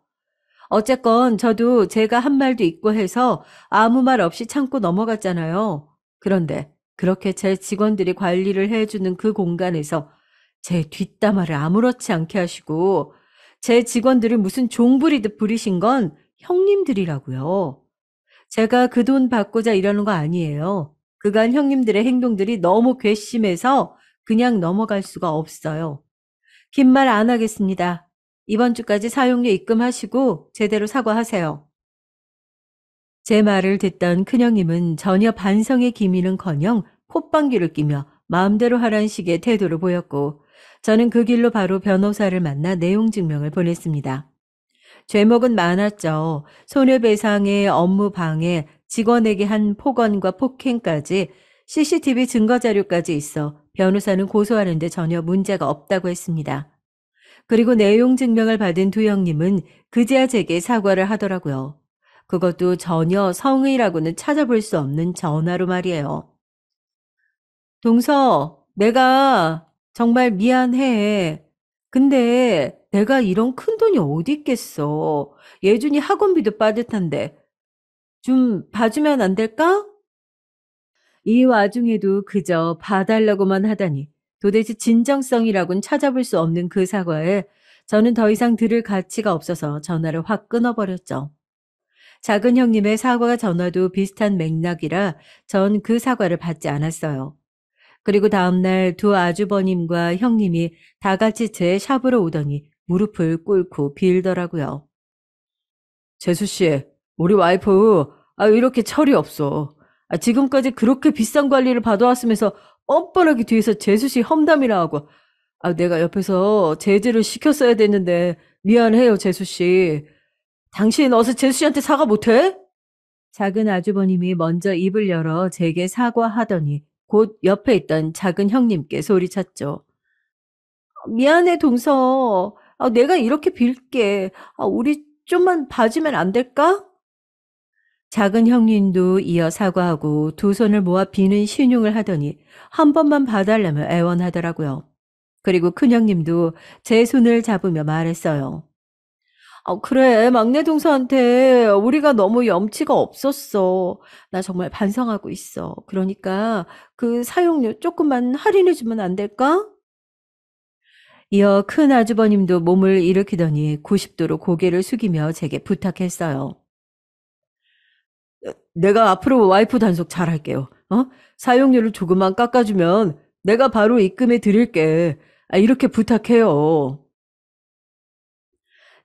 어쨌건 저도 제가 한 말도 있고 해서 아무 말 없이 참고 넘어갔잖아요. 그런데 그렇게 제 직원들이 관리를 해주는 그 공간에서 제 뒷담화를 아무렇지 않게 하시고 제 직원들을 무슨 종부리듯 부리신 건 형님들이라고요. 제가 그 돈 받고자 이러는 거 아니에요. 그간 형님들의 행동들이 너무 괘씸해서 그냥 넘어갈 수가 없어요. 긴 말 안 하겠습니다. 이번 주까지 사용료 입금하시고 제대로 사과하세요. 제 말을 듣던 큰형님은 전혀 반성의 기미는커녕 콧방귀를 끼며 마음대로 하라는 식의 태도를 보였고 저는 그 길로 바로 변호사를 만나 내용 증명을 보냈습니다. 죄목은 많았죠. 손해배상의 업무 방해, 직원에게 한 폭언과 폭행까지 CCTV 증거 자료까지 있어 변호사는 고소하는데 전혀 문제가 없다고 했습니다. 그리고 내용 증명을 받은 두 형님은 그제야 제게 사과를 하더라고요. 그것도 전혀 성의라고는 찾아볼 수 없는 전화로 말이에요. 동서, 내가 정말 미안해. 근데 내가 이런 큰돈이 어디 있겠어. 예준이 학원비도 빠듯한데 좀 봐주면 안 될까? 이 와중에도 그저 봐달라고만 하다니 도대체 진정성이라곤 찾아볼 수 없는 그 사과에 저는 더 이상 들을 가치가 없어서 전화를 확 끊어버렸죠. 작은 형님의 사과 전화도 비슷한 맥락이라 전 그 사과를 받지 않았어요. 그리고 다음날 두 아주버님과 형님이 다 같이 제 샵으로 오더니 무릎을 꿇고 빌더라고요. 재수 씨, 우리 와이프 이렇게 철이 없어. 지금까지 그렇게 비싼 관리를 받아왔으면서 뻔뻔하게 뒤에서 재수 씨 험담이라 하고 내가 옆에서 제재를 시켰어야 됐는데 미안해요, 재수 씨. 당신 어서 재수 씨한테 사과 못해? 작은 아주버님이 먼저 입을 열어 제게 사과하더니 곧 옆에 있던 작은 형님께 소리쳤죠. 미안해, 동서. 내가 이렇게 빌게. 우리 좀만 봐주면 안 될까? 작은 형님도 이어 사과하고 두 손을 모아 비는 신용을 하더니 한 번만 봐달라며 애원하더라고요. 그리고 큰 형님도 제 손을 잡으며 말했어요. 그래. 막내 동서한테 우리가 너무 염치가 없었어. 나 정말 반성하고 있어. 그러니까 그 사용료 조금만 할인해 주면 안 될까? 이어 큰 아주버님도 몸을 일으키더니 90도로 고개를 숙이며 제게 부탁했어요. 내가 앞으로 와이프 단속 잘할게요. 사용료를 조금만 깎아주면 내가 바로 입금해 드릴게. 이렇게 부탁해요.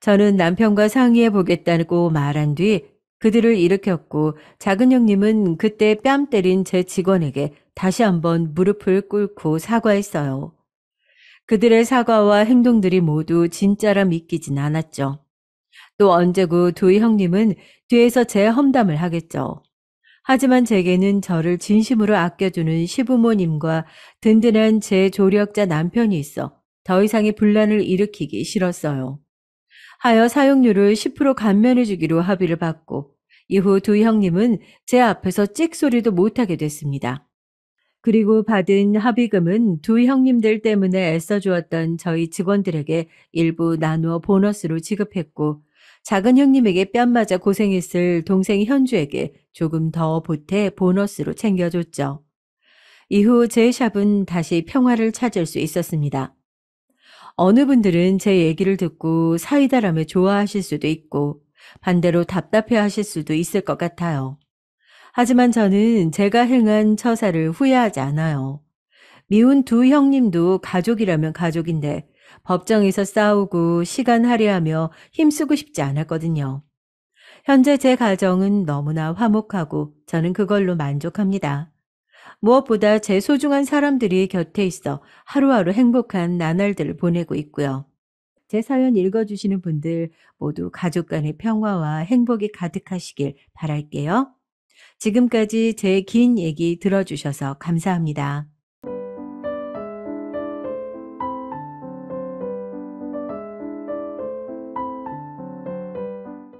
저는 남편과 상의해 보겠다고 말한 뒤 그들을 일으켰고 작은 형님은 그때 뺨 때린 제 직원에게 다시 한번 무릎을 꿇고 사과했어요. 그들의 사과와 행동들이 모두 진짜라 믿기진 않았죠. 또 언제고 두 형님은 뒤에서 제 험담을 하겠죠. 하지만 제게는 저를 진심으로 아껴주는 시부모님과 든든한 제 조력자 남편이 있어 더 이상의 분란을 일으키기 싫었어요. 하여 사용료를 10% 감면해 주기로 합의를 받고 이후 두 형님은 제 앞에서 찍소리도 못하게 됐습니다. 그리고 받은 합의금은 두 형님들 때문에 애써주었던 저희 직원들에게 일부 나누어 보너스로 지급했고 작은 형님에게 뺨 맞아 고생했을 동생 현주에게 조금 더 보태 보너스로 챙겨줬죠. 이후 제 샵은 다시 평화를 찾을 수 있었습니다. 어느 분들은 제 얘기를 듣고 사이다라며 좋아하실 수도 있고 반대로 답답해 하실 수도 있을 것 같아요. 하지만 저는 제가 행한 처사를 후회하지 않아요. 미운 두 형님도 가족이라면 가족인데 법정에서 싸우고 시간 할애하며 힘쓰고 싶지 않았거든요. 현재 제 가정은 너무나 화목하고 저는 그걸로 만족합니다. 무엇보다 제 소중한 사람들이 곁에 있어 하루하루 행복한 나날들을 보내고 있고요. 제 사연 읽어주시는 분들 모두 가족 간의 평화와 행복이 가득하시길 바랄게요. 지금까지 제 긴 얘기 들어주셔서 감사합니다.